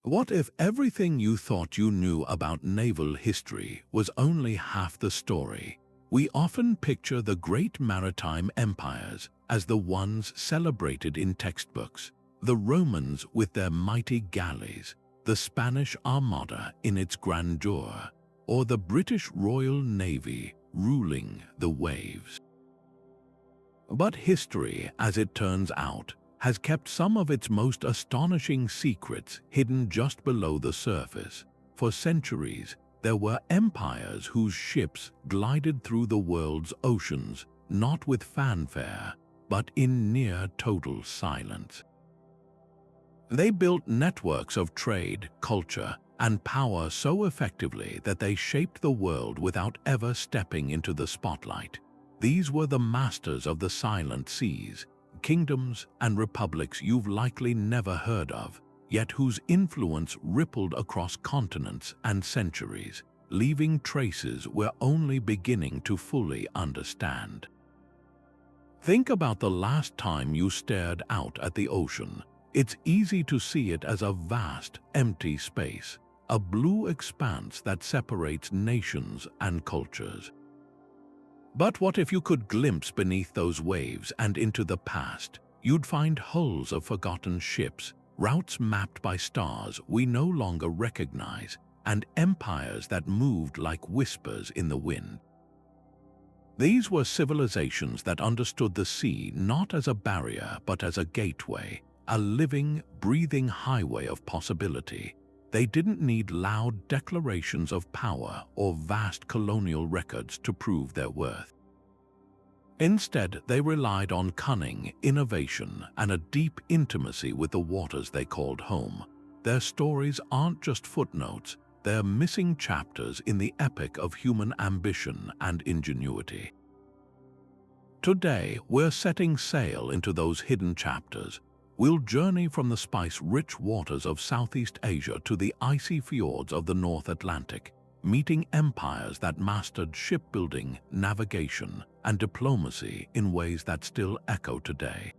What if everything you thought you knew about naval history was only half the story? We often picture the great maritime empires as the ones celebrated in textbooks, the Romans with their mighty galleys, the Spanish Armada in its grandeur, or the British Royal Navy ruling the waves. But history, as it turns out, has kept some of its most astonishing secrets hidden just below the surface. For centuries, there were empires whose ships glided through the world's oceans, not with fanfare, but in near total silence. They built networks of trade, culture, and power so effectively that they shaped the world without ever stepping into the spotlight. These were the masters of the silent seas, kingdoms and republics you've likely never heard of, yet whose influence rippled across continents and centuries, leaving traces we're only beginning to fully understand. Think about the last time you stared out at the ocean. It's easy to see it as a vast, empty space, a blue expanse that separates nations and cultures. But what if you could glimpse beneath those waves and into the past? You'd find hulls of forgotten ships, routes mapped by stars we no longer recognize, and empires that moved like whispers in the wind. These were civilizations that understood the sea not as a barrier but as a gateway, a living, breathing highway of possibility. They didn't need loud declarations of power or vast colonial records to prove their worth. Instead, they relied on cunning, innovation, and a deep intimacy with the waters they called home. Their stories aren't just footnotes, they're missing chapters in the epic of human ambition and ingenuity. Today, we're setting sail into those hidden chapters. We'll journey from the spice-rich waters of Southeast Asia to the icy fjords of the North Atlantic, meeting empires that mastered shipbuilding, navigation, and diplomacy in ways that still echo today.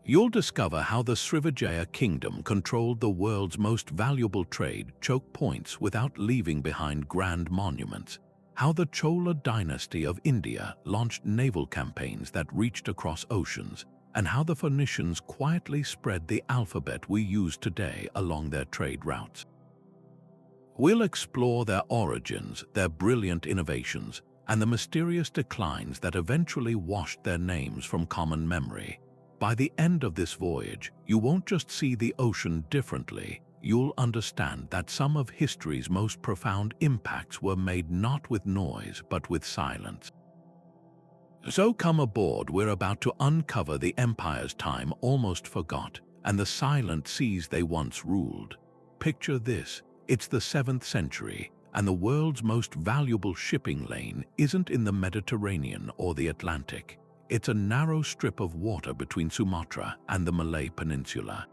You'll discover how the Srivijaya kingdom controlled the world's most valuable trade choke points without leaving behind grand monuments, how the Chola dynasty of India launched naval campaigns that reached across oceans, and how the Phoenicians quietly spread the alphabet we use today along their trade routes. We'll explore their origins, their brilliant innovations, and the mysterious declines that eventually washed their names from common memory. By the end of this voyage, you won't just see the ocean differently, you'll understand that some of history's most profound impacts were made not with noise but with silence. So come aboard, we're about to uncover the empires time almost forgot and the silent seas they once ruled. Picture this, it's the 7th century, and the world's most valuable shipping lane isn't in the Mediterranean or the Atlantic. It's a narrow strip of water between Sumatra and the Malay Peninsula.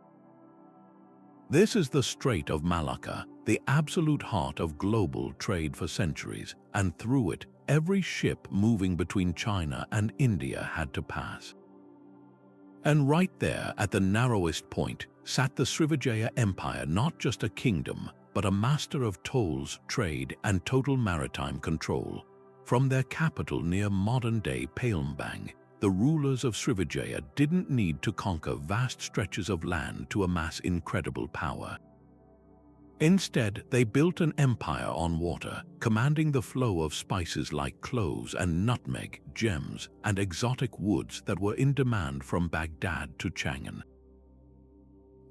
This is the Strait of Malacca, the absolute heart of global trade for centuries, and through it, every ship moving between China and India had to pass. And right there, at the narrowest point, sat the Srivijaya Empire, not just a kingdom, but a master of tolls, trade, and total maritime control. From their capital near modern-day Palembang, the rulers of Srivijaya didn't need to conquer vast stretches of land to amass incredible power. Instead, they built an empire on water, commanding the flow of spices like cloves and nutmeg, gems, and exotic woods that were in demand from Baghdad to Chang'an.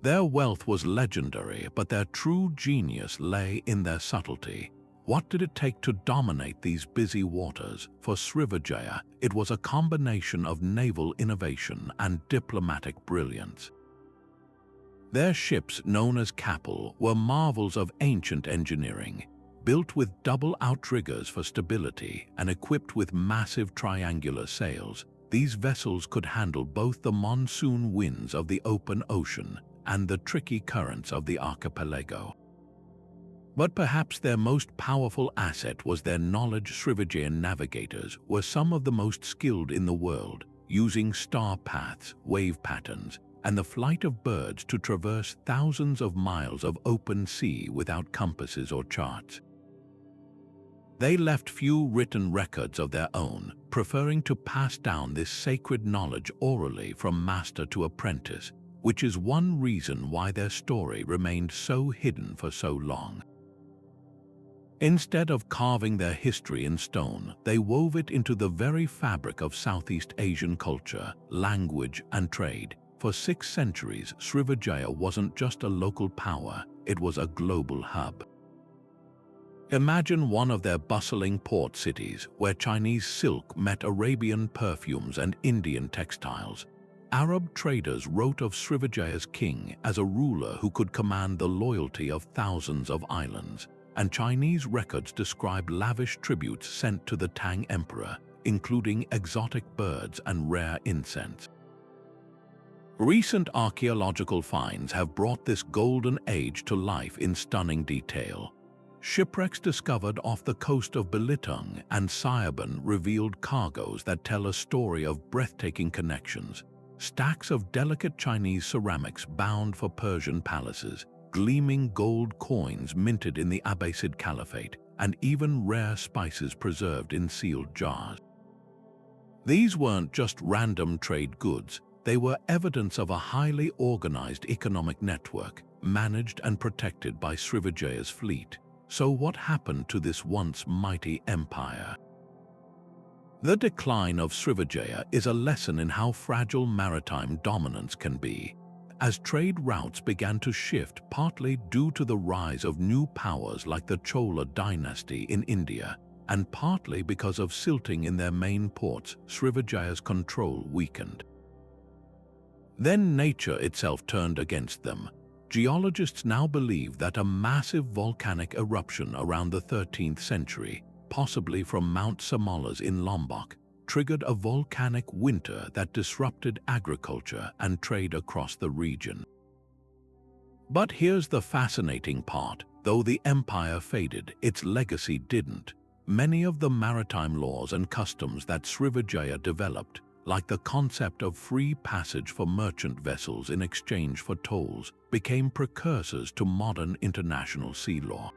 Their wealth was legendary, but their true genius lay in their subtlety. What did it take to dominate these busy waters? For Srivijaya, it was a combination of naval innovation and diplomatic brilliance. Their ships, known as Kapal, were marvels of ancient engineering, built with double outriggers for stability and equipped with massive triangular sails. These vessels could handle both the monsoon winds of the open ocean and the tricky currents of the archipelago. But perhaps their most powerful asset was their knowledge. Srivijayan navigators were some of the most skilled in the world, using star paths, wave patterns, and the flight of birds to traverse thousands of miles of open sea without compasses or charts. They left few written records of their own, preferring to pass down this sacred knowledge orally from master to apprentice, which is one reason why their story remained so hidden for so long. Instead of carving their history in stone, they wove it into the very fabric of Southeast Asian culture, language, and trade. For 6 centuries, Srivijaya wasn't just a local power, it was a global hub. Imagine one of their bustling port cities where Chinese silk met Arabian perfumes and Indian textiles. Arab traders wrote of Srivijaya's king as a ruler who could command the loyalty of thousands of islands, and Chinese records describe lavish tributes sent to the Tang emperor, including exotic birds and rare incense. Recent archaeological finds have brought this golden age to life in stunning detail. Shipwrecks discovered off the coast of Belitung and Siaban revealed cargoes that tell a story of breathtaking connections. Stacks of delicate Chinese ceramics bound for Persian palaces, gleaming gold coins minted in the Abbasid Caliphate, and even rare spices preserved in sealed jars. These weren't just random trade goods, they were evidence of a highly organized economic network, managed and protected by Srivijaya's fleet. So what happened to this once mighty empire? The decline of Srivijaya is a lesson in how fragile maritime dominance can be. As trade routes began to shift, partly due to the rise of new powers like the Chola dynasty in India, and partly because of silting in their main ports, Srivijaya's control weakened. Then nature itself turned against them. Geologists now believe that a massive volcanic eruption around the 13th century, possibly from Mount Samalas in Lombok, triggered a volcanic winter that disrupted agriculture and trade across the region. But here's the fascinating part. Though the empire faded, its legacy didn't. Many of the maritime laws and customs that Srivijaya developed, like the concept of free passage for merchant vessels in exchange for tolls, became precursors to modern international sea law.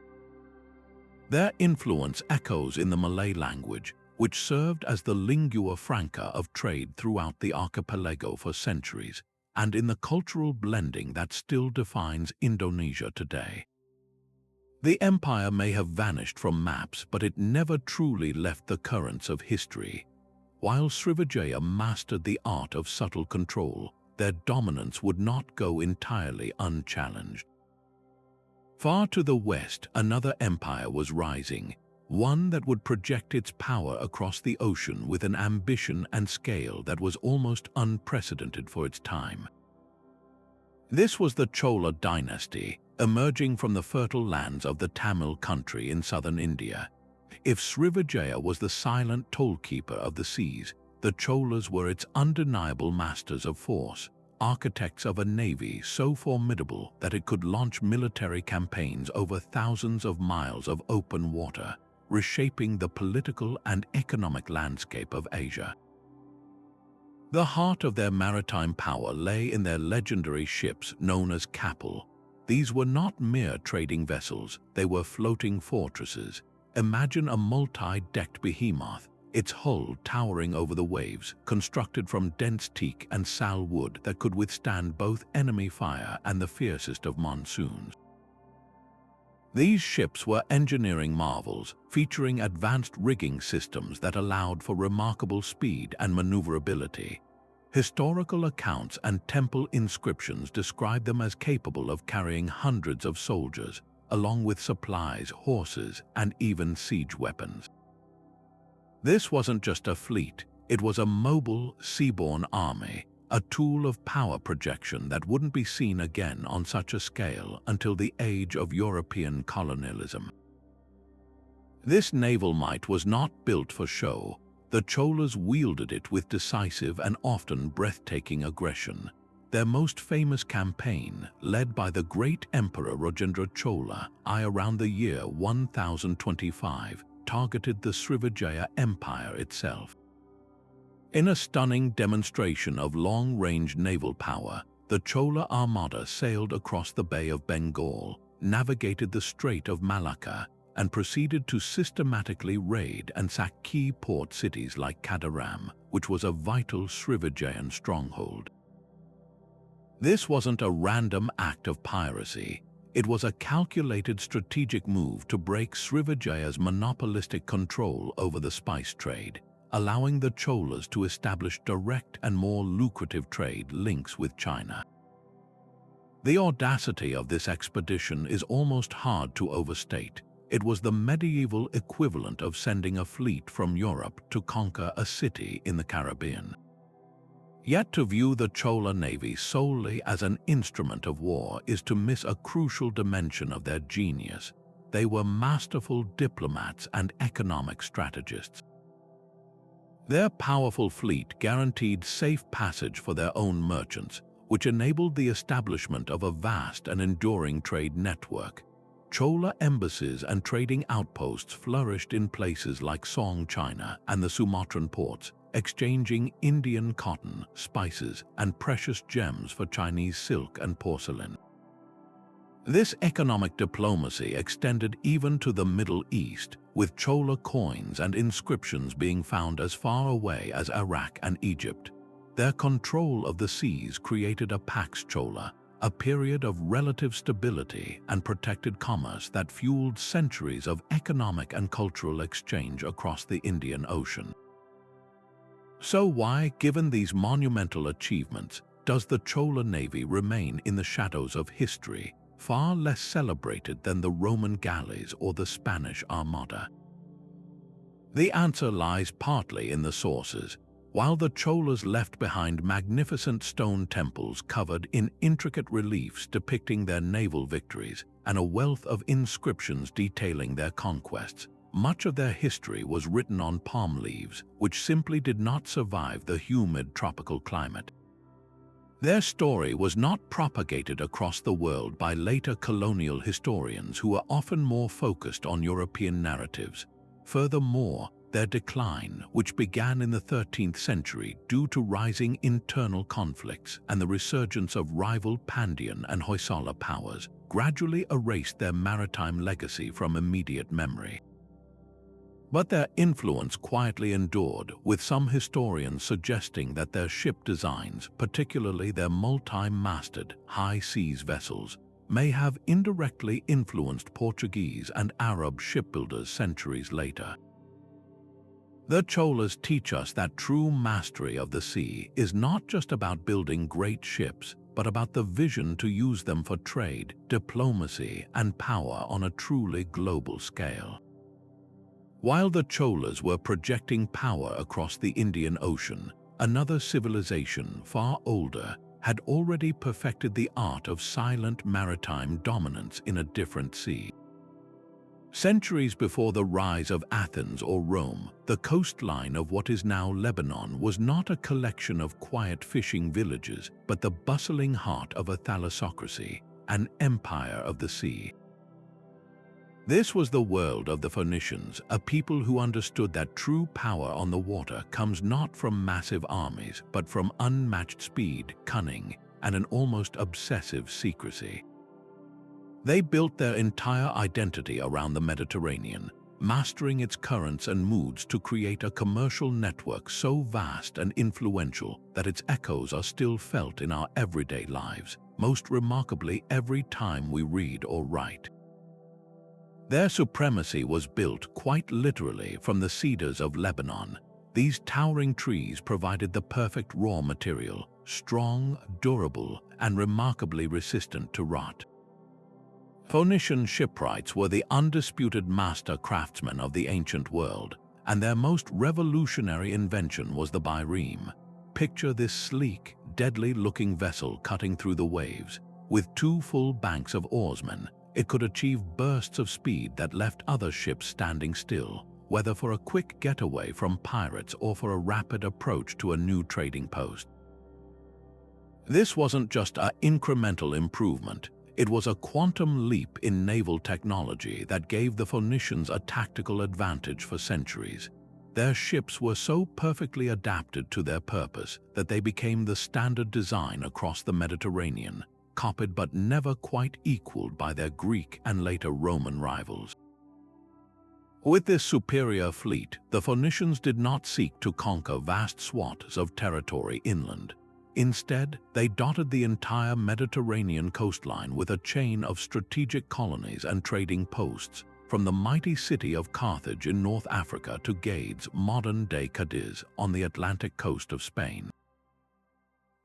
Their influence echoes in the Malay language, which served as the lingua franca of trade throughout the archipelago for centuries, and in the cultural blending that still defines Indonesia today. The empire may have vanished from maps, but it never truly left the currents of history. While Srivijaya mastered the art of subtle control, their dominance would not go entirely unchallenged. Far to the west, another empire was rising, one that would project its power across the ocean with an ambition and scale that was almost unprecedented for its time. This was the Chola dynasty, emerging from the fertile lands of the Tamil country in southern India. If Srivijaya was the silent tollkeeper of the seas, the Cholas were its undeniable masters of force, architects of a navy so formidable that it could launch military campaigns over thousands of miles of open water, reshaping the political and economic landscape of Asia. The heart of their maritime power lay in their legendary ships known as kapal. These were not mere trading vessels, they were floating fortresses. Imagine a multi-decked behemoth, its hull towering over the waves, constructed from dense teak and sal wood that could withstand both enemy fire and the fiercest of monsoons. These ships were engineering marvels, featuring advanced rigging systems that allowed for remarkable speed and maneuverability. Historical accounts and temple inscriptions describe them as capable of carrying hundreds of soldiers, along with supplies, horses, and even siege weapons. This wasn't just a fleet, it was a mobile, seaborne army, a tool of power projection that wouldn't be seen again on such a scale until the age of European colonialism. This naval might was not built for show. The Cholas wielded it with decisive and often breathtaking aggression. Their most famous campaign, led by the great Emperor Rajendra Chola around the year 1025, targeted the Srivijaya Empire itself. In a stunning demonstration of long-range naval power, the Chola Armada sailed across the Bay of Bengal, navigated the Strait of Malacca, and proceeded to systematically raid and sack key port cities like Kadaram, which was a vital Srivijayan stronghold. This wasn't a random act of piracy. It was a calculated strategic move to break Srivijaya's monopolistic control over the spice trade, allowing the Cholas to establish direct and more lucrative trade links with China. The audacity of this expedition is almost hard to overstate. It was the medieval equivalent of sending a fleet from Europe to conquer a city in the Caribbean. Yet to view the Chola navy solely as an instrument of war is to miss a crucial dimension of their genius. They were masterful diplomats and economic strategists. Their powerful fleet guaranteed safe passage for their own merchants, which enabled the establishment of a vast and enduring trade network. Chola embassies and trading outposts flourished in places like Song, China, and the Sumatran ports, exchanging Indian cotton, spices, and precious gems for Chinese silk and porcelain. This economic diplomacy extended even to the Middle East, with Chola coins and inscriptions being found as far away as Iraq and Egypt. Their control of the seas created a Pax Chola, a period of relative stability and protected commerce that fueled centuries of economic and cultural exchange across the Indian Ocean. So why, given these monumental achievements, does the Chola navy remain in the shadows of history, far less celebrated than the Roman galleys or the Spanish Armada? The answer lies partly in the sources. While the Cholas left behind magnificent stone temples covered in intricate reliefs depicting their naval victories and a wealth of inscriptions detailing their conquests, much of their history was written on palm leaves, which simply did not survive the humid tropical climate. Their story was not propagated across the world by later colonial historians who were often more focused on European narratives. Furthermore, their decline, which began in the 13th century due to rising internal conflicts and the resurgence of rival Pandyan and Hoysala powers, gradually erased their maritime legacy from immediate memory. But their influence quietly endured, with some historians suggesting that their ship designs, particularly their multi-masted, high-seas vessels, may have indirectly influenced Portuguese and Arab shipbuilders centuries later. The Cholas teach us that true mastery of the sea is not just about building great ships, but about the vision to use them for trade, diplomacy, and power on a truly global scale. While the Cholas were projecting power across the Indian Ocean, another civilization far older had already perfected the art of silent maritime dominance in a different sea. Centuries before the rise of Athens or Rome, the coastline of what is now Lebanon was not a collection of quiet fishing villages, but the bustling heart of a thalassocracy, an empire of the sea. This was the world of the Phoenicians, a people who understood that true power on the water comes not from massive armies, but from unmatched speed, cunning, and an almost obsessive secrecy. They built their entire identity around the Mediterranean, mastering its currents and moods to create a commercial network so vast and influential that its echoes are still felt in our everyday lives, most remarkably every time we read or write. Their supremacy was built, quite literally, from the cedars of Lebanon. These towering trees provided the perfect raw material, strong, durable, and remarkably resistant to rot. Phoenician shipwrights were the undisputed master craftsmen of the ancient world, and their most revolutionary invention was the bireme. Picture this sleek, deadly-looking vessel cutting through the waves. With two full banks of oarsmen, it could achieve bursts of speed that left other ships standing still, whether for a quick getaway from pirates or for a rapid approach to a new trading post. This wasn't just an incremental improvement. It was a quantum leap in naval technology that gave the Phoenicians a tactical advantage for centuries. Their ships were so perfectly adapted to their purpose that they became the standard design across the Mediterranean, copied but never quite equaled by their Greek and later Roman rivals. With this superior fleet, the Phoenicians did not seek to conquer vast swaths of territory inland. Instead, they dotted the entire Mediterranean coastline with a chain of strategic colonies and trading posts, from the mighty city of Carthage in North Africa to Gades, modern-day Cadiz, on the Atlantic coast of Spain.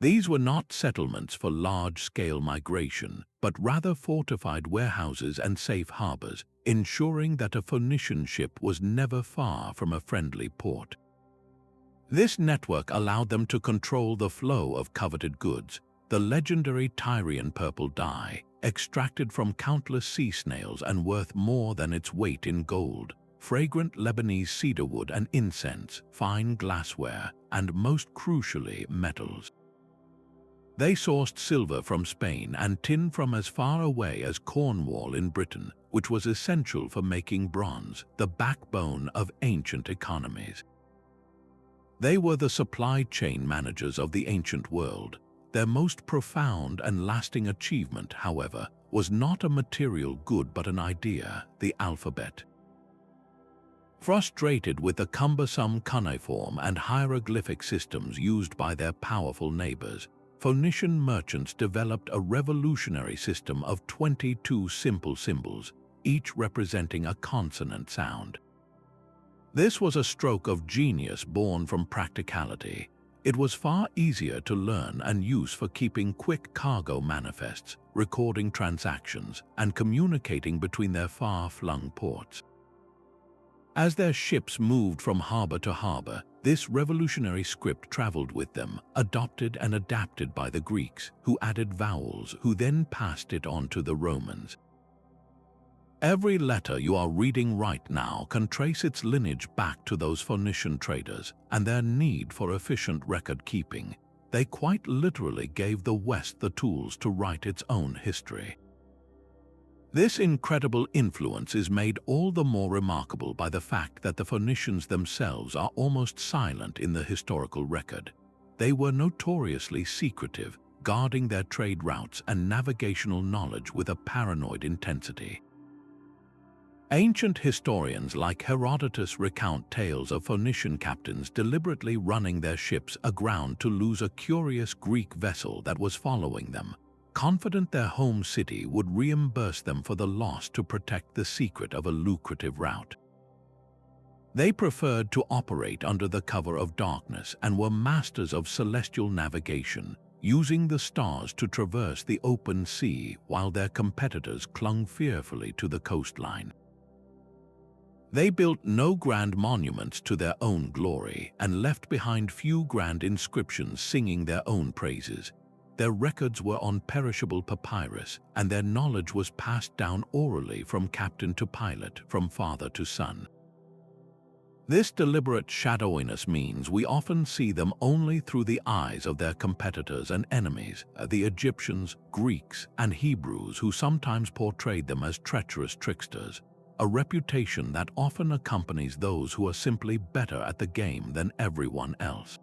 These were not settlements for large-scale migration, but rather fortified warehouses and safe harbors, ensuring that a Phoenician ship was never far from a friendly port. This network allowed them to control the flow of coveted goods, the legendary Tyrian purple dye, extracted from countless sea snails and worth more than its weight in gold, fragrant Lebanese cedarwood and incense, fine glassware, and most crucially, metals. They sourced silver from Spain and tin from as far away as Cornwall in Britain, which was essential for making bronze, the backbone of ancient economies. They were the supply chain managers of the ancient world. Their most profound and lasting achievement, however, was not a material good but an idea, the alphabet. Frustrated with the cumbersome cuneiform and hieroglyphic systems used by their powerful neighbors, Phoenician merchants developed a revolutionary system of 22 simple symbols, each representing a consonant sound. This was a stroke of genius born from practicality. It was far easier to learn and use for keeping quick cargo manifests, recording transactions, and communicating between their far-flung ports. As their ships moved from harbor to harbor, this revolutionary script traveled with them, adopted and adapted by the Greeks, who added vowels, who then passed it on to the Romans. Every letter you are reading right now can trace its lineage back to those Phoenician traders and their need for efficient record-keeping. They quite literally gave the West the tools to write its own history. This incredible influence is made all the more remarkable by the fact that the Phoenicians themselves are almost silent in the historical record. They were notoriously secretive, guarding their trade routes and navigational knowledge with a paranoid intensity. Ancient historians like Herodotus recount tales of Phoenician captains deliberately running their ships aground to lose a curious Greek vessel that was following them, confident their home city would reimburse them for the loss to protect the secret of a lucrative route. They preferred to operate under the cover of darkness and were masters of celestial navigation, using the stars to traverse the open sea while their competitors clung fearfully to the coastline. They built no grand monuments to their own glory and left behind few grand inscriptions singing their own praises. Their records were on perishable papyrus, and their knowledge was passed down orally from captain to pilot, from father to son. This deliberate shadowiness means we often see them only through the eyes of their competitors and enemies, the Egyptians, Greeks, and Hebrews, who sometimes portrayed them as treacherous tricksters, a reputation that often accompanies those who are simply better at the game than everyone else.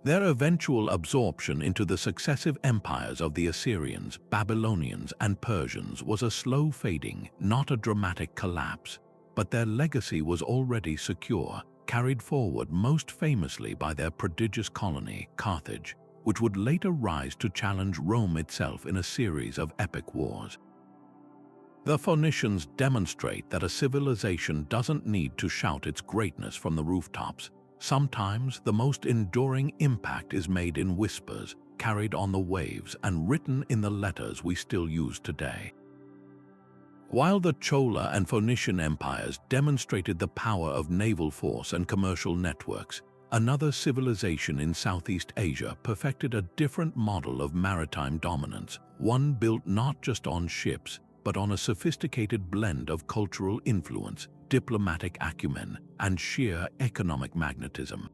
Their eventual absorption into the successive empires of the Assyrians, Babylonians, and Persians was a slow fading, not a dramatic collapse, but their legacy was already secure, carried forward most famously by their prodigious colony, Carthage, which would later rise to challenge Rome itself in a series of epic wars. The Phoenicians demonstrate that a civilization doesn't need to shout its greatness from the rooftops. Sometimes the most enduring impact is made in whispers, carried on the waves, and written in the letters we still use today. While the Chola and Phoenician empires demonstrated the power of naval force and commercial networks, another civilization in Southeast Asia perfected a different model of maritime dominance, one built not just on ships, but on a sophisticated blend of cultural influence, diplomatic acumen, and sheer economic magnetism.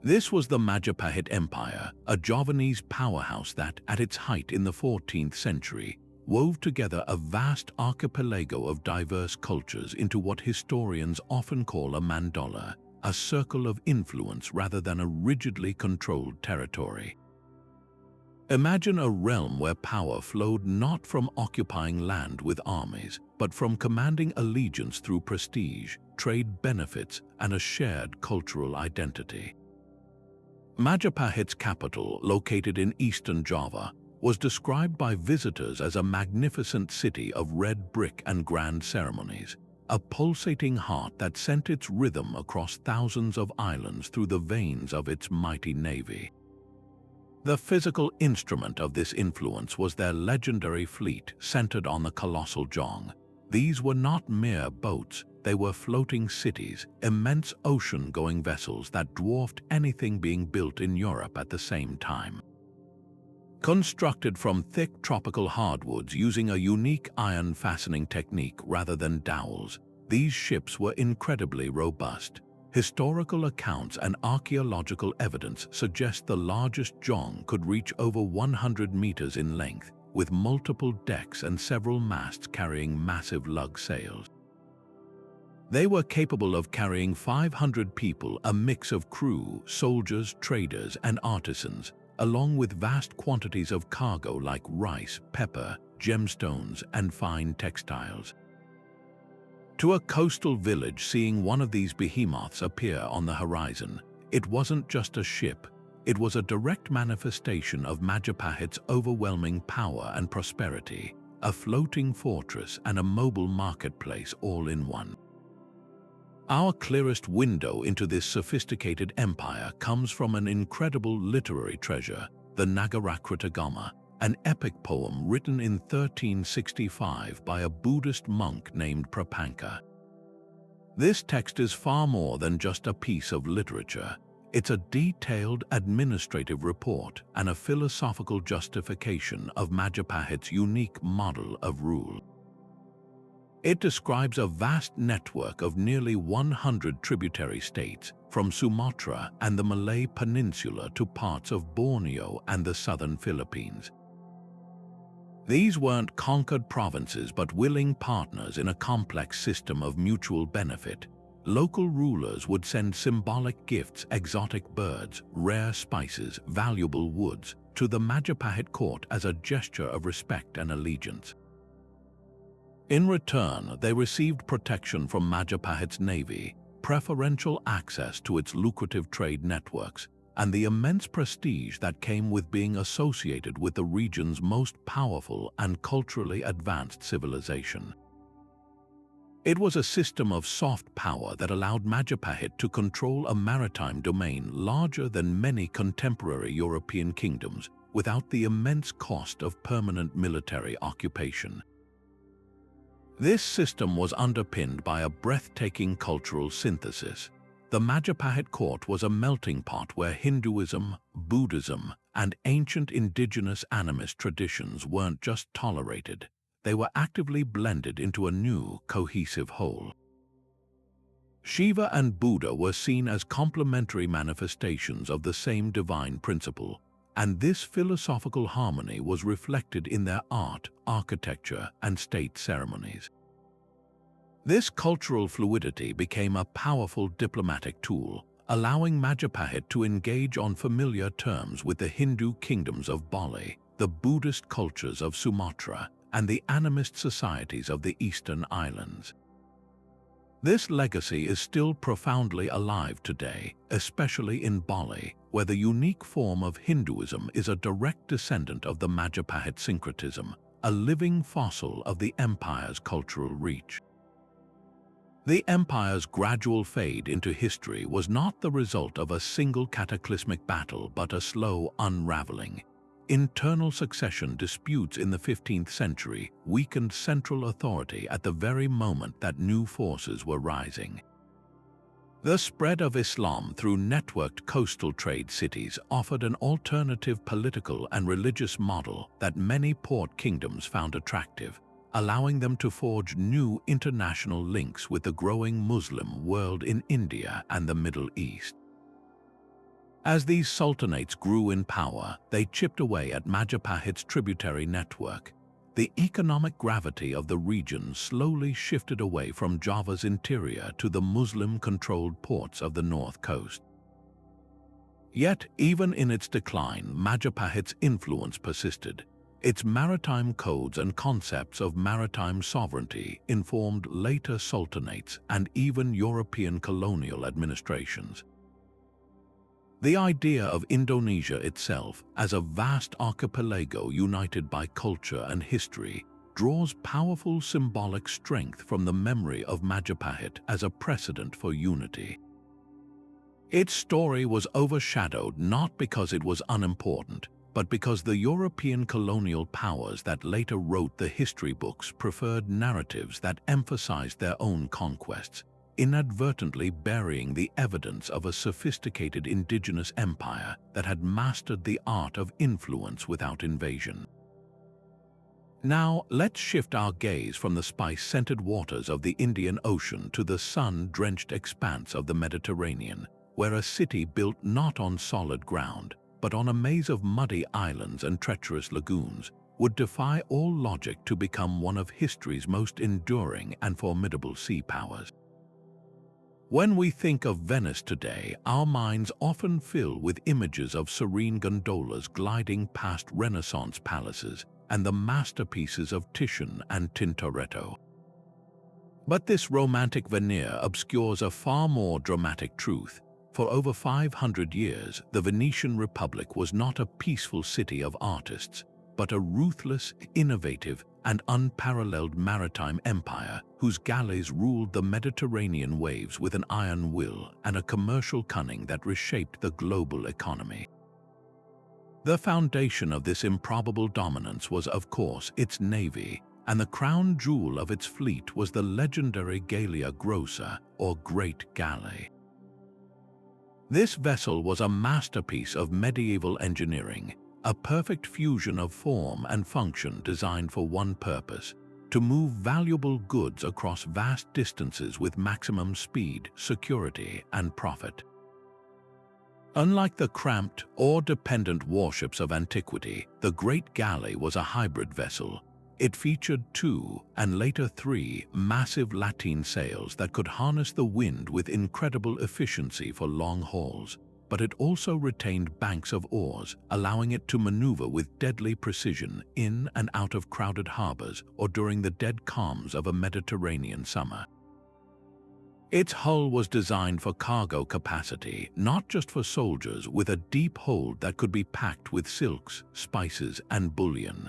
This was the Majapahit Empire, a Javanese powerhouse that, at its height in the 14th century, wove together a vast archipelago of diverse cultures into what historians often call a mandala, a circle of influence rather than a rigidly controlled territory. Imagine a realm where power flowed not from occupying land with armies, but from commanding allegiance through prestige, trade benefits, and a shared cultural identity. Majapahit's capital, located in eastern Java, was described by visitors as a magnificent city of red brick and grand ceremonies, a pulsating heart that sent its rhythm across thousands of islands through the veins of its mighty navy. The physical instrument of this influence was their legendary fleet centered on the colossal Jong. These were not mere boats, they were floating cities, immense ocean-going vessels that dwarfed anything being built in Europe at the same time. Constructed from thick tropical hardwoods using a unique iron fastening technique rather than dowels, these ships were incredibly robust. Historical accounts and archaeological evidence suggest the largest Jong could reach over 100 meters in length, with multiple decks and several masts carrying massive lug sails. They were capable of carrying 500 people, a mix of crew, soldiers, traders, and artisans, along with vast quantities of cargo like rice, pepper, gemstones, and fine textiles. To a coastal village seeing one of these behemoths appear on the horizon, it wasn't just a ship, it was a direct manifestation of Majapahit's overwhelming power and prosperity, a floating fortress and a mobile marketplace all in one. Our clearest window into this sophisticated empire comes from an incredible literary treasure, the Nagarakritagama, an epic poem written in 1365 by a Buddhist monk named Prapanka. This text is far more than just a piece of literature. It's a detailed administrative report and a philosophical justification of Majapahit's unique model of rule. It describes a vast network of nearly 100 tributary states, from Sumatra and the Malay Peninsula to parts of Borneo and the southern Philippines. These weren't conquered provinces but willing partners in a complex system of mutual benefit. Local rulers would send symbolic gifts, exotic birds, rare spices, valuable woods, to the Majapahit court as a gesture of respect and allegiance. In return, they received protection from Majapahit's navy, preferential access to its lucrative trade networks, and the immense prestige that came with being associated with the region's most powerful and culturally advanced civilization. It was a system of soft power that allowed Majapahit to control a maritime domain larger than many contemporary European kingdoms without the immense cost of permanent military occupation. This system was underpinned by a breathtaking cultural synthesis. The Majapahit court was a melting pot where Hinduism, Buddhism, and ancient indigenous animist traditions weren't just tolerated, they were actively blended into a new, cohesive whole. Shiva and Buddha were seen as complementary manifestations of the same divine principle, and this philosophical harmony was reflected in their art, architecture, and state ceremonies. This cultural fluidity became a powerful diplomatic tool, allowing Majapahit to engage on familiar terms with the Hindu kingdoms of Bali, the Buddhist cultures of Sumatra, and the animist societies of the eastern islands. This legacy is still profoundly alive today, especially in Bali, where the unique form of Hinduism is a direct descendant of the Majapahit syncretism, a living fossil of the empire's cultural reach. The empire's gradual fade into history was not the result of a single cataclysmic battle but a slow unraveling. Internal succession disputes in the 15th century weakened central authority at the very moment that new forces were rising. The spread of Islam through networked coastal trade cities offered an alternative political and religious model that many port kingdoms found attractive, allowing them to forge new international links with the growing Muslim world in India and the Middle East. As these sultanates grew in power, they chipped away at Majapahit's tributary network. the economic gravity of the region slowly shifted away from Java's interior to the Muslim-controlled ports of the north coast. Yet, even in its decline, Majapahit's influence persisted. Its maritime codes and concepts of maritime sovereignty informed later sultanates and even European colonial administrations. The idea of Indonesia itself as a vast archipelago united by culture and history draws powerful symbolic strength from the memory of Majapahit as a precedent for unity. Its story was overshadowed not because it was unimportant, but because the European colonial powers that later wrote the history books preferred narratives that emphasized their own conquests, inadvertently burying the evidence of a sophisticated indigenous empire that had mastered the art of influence without invasion. Now, let's shift our gaze from the spice-scented waters of the Indian Ocean to the sun-drenched expanse of the Mediterranean, where a city built not on solid ground, but on a maze of muddy islands and treacherous lagoons, would defy all logic to become one of history's most enduring and formidable sea powers. When we think of Venice today, our minds often fill with images of serene gondolas gliding past Renaissance palaces and the masterpieces of Titian and Tintoretto. But this romantic veneer obscures a far more dramatic truth. For over 500 years, the Venetian Republic was not a peaceful city of artists, but a ruthless, innovative, and unparalleled maritime empire whose galleys ruled the Mediterranean waves with an iron will and a commercial cunning that reshaped the global economy. The foundation of this improbable dominance was, of course, its navy, and the crown jewel of its fleet was the legendary Gallia Grossa, or Great Galley. This vessel was a masterpiece of medieval engineering, a perfect fusion of form and function designed for one purpose: to move valuable goods across vast distances with maximum speed, security, and profit. Unlike the cramped or dependent warships of antiquity, the Great Galley was a hybrid vessel. It featured 2, and later 3, massive lateen sails that could harness the wind with incredible efficiency for long hauls, but it also retained banks of oars, allowing it to maneuver with deadly precision in and out of crowded harbors or during the dead calms of a Mediterranean summer. Its hull was designed for cargo capacity, not just for soldiers, with a deep hold that could be packed with silks, spices, and bullion.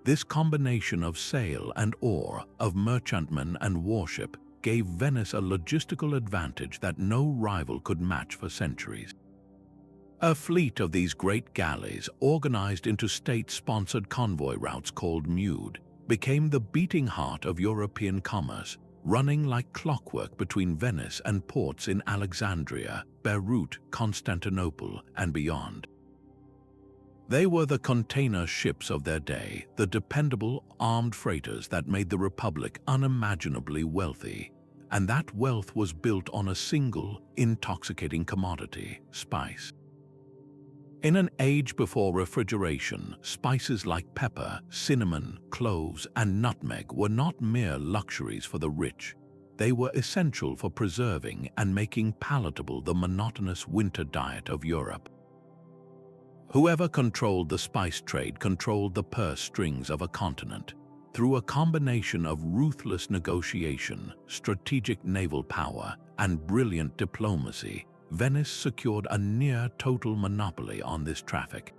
This combination of sail and oar, of merchantman and warship, gave Venice a logistical advantage that no rival could match for centuries. A fleet of these great galleys, organized into state-sponsored convoy routes called Mude, became the beating heart of European commerce, running like clockwork between Venice and ports in Alexandria, Beirut, Constantinople, and beyond. They were the container ships of their day, the dependable, armed freighters that made the Republic unimaginably wealthy, and that wealth was built on a single, intoxicating commodity: spice. In an age before refrigeration, spices like pepper, cinnamon, cloves, and nutmeg were not mere luxuries for the rich. They were essential for preserving and making palatable the monotonous winter diet of Europe. Whoever controlled the spice trade controlled the purse strings of a continent. Through a combination of ruthless negotiation, strategic naval power, and brilliant diplomacy, Venice secured a near-total monopoly on this traffic.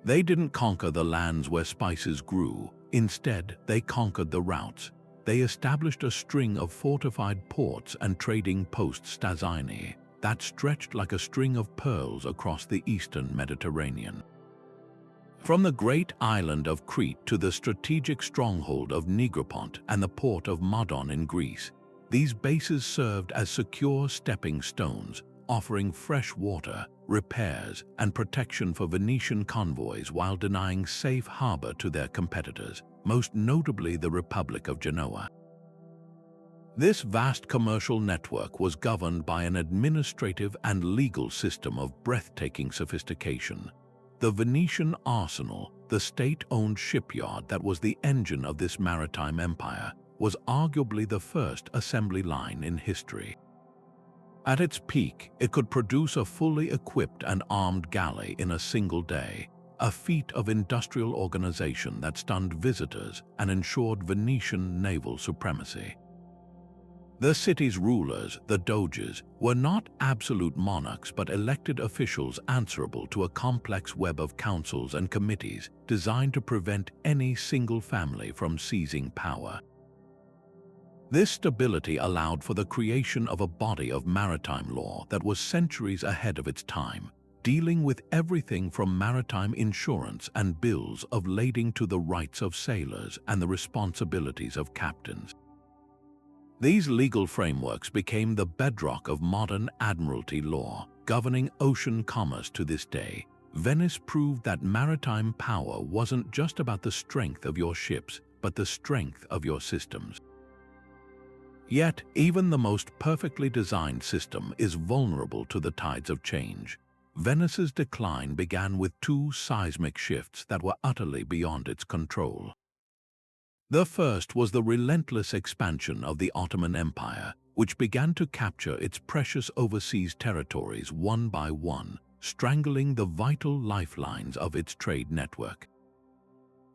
They didn't conquer the lands where spices grew. Instead, they conquered the routes. They established a string of fortified ports and trading posts stazzini that stretched like a string of pearls across the eastern Mediterranean. From the great island of Crete to the strategic stronghold of Negropont and the port of Modon in Greece, these bases served as secure stepping stones, offering fresh water, repairs, and protection for Venetian convoys while denying safe harbor to their competitors, most notably the Republic of Genoa. This vast commercial network was governed by an administrative and legal system of breathtaking sophistication. The Venetian arsenal, the state-owned shipyard that was the engine of this maritime empire, was arguably the first assembly line in history. At its peak, it could produce a fully equipped and armed galley in a single day, a feat of industrial organization that stunned visitors and ensured Venetian naval supremacy. The city's rulers, the doges, were not absolute monarchs but elected officials answerable to a complex web of councils and committees designed to prevent any single family from seizing power. This stability allowed for the creation of a body of maritime law that was centuries ahead of its time, dealing with everything from maritime insurance and bills of lading to the rights of sailors and the responsibilities of captains. These legal frameworks became the bedrock of modern admiralty law, governing ocean commerce to this day. Venice proved that maritime power wasn't just about the strength of your ships, but the strength of your systems. Yet, even the most perfectly designed system is vulnerable to the tides of change. Venice's decline began with two seismic shifts that were utterly beyond its control. The first was the relentless expansion of the Ottoman Empire, which began to capture its precious overseas territories one by one, strangling the vital lifelines of its trade network.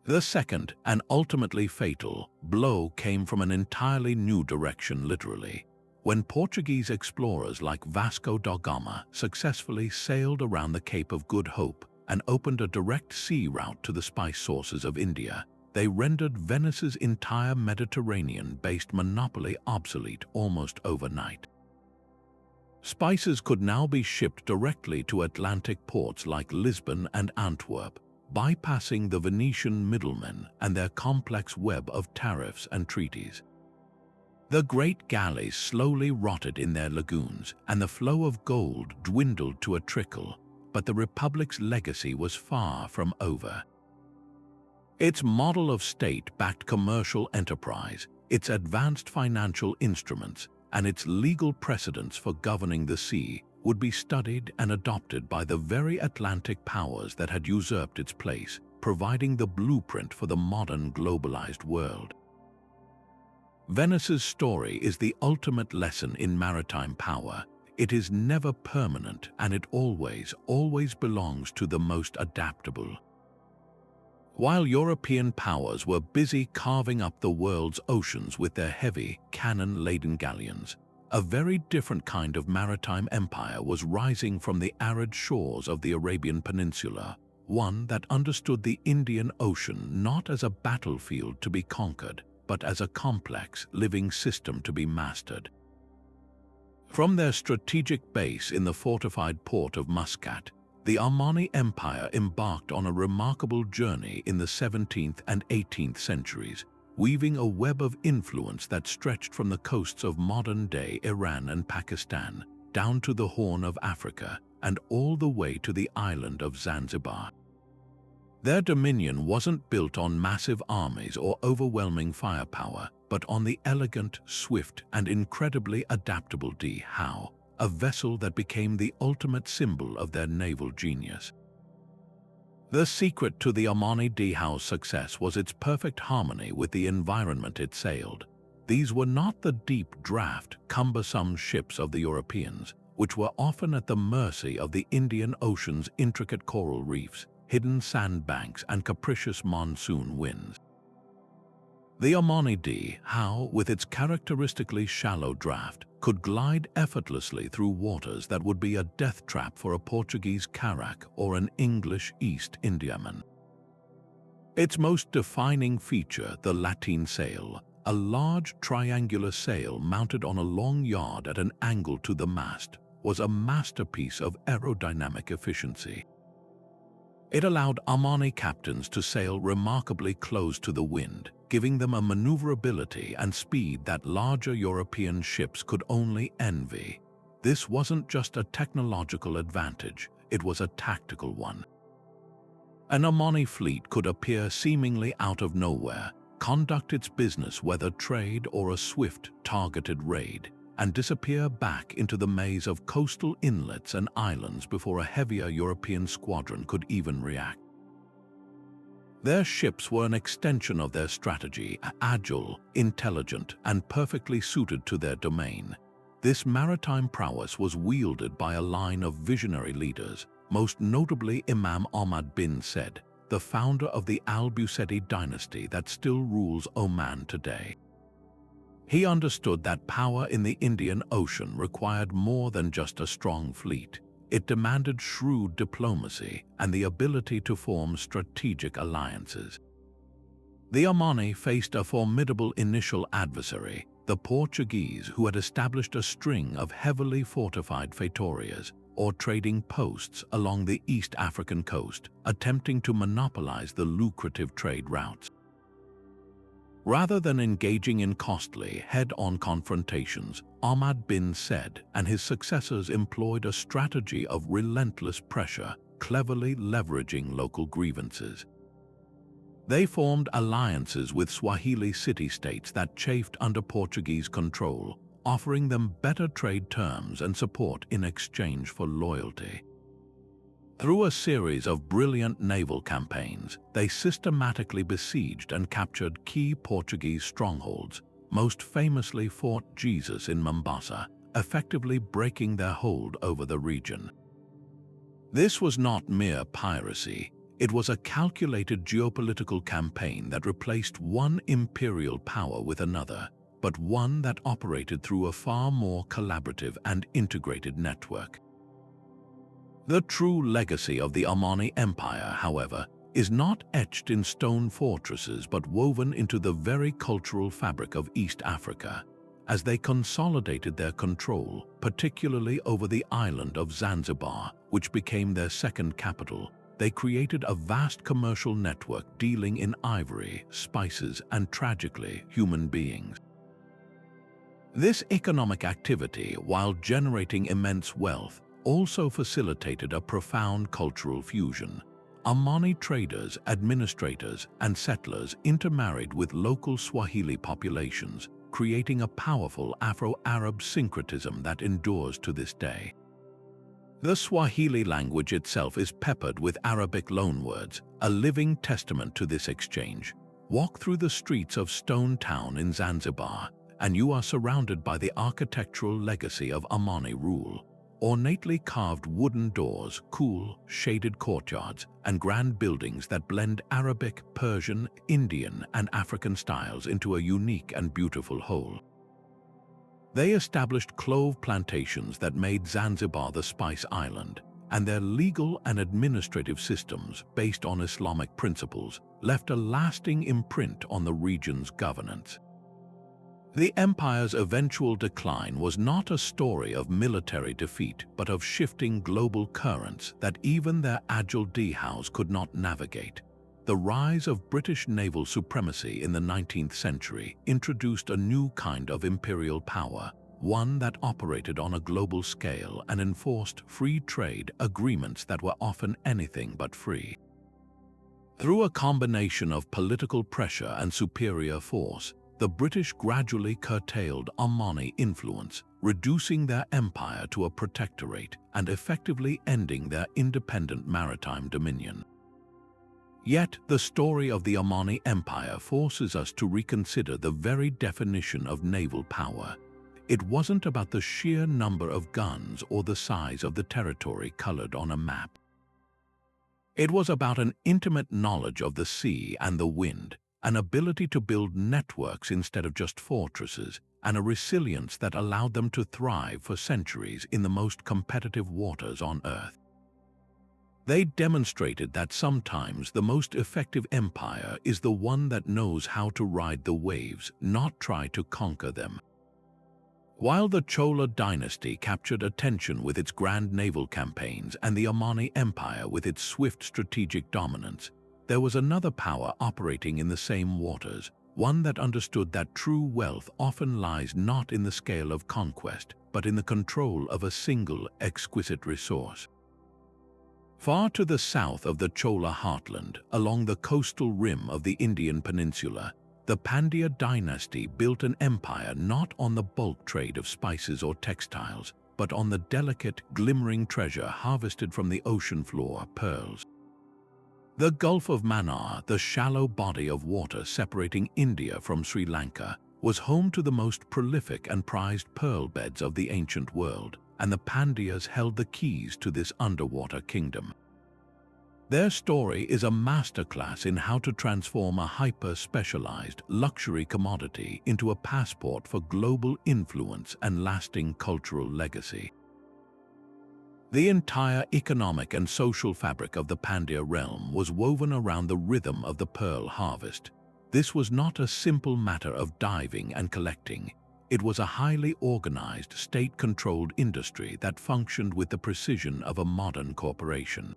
The second, and ultimately fatal, blow came from an entirely new direction literally, when Portuguese explorers like Vasco da Gama successfully sailed around the Cape of Good Hope and opened a direct sea route to the spice sources of India. They rendered Venice's entire Mediterranean-based monopoly obsolete almost overnight. Spices could now be shipped directly to Atlantic ports like Lisbon and Antwerp, bypassing the Venetian middlemen and their complex web of tariffs and treaties. The great galleys slowly rotted in their lagoons, and the flow of gold dwindled to a trickle, but the Republic's legacy was far from over. Its model of state-backed commercial enterprise, its advanced financial instruments, and its legal precedents for governing the sea would be studied and adopted by the very Atlantic powers that had usurped its place, providing the blueprint for the modern globalized world. Venice's story is the ultimate lesson in maritime power. It is never permanent, and it always belongs to the most adaptable. While European powers were busy carving up the world's oceans with their heavy, cannon-laden galleons, a very different kind of maritime empire was rising from the arid shores of the Arabian Peninsula, one that understood the Indian Ocean not as a battlefield to be conquered, but as a complex, living system to be mastered. From their strategic base in the fortified port of Muscat, the Omani Empire embarked on a remarkable journey in the 17th and 18th centuries, weaving a web of influence that stretched from the coasts of modern-day Iran and Pakistan, down to the Horn of Africa, and all the way to the island of Zanzibar. Their dominion wasn't built on massive armies or overwhelming firepower, but on the elegant, swift, and incredibly adaptable dhow, a vessel that became the ultimate symbol of their naval genius. The secret to the Omani dhow's success was its perfect harmony with the environment it sailed. These were not the deep-draft, cumbersome ships of the Europeans, which were often at the mercy of the Indian Ocean's intricate coral reefs, hidden sandbanks, and capricious monsoon winds. The Omani dhow, with its characteristically shallow draft, could glide effortlessly through waters that would be a death trap for a Portuguese carrack or an English East Indiaman. Its most defining feature, the lateen sail, a large triangular sail mounted on a long yard at an angle to the mast, was a masterpiece of aerodynamic efficiency. It allowed Omani captains to sail remarkably close to the wind, giving them a maneuverability and speed that larger European ships could only envy. This wasn't just a technological advantage, it was a tactical one. An Omani fleet could appear seemingly out of nowhere, conduct its business whether trade or a swift, targeted raid, and disappear back into the maze of coastal inlets and islands before a heavier European squadron could even react. Their ships were an extension of their strategy, agile, intelligent, and perfectly suited to their domain. This maritime prowess was wielded by a line of visionary leaders, most notably Imam Ahmad bin Said, the founder of the Al-Busedi dynasty that still rules Oman today. He understood that power in the Indian Ocean required more than just a strong fleet. It demanded shrewd diplomacy and the ability to form strategic alliances. The Omani faced a formidable initial adversary, the Portuguese, who had established a string of heavily fortified feitorias, or trading posts along the East African coast, attempting to monopolize the lucrative trade routes. Rather than engaging in costly, head-on confrontations, Ahmad bin Said and his successors employed a strategy of relentless pressure, cleverly leveraging local grievances. They formed alliances with Swahili city-states that chafed under Portuguese control, offering them better trade terms and support in exchange for loyalty. Through a series of brilliant naval campaigns, they systematically besieged and captured key Portuguese strongholds, most famously Fort Jesus in Mombasa, effectively breaking their hold over the region. This was not mere piracy. It was a calculated geopolitical campaign that replaced one imperial power with another, but one that operated through a far more collaborative and integrated network. The true legacy of the Omani Empire, however, is not etched in stone fortresses but woven into the very cultural fabric of East Africa. As they consolidated their control, particularly over the island of Zanzibar, which became their second capital, they created a vast commercial network dealing in ivory, spices, and tragically, human beings. This economic activity, while generating immense wealth, also facilitated a profound cultural fusion. Omani traders, administrators, and settlers intermarried with local Swahili populations, creating a powerful Afro-Arab syncretism that endures to this day. The Swahili language itself is peppered with Arabic loanwords, a living testament to this exchange. Walk through the streets of Stone Town in Zanzibar, and you are surrounded by the architectural legacy of Omani rule. Ornately carved wooden doors, cool, shaded courtyards, and grand buildings that blend Arabic, Persian, Indian, and African styles into a unique and beautiful whole. They established clove plantations that made Zanzibar the Spice Island, and their legal and administrative systems, based on Islamic principles, left a lasting imprint on the region's governance. The empire's eventual decline was not a story of military defeat, but of shifting global currents that even their agile dhows could not navigate. The rise of British naval supremacy in the 19th century introduced a new kind of imperial power, one that operated on a global scale and enforced free trade agreements that were often anything but free. Through a combination of political pressure and superior force, the British gradually curtailed Omani influence, reducing their empire to a protectorate and effectively ending their independent maritime dominion. Yet, the story of the Omani Empire forces us to reconsider the very definition of naval power. It wasn't about the sheer number of guns or the size of the territory colored on a map. It was about an intimate knowledge of the sea and the wind, an ability to build networks instead of just fortresses, and a resilience that allowed them to thrive for centuries in the most competitive waters on Earth. They demonstrated that sometimes the most effective empire is the one that knows how to ride the waves, not try to conquer them. While the Chola dynasty captured attention with its grand naval campaigns and the Omani Empire with its swift strategic dominance, there was another power operating in the same waters, one that understood that true wealth often lies not in the scale of conquest, but in the control of a single exquisite resource. Far to the south of the Chola heartland, along the coastal rim of the Indian peninsula, the Pandya dynasty built an empire not on the bulk trade of spices or textiles, but on the delicate, glimmering treasure harvested from the ocean floor, pearls. The Gulf of Mannar, the shallow body of water separating India from Sri Lanka, was home to the most prolific and prized pearl beds of the ancient world, and the Pandyas held the keys to this underwater kingdom. Their story is a masterclass in how to transform a hyper-specialized luxury commodity into a passport for global influence and lasting cultural legacy. The entire economic and social fabric of the Pandya realm was woven around the rhythm of the pearl harvest. This was not a simple matter of diving and collecting. It was a highly organized, state-controlled industry that functioned with the precision of a modern corporation.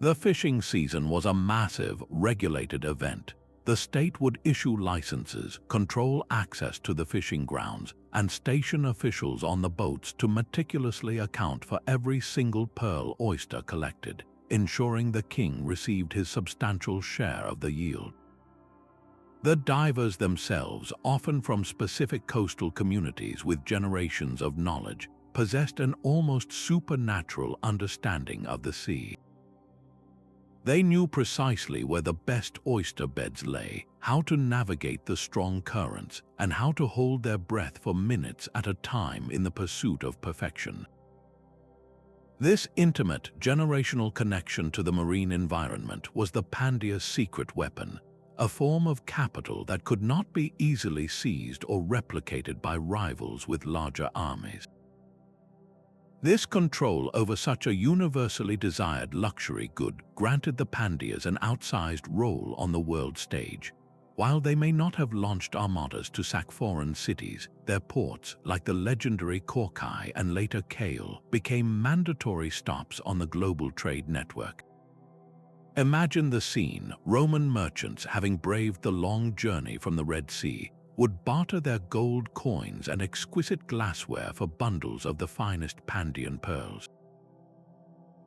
The fishing season was a massive, regulated event. The state would issue licenses, control access to the fishing grounds, and station officials on the boats to meticulously account for every single pearl oyster collected, ensuring the king received his substantial share of the yield. The divers themselves, often from specific coastal communities with generations of knowledge, possessed an almost supernatural understanding of the sea. They knew precisely where the best oyster beds lay, how to navigate the strong currents, and how to hold their breath for minutes at a time in the pursuit of perfection. This intimate, generational connection to the marine environment was the Pandya's secret weapon, a form of capital that could not be easily seized or replicated by rivals with larger armies. This control over such a universally desired luxury good granted the Pandyas an outsized role on the world stage. While they may not have launched armadas to sack foreign cities, their ports, like the legendary Korkai and later Kale, became mandatory stops on the global trade network. Imagine the scene: Roman merchants, having braved the long journey from the Red Sea, would barter their gold coins and exquisite glassware for bundles of the finest Pandyan pearls.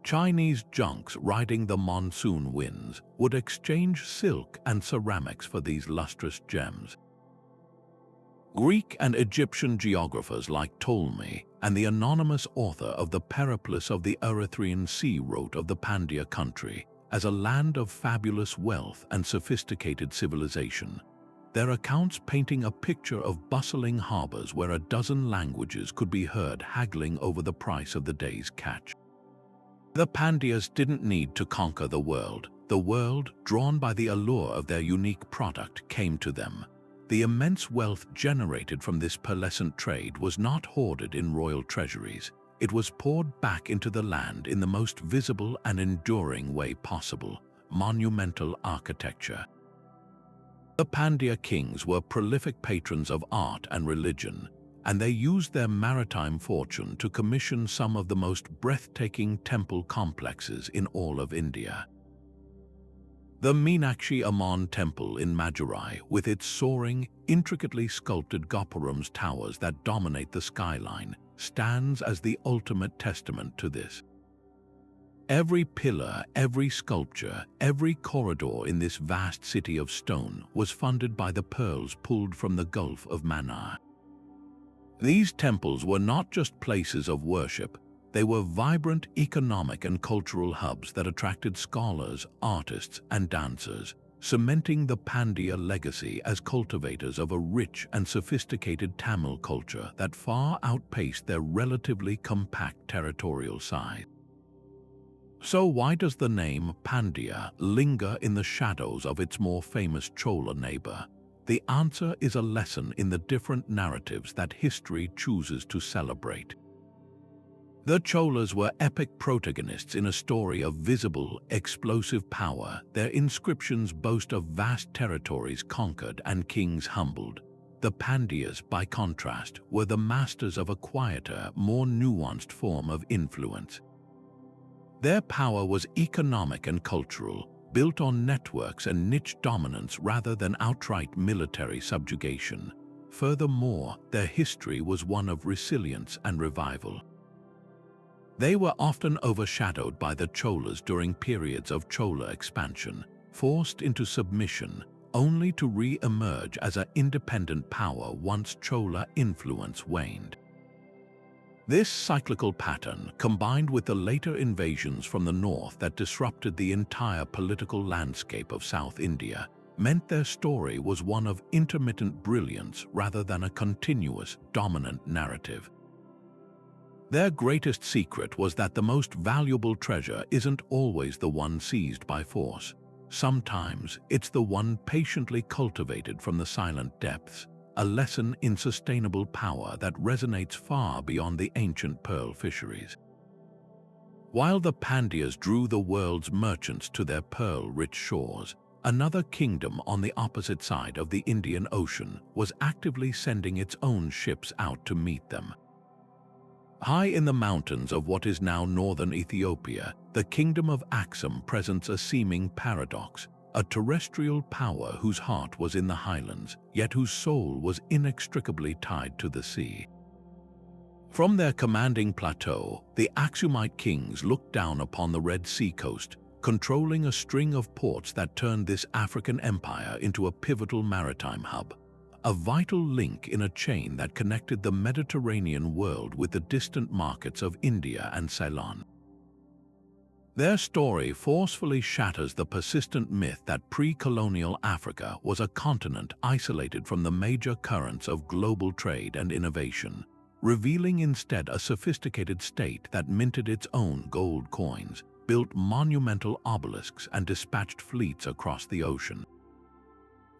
Chinese junks riding the monsoon winds would exchange silk and ceramics for these lustrous gems. Greek and Egyptian geographers like Ptolemy and the anonymous author of the Periplus of the Erythraean Sea wrote of the Pandya country as a land of fabulous wealth and sophisticated civilization, their accounts painting a picture of bustling harbors where a dozen languages could be heard haggling over the price of the day's catch. The Pandyas didn't need to conquer the world. The world, drawn by the allure of their unique product, came to them. The immense wealth generated from this pearlescent trade was not hoarded in royal treasuries. It was poured back into the land in the most visible and enduring way possible: monumental architecture. The Pandya kings were prolific patrons of art and religion, and they used their maritime fortune to commission some of the most breathtaking temple complexes in all of India. The Meenakshi Amman temple in Madurai, with its soaring, intricately sculpted gopurams towers that dominate the skyline, stands as the ultimate testament to this. Every pillar, every sculpture, every corridor in this vast city of stone was funded by the pearls pulled from the Gulf of Mannar. These temples were not just places of worship, they were vibrant economic and cultural hubs that attracted scholars, artists, and dancers, cementing the Pandya legacy as cultivators of a rich and sophisticated Tamil culture that far outpaced their relatively compact territorial size. So why does the name Pandya linger in the shadows of its more famous Chola neighbor? The answer is a lesson in the different narratives that history chooses to celebrate. The Cholas were epic protagonists in a story of visible, explosive power. Their inscriptions boast of vast territories conquered and kings humbled. The Pandyas, by contrast, were the masters of a quieter, more nuanced form of influence. Their power was economic and cultural, built on networks and niche dominance rather than outright military subjugation. Furthermore, their history was one of resilience and revival. They were often overshadowed by the Cholas during periods of Chola expansion, forced into submission, only to re-emerge as an independent power once Chola influence waned. This cyclical pattern, combined with the later invasions from the north that disrupted the entire political landscape of South India, meant their story was one of intermittent brilliance rather than a continuous, dominant narrative. Their greatest secret was that the most valuable treasure isn't always the one seized by force. Sometimes it's the one patiently cultivated from the silent depths, a lesson in sustainable power that resonates far beyond the ancient pearl fisheries. While the Pandyas drew the world's merchants to their pearl-rich shores, another kingdom on the opposite side of the Indian Ocean was actively sending its own ships out to meet them. High in the mountains of what is now northern Ethiopia, the kingdom of Axum presents a seeming paradox, a terrestrial power whose heart was in the highlands, yet whose soul was inextricably tied to the sea. From their commanding plateau, the Axumite kings looked down upon the Red Sea coast, controlling a string of ports that turned this African empire into a pivotal maritime hub, a vital link in a chain that connected the Mediterranean world with the distant markets of India and Ceylon. Their story forcefully shatters the persistent myth that pre-colonial Africa was a continent isolated from the major currents of global trade and innovation, revealing instead a sophisticated state that minted its own gold coins, built monumental obelisks, and dispatched fleets across the ocean.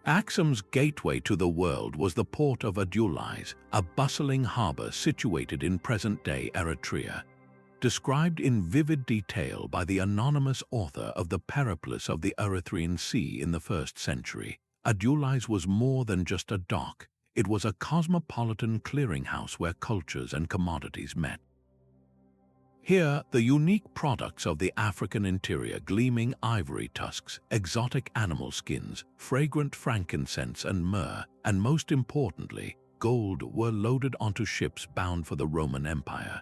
Axum's gateway to the world was the port of Adulis, a bustling harbor situated in present-day Eritrea. Described in vivid detail by the anonymous author of the Periplus of the Erythraean Sea in the 1st century, Adulis was more than just a dock. It was a cosmopolitan clearinghouse where cultures and commodities met. Here, the unique products of the African interior, gleaming ivory tusks, exotic animal skins, fragrant frankincense and myrrh, and most importantly, gold, were loaded onto ships bound for the Roman Empire.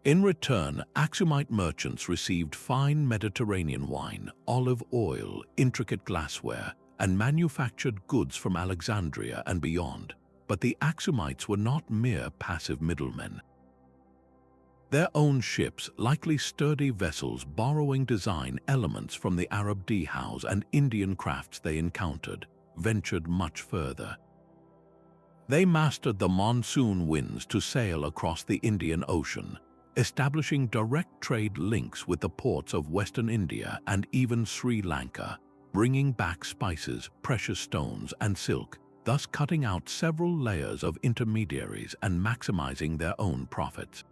In return, Axumite merchants received fine Mediterranean wine, olive oil, intricate glassware, and manufactured goods from Alexandria and beyond. But the Axumites were not mere passive middlemen. Their own ships, likely sturdy vessels borrowing design elements from the Arab dhows and Indian crafts they encountered, ventured much further. They mastered the monsoon winds to sail across the Indian Ocean, establishing direct trade links with the ports of Western India and even Sri Lanka, bringing back spices, precious stones, and silk, thus cutting out several layers of intermediaries and maximizing their own profits.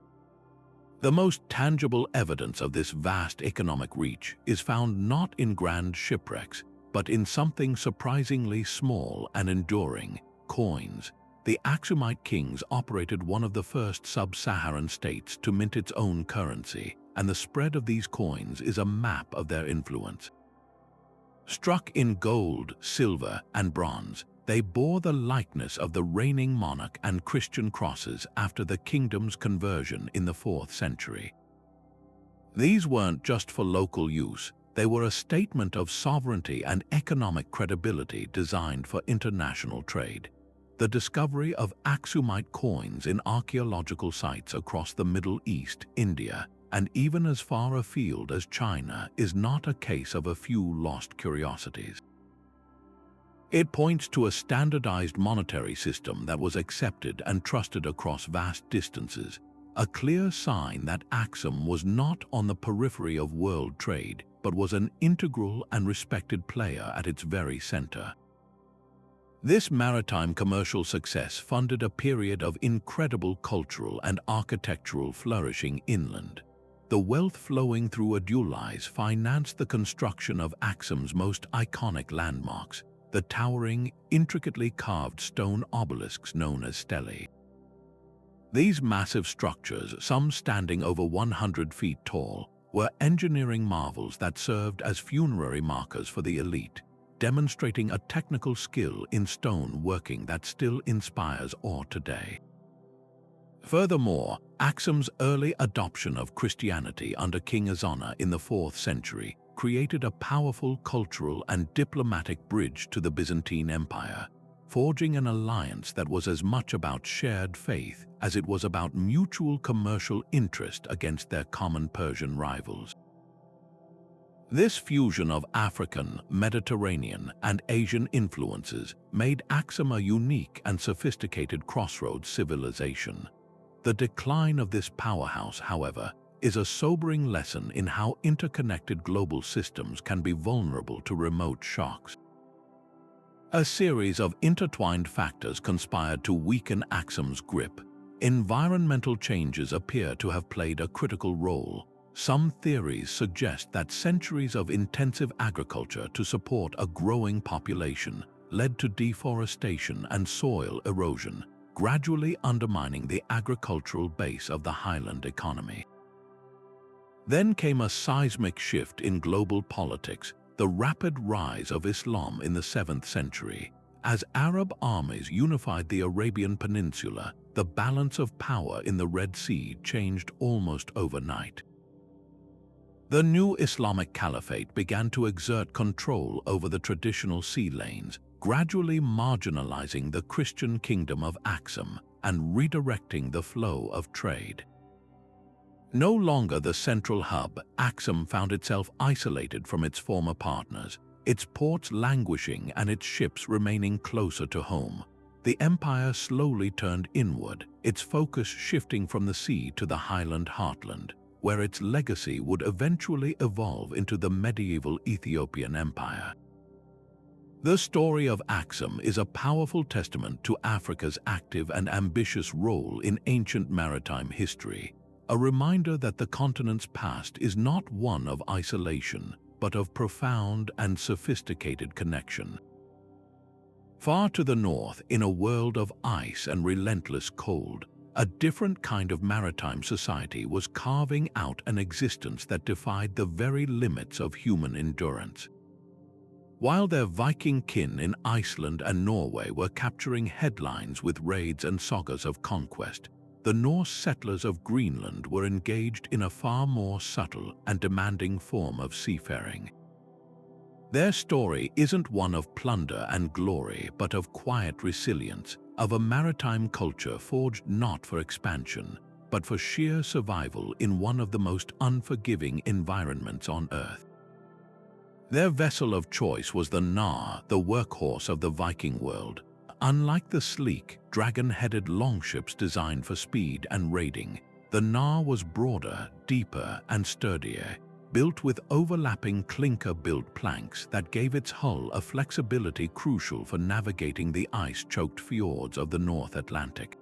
The most tangible evidence of this vast economic reach is found not in grand shipwrecks, but in something surprisingly small and enduring: coins. The Axumite kings operated one of the first sub-Saharan states to mint its own currency, and the spread of these coins is a map of their influence. Struck in gold, silver, and bronze, they bore the likeness of the reigning monarch and Christian crosses after the kingdom's conversion in the 4th century. These weren't just for local use, they were a statement of sovereignty and economic credibility designed for international trade. The discovery of Axumite coins in archaeological sites across the Middle East, India, and even as far afield as China is not a case of a few lost curiosities. It points to a standardized monetary system that was accepted and trusted across vast distances, a clear sign that Axum was not on the periphery of world trade, but was an integral and respected player at its very center. This maritime commercial success funded a period of incredible cultural and architectural flourishing inland. The wealth flowing through Adulis financed the construction of Axum's most iconic landmarks, the towering, intricately carved stone obelisks known as stelae. These massive structures, some standing over 100 feet tall, were engineering marvels that served as funerary markers for the elite, demonstrating a technical skill in stone working that still inspires awe today. Furthermore, Axum's early adoption of Christianity under King Azana in the 4th century created a powerful cultural and diplomatic bridge to the Byzantine Empire. forging an alliance that was as much about shared faith as it was about mutual commercial interest against their common Persian rivals. This fusion of African, Mediterranean, and Asian influences made Axum a unique and sophisticated crossroads civilization. The decline of this powerhouse, however, is a sobering lesson in how interconnected global systems can be vulnerable to remote shocks. A series of intertwined factors conspired to weaken Axum's grip. Environmental changes appear to have played a critical role. Some theories suggest that centuries of intensive agriculture to support a growing population led to deforestation and soil erosion, gradually undermining the agricultural base of the highland economy. Then came a seismic shift in global politics, the rapid rise of Islam in the 7th century. As Arab armies unified the Arabian Peninsula, the balance of power in the Red Sea changed almost overnight. The new Islamic Caliphate began to exert control over the traditional sea lanes, gradually marginalizing the Christian kingdom of Axum and redirecting the flow of trade. No longer the central hub, Axum found itself isolated from its former partners, its ports languishing and its ships remaining closer to home. The empire slowly turned inward, its focus shifting from the sea to the highland heartland, where its legacy would eventually evolve into the medieval Ethiopian Empire. The story of Axum is a powerful testament to Africa's active and ambitious role in ancient maritime history, a reminder that the continent's past is not one of isolation, but of profound and sophisticated connection. Far to the north, in a world of ice and relentless cold, a different kind of maritime society was carving out an existence that defied the very limits of human endurance. While their Viking kin in Iceland and Norway were capturing headlines with raids and sagas of conquest, the Norse settlers of Greenland were engaged in a far more subtle and demanding form of seafaring. Their story isn't one of plunder and glory, but of quiet resilience, of a maritime culture forged not for expansion, but for sheer survival in one of the most unforgiving environments on Earth. Their vessel of choice was the Nar, the workhorse of the Viking world. Unlike the sleek, dragon-headed longships designed for speed and raiding, the Nar was broader, deeper, and sturdier, built with overlapping clinker-built planks that gave its hull a flexibility crucial for navigating the ice-choked fjords of the North Atlantic.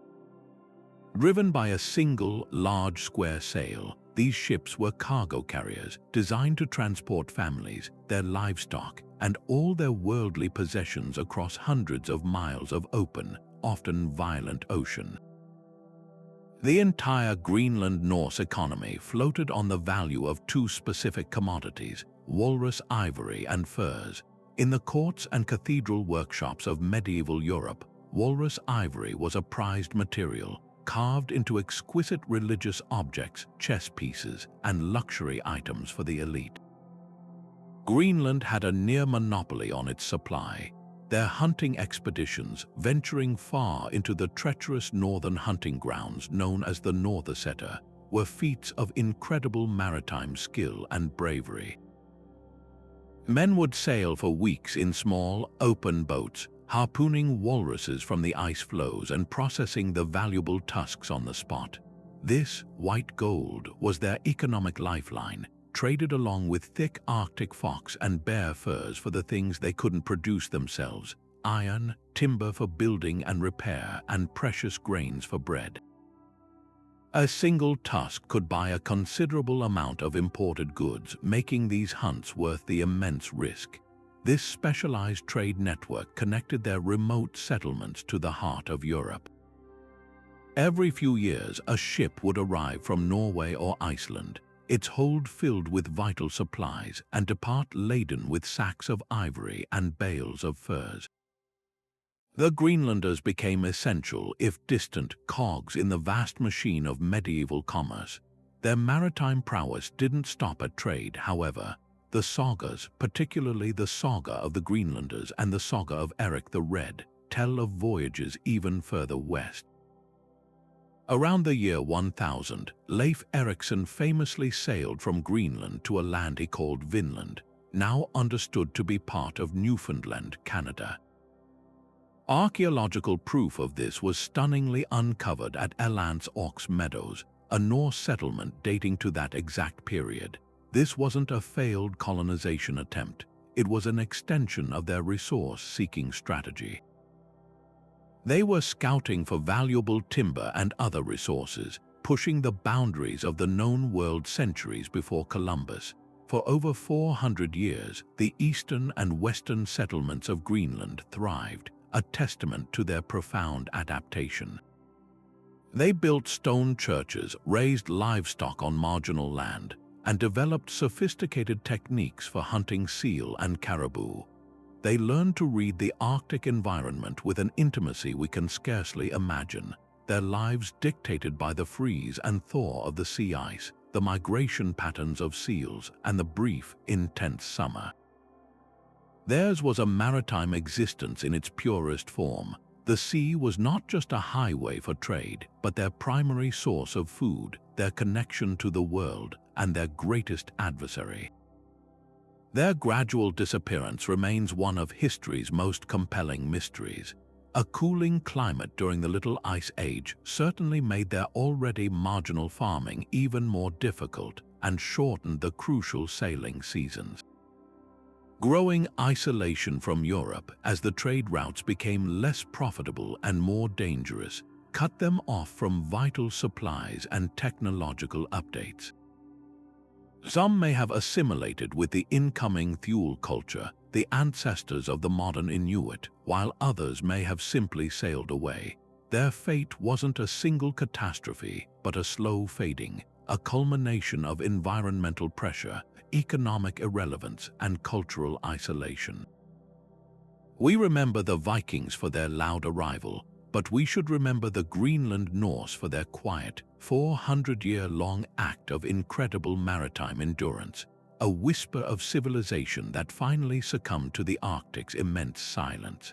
Driven by a single, large square sail, these ships were cargo carriers designed to transport families, their livestock, and all their worldly possessions across hundreds of miles of open, often violent ocean. The entire Greenland Norse economy floated on the value of two specific commodities, walrus ivory and furs. In the courts and cathedral workshops of medieval Europe, walrus ivory was a prized material, carved into exquisite religious objects, chess pieces, and luxury items for the elite. Greenland had a near monopoly on its supply, their hunting expeditions venturing far into the treacherous northern hunting grounds known as the Norðursetur were feats of incredible maritime skill and bravery. Men would sail for weeks in small, open boats, harpooning walruses from the ice floes and processing the valuable tusks on the spot. This white gold was their economic lifeline, traded along with thick Arctic fox and bear furs for the things they couldn't produce themselves: iron, timber for building and repair, and precious grains for bread. A single tusk could buy a considerable amount of imported goods, making these hunts worth the immense risk. This specialized trade network connected their remote settlements to the heart of Europe. Every few years, a ship would arrive from Norway or Iceland, its hold filled with vital supplies, and depart laden with sacks of ivory and bales of furs. The Greenlanders became essential, if distant, cogs in the vast machine of medieval commerce. Their maritime prowess didn't stop at trade, however. The sagas, particularly the saga of the Greenlanders and the saga of Eric the Red, tell of voyages even further west. Around the year 1000, Leif Erikson famously sailed from Greenland to a land he called Vinland, now understood to be part of Newfoundland, Canada. Archaeological proof of this was stunningly uncovered at Elant's Ox Meadows, a Norse settlement dating to that exact period. This wasn't a failed colonization attempt, it was an extension of their resource-seeking strategy. They were scouting for valuable timber and other resources, pushing the boundaries of the known world centuries before Columbus. For over 400 years, the eastern and western settlements of Greenland thrived, a testament to their profound adaptation. They built stone churches, raised livestock on marginal land, and developed sophisticated techniques for hunting seal and caribou. They learned to read the Arctic environment with an intimacy we can scarcely imagine, their lives dictated by the freeze and thaw of the sea ice, the migration patterns of seals, and the brief, intense summer. Theirs was a maritime existence in its purest form. The sea was not just a highway for trade, but their primary source of food, their connection to the world, and their greatest adversary. Their gradual disappearance remains one of history's most compelling mysteries. A cooling climate during the Little Ice Age certainly made their already marginal farming even more difficult and shortened the crucial sailing seasons. Growing isolation from Europe as the trade routes became less profitable and more dangerous cut them off from vital supplies and technological updates. Some may have assimilated with the incoming Thule culture, the ancestors of the modern Inuit, while others may have simply sailed away. Their fate wasn't a single catastrophe, but a slow fading, a culmination of environmental pressure, economic irrelevance, and cultural isolation. We remember the Vikings for their loud arrival, but we should remember the Greenland Norse for their quiet, 400-year-long act of incredible maritime endurance, a whisper of civilization that finally succumbed to the Arctic's immense silence.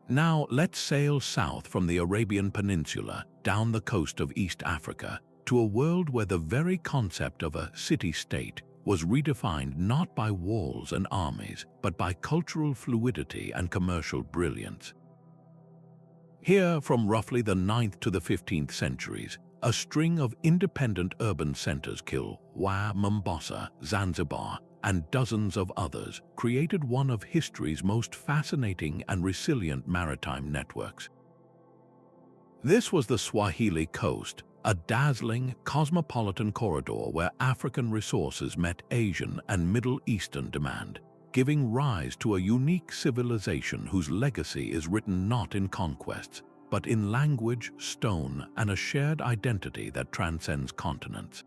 Now let's sail south from the Arabian Peninsula, down the coast of East Africa, to a world where the very concept of a city-state was redefined not by walls and armies, but by cultural fluidity and commercial brilliance. Here, from roughly the 9th to the 15th centuries, a string of independent urban centers, Kilwa, Mombasa, Zanzibar, and dozens of others, created one of history's most fascinating and resilient maritime networks. This was the Swahili coast, a dazzling, cosmopolitan corridor where African resources met Asian and Middle Eastern demand, giving rise to a unique civilization whose legacy is written not in conquests, but in language, stone, and a shared identity that transcends continents.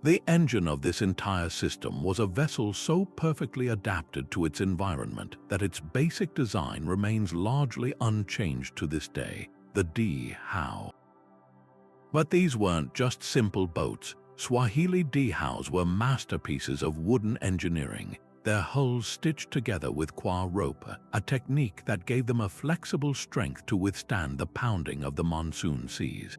The engine of this entire system was a vessel so perfectly adapted to its environment that its basic design remains largely unchanged to this day, the dhow. But these weren't just simple boats. Swahili dhows were masterpieces of wooden engineering, their hulls stitched together with kwa rope, a technique that gave them a flexible strength to withstand the pounding of the monsoon seas.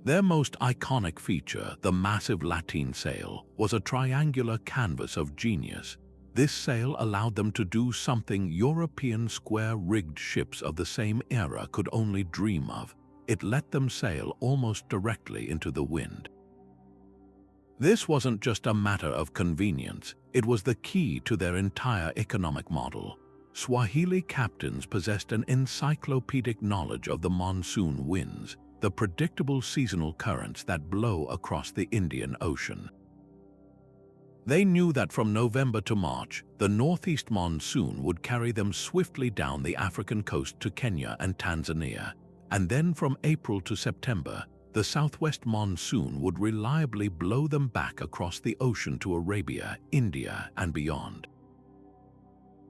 Their most iconic feature, the massive lateen sail, was a triangular canvas of genius. This sail allowed them to do something European square-rigged ships of the same era could only dream of. It let them sail almost directly into the wind. This wasn't just a matter of convenience, it was the key to their entire economic model. Swahili captains possessed an encyclopedic knowledge of the monsoon winds, the predictable seasonal currents that blow across the Indian Ocean. They knew that from November to March, the northeast monsoon would carry them swiftly down the African coast to Kenya and Tanzania, and then from April to September, the southwest monsoon would reliably blow them back across the ocean to Arabia, India, and beyond.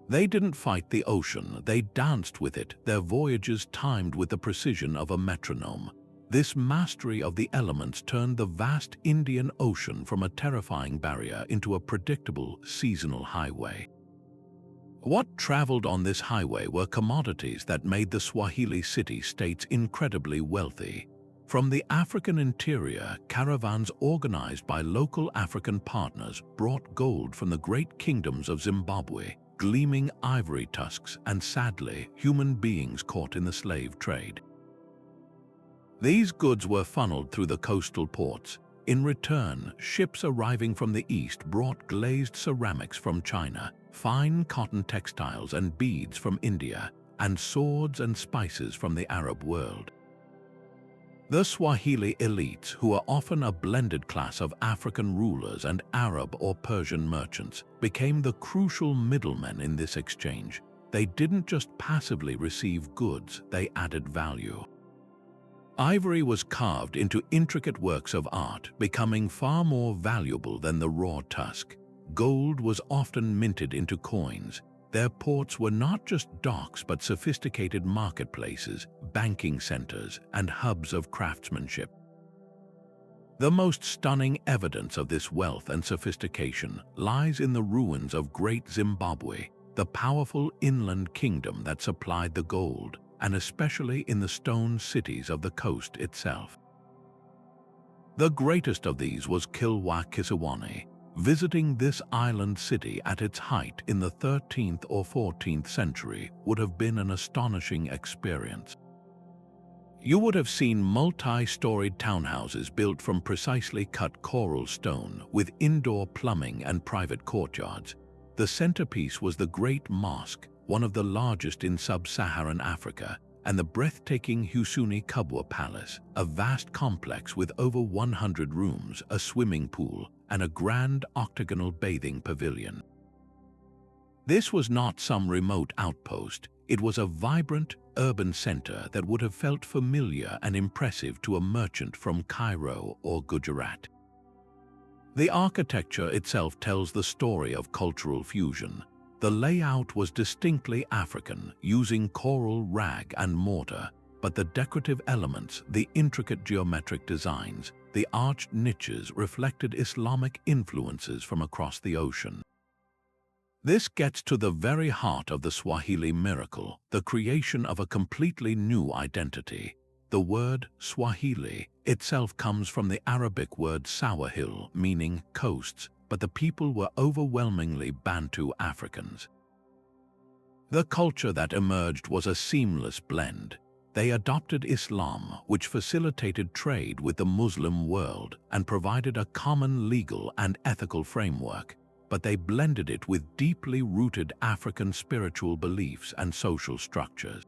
They didn't fight the ocean, they danced with it, their voyages timed with the precision of a metronome. This mastery of the elements turned the vast Indian Ocean from a terrifying barrier into a predictable seasonal highway. What traveled on this highway were commodities that made the Swahili city-states incredibly wealthy. From the African interior, caravans organized by local African partners brought gold from the great kingdoms of Zimbabwe, gleaming ivory tusks, and sadly, human beings caught in the slave trade. These goods were funneled through the coastal ports. In return, ships arriving from the east brought glazed ceramics from China, fine cotton textiles and beads from India, and swords and spices from the Arab world. The Swahili elites, who are often a blended class of African rulers and Arab or Persian merchants, became the crucial middlemen in this exchange. They didn't just passively receive goods, they added value. Ivory was carved into intricate works of art, becoming far more valuable than the raw tusk. Gold was often minted into coins. Their ports were not just docks but sophisticated marketplaces, banking centers, and hubs of craftsmanship. The most stunning evidence of this wealth and sophistication lies in the ruins of Great Zimbabwe, the powerful inland kingdom that supplied the gold, and especially in the stone cities of the coast itself. The greatest of these was Kilwa Kisiwani. Visiting this island city at its height in the 13th or 14th century would have been an astonishing experience. You would have seen multi-storied townhouses built from precisely cut coral stone with indoor plumbing and private courtyards. The centerpiece was the Great Mosque, one of the largest in sub-Saharan Africa, and the breathtaking Husuni Kubwa Palace, a vast complex with over 100 rooms, a swimming pool, and a grand octagonal bathing pavilion. This was not some remote outpost. It was a vibrant, urban center that would have felt familiar and impressive to a merchant from Cairo or Gujarat. The architecture itself tells the story of cultural fusion. The layout was distinctly African, using coral rag and mortar, but the decorative elements, the intricate geometric designs, the arched niches reflected Islamic influences from across the ocean. This gets to the very heart of the Swahili miracle, the creation of a completely new identity. The word Swahili itself comes from the Arabic word Sawahil, meaning coasts, but the people were overwhelmingly Bantu Africans. The culture that emerged was a seamless blend. They adopted Islam, which facilitated trade with the Muslim world and provided a common legal and ethical framework, but they blended it with deeply rooted African spiritual beliefs and social structures.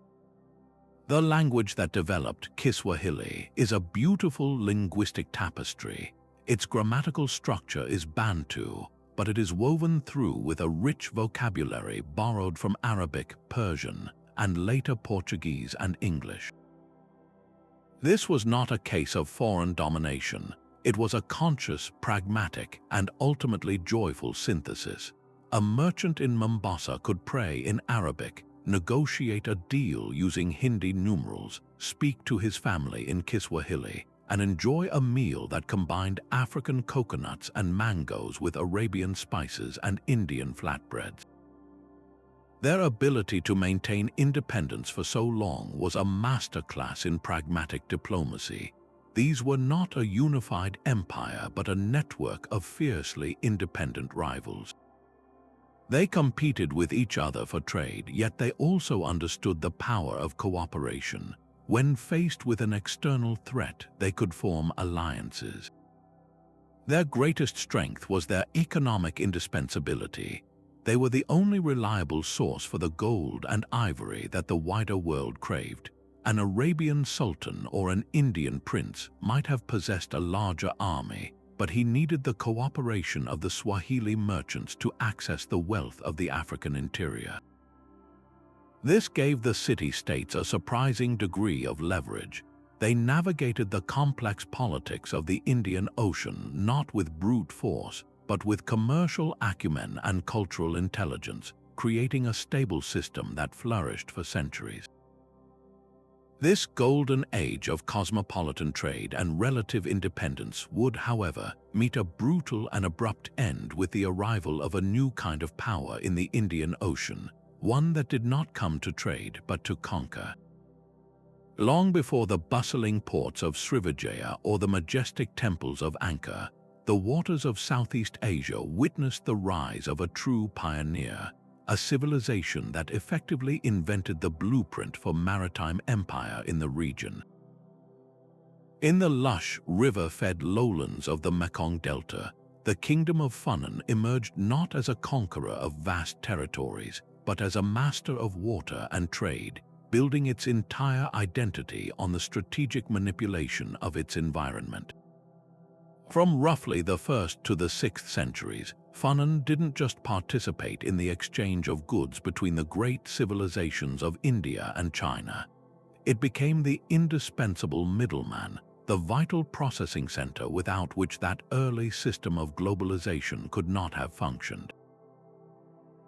The language that developed, Kiswahili, is a beautiful linguistic tapestry. Its grammatical structure is Bantu, but it is woven through with a rich vocabulary borrowed from Arabic, Persian, and later Portuguese and English. This was not a case of foreign domination. It was a conscious, pragmatic, and ultimately joyful synthesis. A merchant in Mombasa could pray in Arabic, negotiate a deal using Hindi numerals, speak to his family in Kiswahili, and enjoy a meal that combined African coconuts and mangoes with Arabian spices and Indian flatbreads. Their ability to maintain independence for so long was a masterclass in pragmatic diplomacy. These were not a unified empire but a network of fiercely independent rivals. They competed with each other for trade, yet they also understood the power of cooperation. When faced with an external threat, they could form alliances. Their greatest strength was their economic indispensability. They were the only reliable source for the gold and ivory that the wider world craved. An Arabian sultan or an Indian prince might have possessed a larger army, but he needed the cooperation of the Swahili merchants to access the wealth of the African interior. This gave the city-states a surprising degree of leverage. They navigated the complex politics of the Indian Ocean not with brute force, but with commercial acumen and cultural intelligence, creating a stable system that flourished for centuries. This golden age of cosmopolitan trade and relative independence would, however, meet a brutal and abrupt end with the arrival of a new kind of power in the Indian Ocean, one that did not come to trade but to conquer. Long before the bustling ports of Srivijaya or the majestic temples of Angkor, the waters of Southeast Asia witnessed the rise of a true pioneer, a civilization that effectively invented the blueprint for maritime empire in the region. In the lush, river-fed lowlands of the Mekong Delta, the kingdom of Funan emerged not as a conqueror of vast territories, but as a master of water and trade, building its entire identity on the strategic manipulation of its environment. From roughly the 1st to the 6th centuries, Funan didn't just participate in the exchange of goods between the great civilizations of India and China. It became the indispensable middleman, the vital processing center without which that early system of globalization could not have functioned.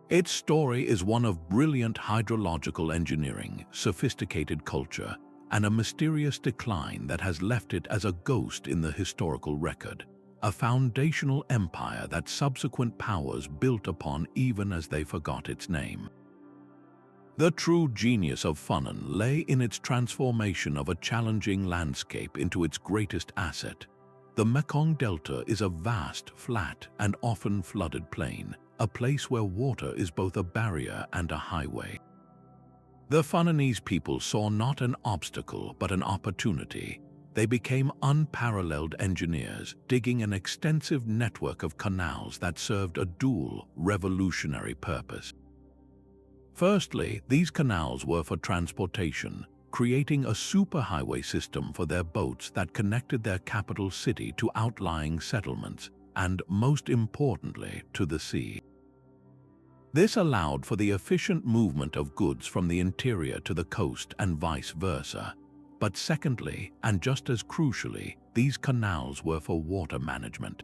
Its story is one of brilliant hydrological engineering, sophisticated culture, and a mysterious decline that has left it as a ghost in the historical record, a foundational empire that subsequent powers built upon even as they forgot its name. The true genius of Funan lay in its transformation of a challenging landscape into its greatest asset. The Mekong Delta is a vast, flat, and often flooded plain, a place where water is both a barrier and a highway. The Funanese people saw not an obstacle but an opportunity. They became unparalleled engineers, digging an extensive network of canals that served a dual, revolutionary purpose. Firstly, these canals were for transportation, creating a superhighway system for their boats that connected their capital city to outlying settlements, and, most importantly, to the sea. This allowed for the efficient movement of goods from the interior to the coast and vice versa. But secondly, and just as crucially, these canals were for water management.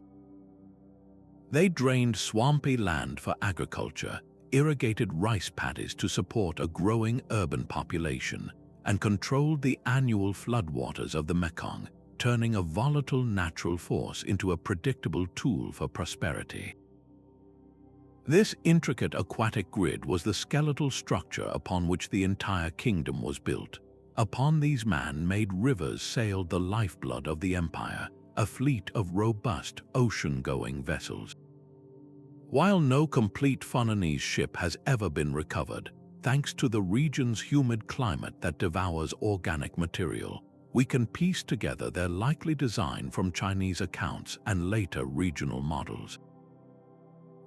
They drained swampy land for agriculture, irrigated rice paddies to support a growing urban population, and controlled the annual floodwaters of the Mekong, turning a volatile natural force into a predictable tool for prosperity. This intricate aquatic grid was the skeletal structure upon which the entire kingdom was built. Upon these man-made rivers sailed the lifeblood of the empire, a fleet of robust, ocean-going vessels. While no complete Funanese ship has ever been recovered, thanks to the region's humid climate that devours organic material, we can piece together their likely design from Chinese accounts and later regional models.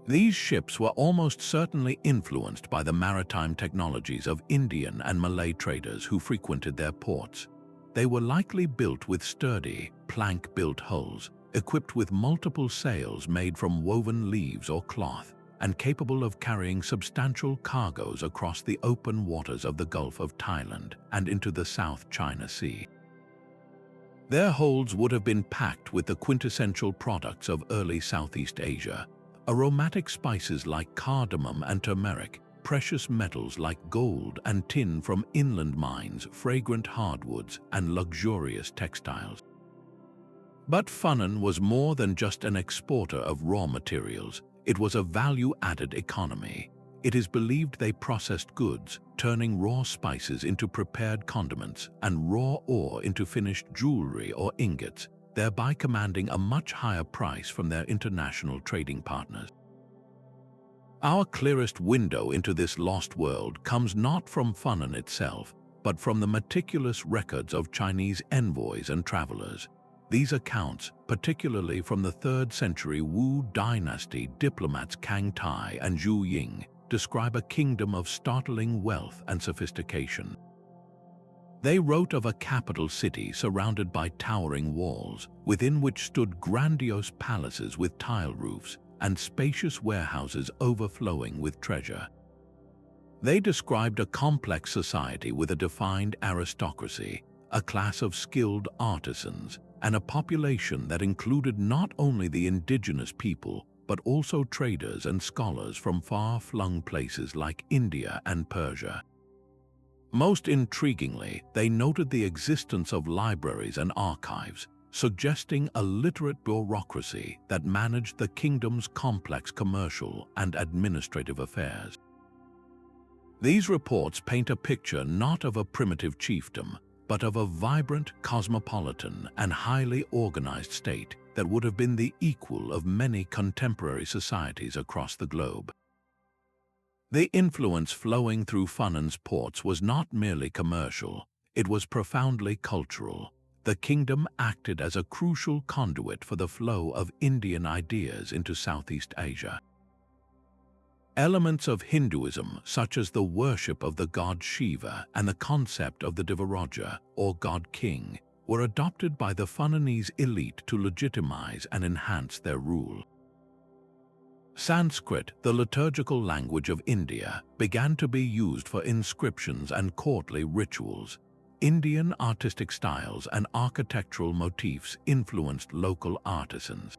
These ships were almost certainly influenced by the maritime technologies of Indian and Malay traders who frequented their ports. They were likely built with sturdy, plank-built hulls, equipped with multiple sails made from woven leaves or cloth, and capable of carrying substantial cargoes across the open waters of the Gulf of Thailand and into the South China Sea. Their holds would have been packed with the quintessential products of early Southeast Asia: aromatic spices like cardamom and turmeric, precious metals like gold and tin from inland mines, fragrant hardwoods, and luxurious textiles. But Funan was more than just an exporter of raw materials. It was a value-added economy. It is believed they processed goods, turning raw spices into prepared condiments and raw ore into finished jewelry or ingots, thereby commanding a much higher price from their international trading partners. Our clearest window into this lost world comes not from Funan itself, but from the meticulous records of Chinese envoys and travelers. These accounts, particularly from the 3rd century Wu Dynasty diplomats Kang Tai and Zhu Ying, describe a kingdom of startling wealth and sophistication. They wrote of a capital city surrounded by towering walls, within which stood grandiose palaces with tile roofs and spacious warehouses overflowing with treasure. They described a complex society with a defined aristocracy, a class of skilled artisans, and a population that included not only the indigenous people, but also traders and scholars from far-flung places like India and Persia. Most intriguingly, they noted the existence of libraries and archives, suggesting a literate bureaucracy that managed the kingdom's complex commercial and administrative affairs. These reports paint a picture not of a primitive chiefdom, but of a vibrant, cosmopolitan, and highly organized state that would have been the equal of many contemporary societies across the globe. The influence flowing through Funan's ports was not merely commercial, it was profoundly cultural. The kingdom acted as a crucial conduit for the flow of Indian ideas into Southeast Asia. Elements of Hinduism, such as the worship of the god Shiva and the concept of the Devaraja, or god-king, were adopted by the Funanese elite to legitimize and enhance their rule. Sanskrit, the liturgical language of India, began to be used for inscriptions and courtly rituals. Indian artistic styles and architectural motifs influenced local artisans.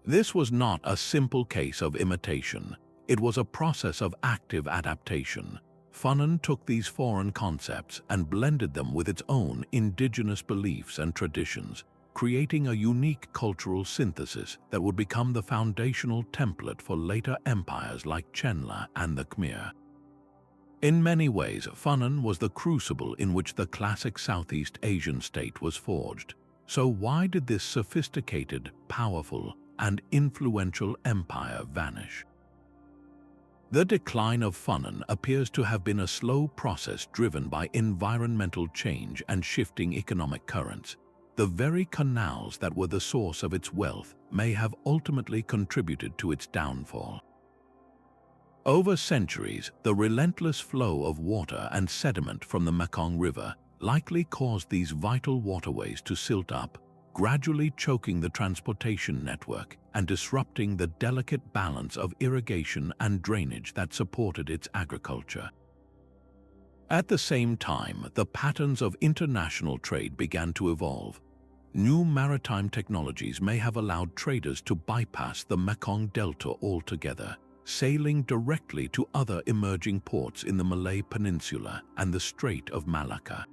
This was not a simple case of imitation, it was a process of active adaptation. Funan took these foreign concepts and blended them with its own indigenous beliefs and traditions, creating a unique cultural synthesis that would become the foundational template for later empires like Chenla and the Khmer. In many ways, Funan was the crucible in which the classic Southeast Asian state was forged. So why did this sophisticated, powerful, and influential empire vanish? The decline of Funan appears to have been a slow process driven by environmental change and shifting economic currents. The very canals that were the source of its wealth may have ultimately contributed to its downfall. Over centuries, the relentless flow of water and sediment from the Mekong River likely caused these vital waterways to silt up, gradually choking the transportation network and disrupting the delicate balance of irrigation and drainage that supported its agriculture. At the same time, the patterns of international trade began to evolve. New maritime technologies may have allowed traders to bypass the Mekong Delta altogether, sailing directly to other emerging ports in the Malay Peninsula and the Strait of Malacca.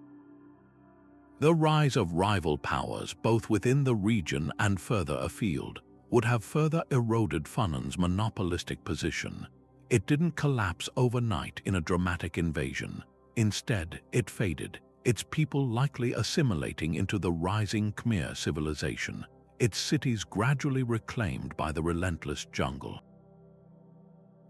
The rise of rival powers, both within the region and further afield, would have further eroded Funan's monopolistic position. It didn't collapse overnight in a dramatic invasion. Instead, it faded, its people likely assimilating into the rising Khmer civilization, its cities gradually reclaimed by the relentless jungle.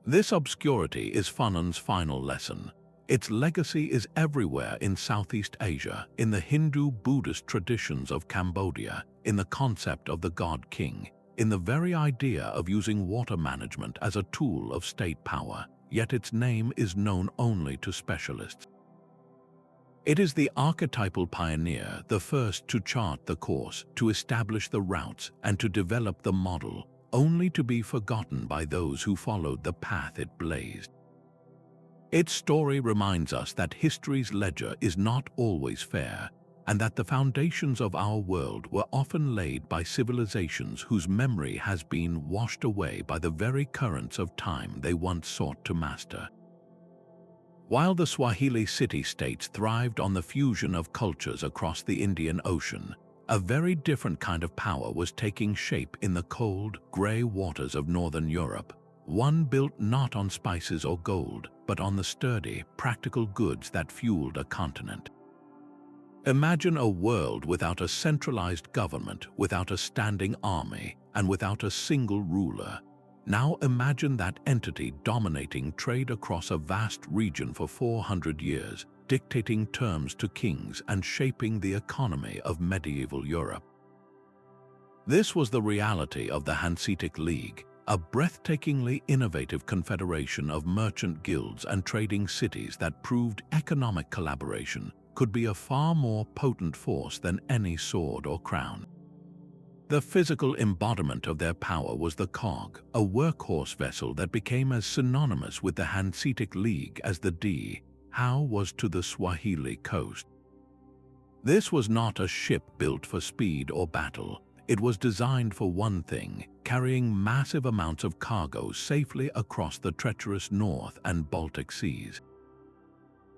This obscurity is Funan's final lesson. Its legacy is everywhere in Southeast Asia, in the Hindu-Buddhist traditions of Cambodia, in the concept of the god-king, in the very idea of using water management as a tool of state power, yet its name is known only to specialists. It is the archetypal pioneer, the first to chart the course, to establish the routes, and to develop the model, only to be forgotten by those who followed the path it blazed. Its story reminds us that history's ledger is not always fair, and that the foundations of our world were often laid by civilizations whose memory has been washed away by the very currents of time they once sought to master. While the Swahili city-states thrived on the fusion of cultures across the Indian Ocean, a very different kind of power was taking shape in the cold, gray waters of northern Europe, one built not on spices or gold, but on the sturdy, practical goods that fueled a continent. Imagine a world without a centralized government, without a standing army, and without a single ruler. Now imagine that entity dominating trade across a vast region for 400 years, dictating terms to kings and shaping the economy of medieval Europe. This was the reality of the Hanseatic League, a breathtakingly innovative confederation of merchant guilds and trading cities that proved economic collaboration could be a far more potent force than any sword or crown. The physical embodiment of their power was the cog, a workhorse vessel that became as synonymous with the Hanseatic League as the How was to the Swahili coast. This was not a ship built for speed or battle. It was designed for one thing, carrying massive amounts of cargo safely across the treacherous North and Baltic Seas.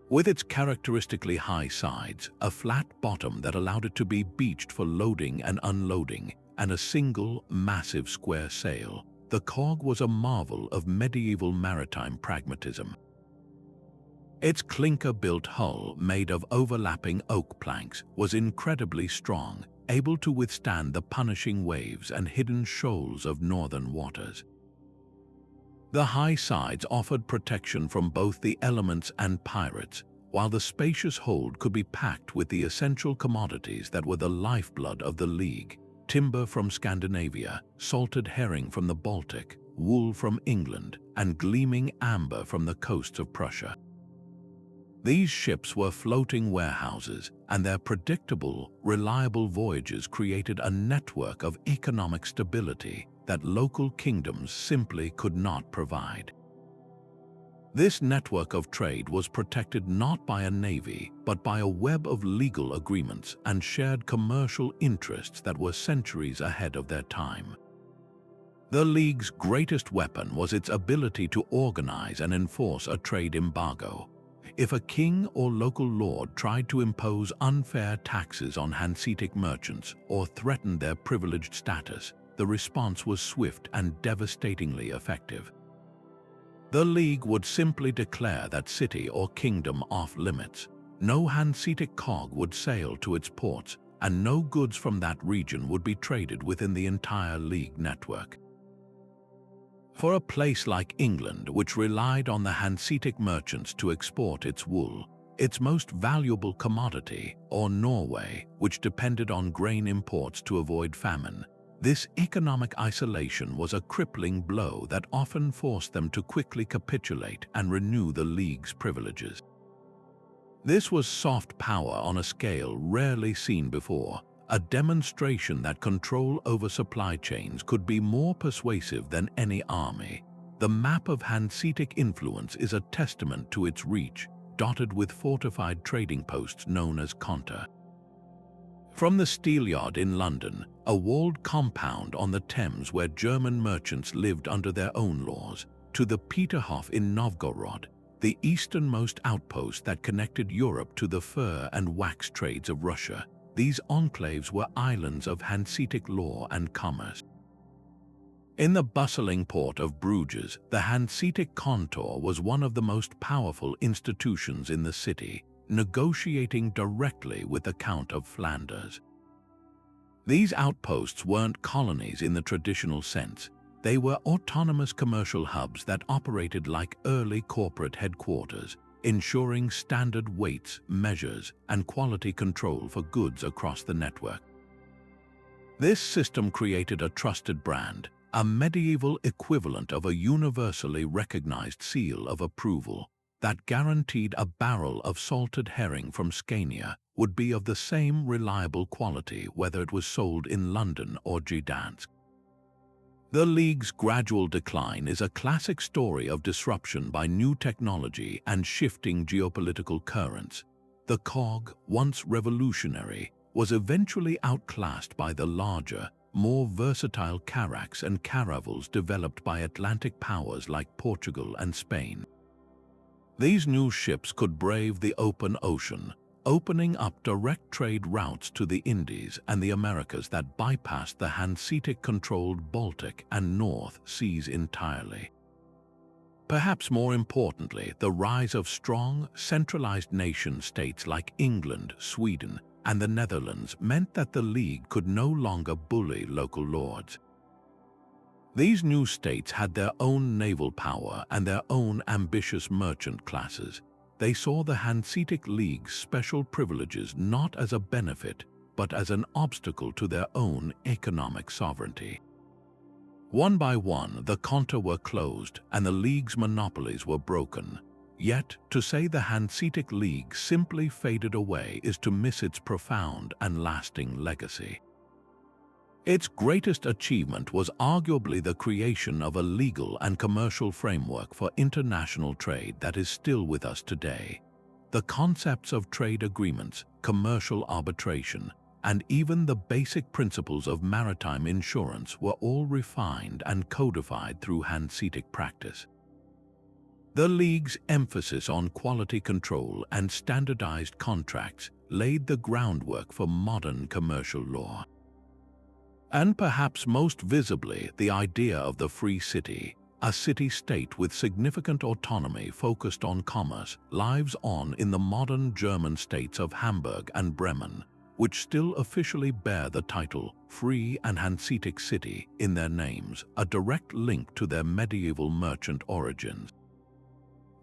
With its characteristically high sides, a flat bottom that allowed it to be beached for loading and unloading, and a single, massive square sail, the cog was a marvel of medieval maritime pragmatism. Its clinker-built hull, made of overlapping oak planks, was incredibly strong, able to withstand the punishing waves and hidden shoals of northern waters. The high sides offered protection from both the elements and pirates, while the spacious hold could be packed with the essential commodities that were the lifeblood of the League: timber from Scandinavia, salted herring from the Baltic, wool from England, and gleaming amber from the coasts of Prussia. These ships were floating warehouses, and their predictable, reliable voyages created a network of economic stability that local kingdoms simply could not provide. This network of trade was protected not by a navy, but by a web of legal agreements and shared commercial interests that were centuries ahead of their time. The League's greatest weapon was its ability to organize and enforce a trade embargo. If a king or local lord tried to impose unfair taxes on Hanseatic merchants or threatened their privileged status, the response was swift and devastatingly effective. The League would simply declare that city or kingdom off limits. No Hanseatic cog would sail to its ports, and no goods from that region would be traded within the entire League network. For a place like England, which relied on the Hanseatic merchants to export its wool, its most valuable commodity, or Norway, which depended on grain imports to avoid famine, this economic isolation was a crippling blow that often forced them to quickly capitulate and renew the League's privileges. This was soft power on a scale rarely seen before, a demonstration that control over supply chains could be more persuasive than any army. The map of Hanseatic influence is a testament to its reach, dotted with fortified trading posts known as conta. From the Steelyard in London, a walled compound on the Thames where German merchants lived under their own laws, to the Peterhof in Novgorod, the easternmost outpost that connected Europe to the fur and wax trades of Russia, these enclaves were islands of Hanseatic law and commerce. In the bustling port of Bruges, the Hanseatic contor was one of the most powerful institutions in the city, negotiating directly with the Count of Flanders. These outposts weren't colonies in the traditional sense. They were autonomous commercial hubs that operated like early corporate headquarters, ensuring standard weights, measures, and quality control for goods across the network. This system created a trusted brand, a medieval equivalent of a universally recognized seal of approval, that guaranteed a barrel of salted herring from Scania would be of the same reliable quality whether it was sold in London or Gdansk. The League's gradual decline is a classic story of disruption by new technology and shifting geopolitical currents. The cog, once revolutionary, was eventually outclassed by the larger, more versatile carracks and caravels developed by Atlantic powers like Portugal and Spain. These new ships could brave the open ocean, opening up direct trade routes to the Indies and the Americas that bypassed the Hanseatic-controlled Baltic and North Seas entirely. Perhaps more importantly, the rise of strong, centralized nation-states like England, Sweden, and the Netherlands meant that the League could no longer bully local lords. These new states had their own naval power and their own ambitious merchant classes. They saw the Hanseatic League's special privileges not as a benefit, but as an obstacle to their own economic sovereignty. One by one, the conta were closed and the League's monopolies were broken. Yet, to say the Hanseatic League simply faded away is to miss its profound and lasting legacy. Its greatest achievement was arguably the creation of a legal and commercial framework for international trade that is still with us today. The concepts of trade agreements, commercial arbitration, and even the basic principles of maritime insurance were all refined and codified through Hanseatic practice. The League's emphasis on quality control and standardized contracts laid the groundwork for modern commercial law. And perhaps most visibly, the idea of the free city, a city-state with significant autonomy focused on commerce, lives on in the modern German states of Hamburg and Bremen, which still officially bear the title Free and Hanseatic City in their names, a direct link to their medieval merchant origins.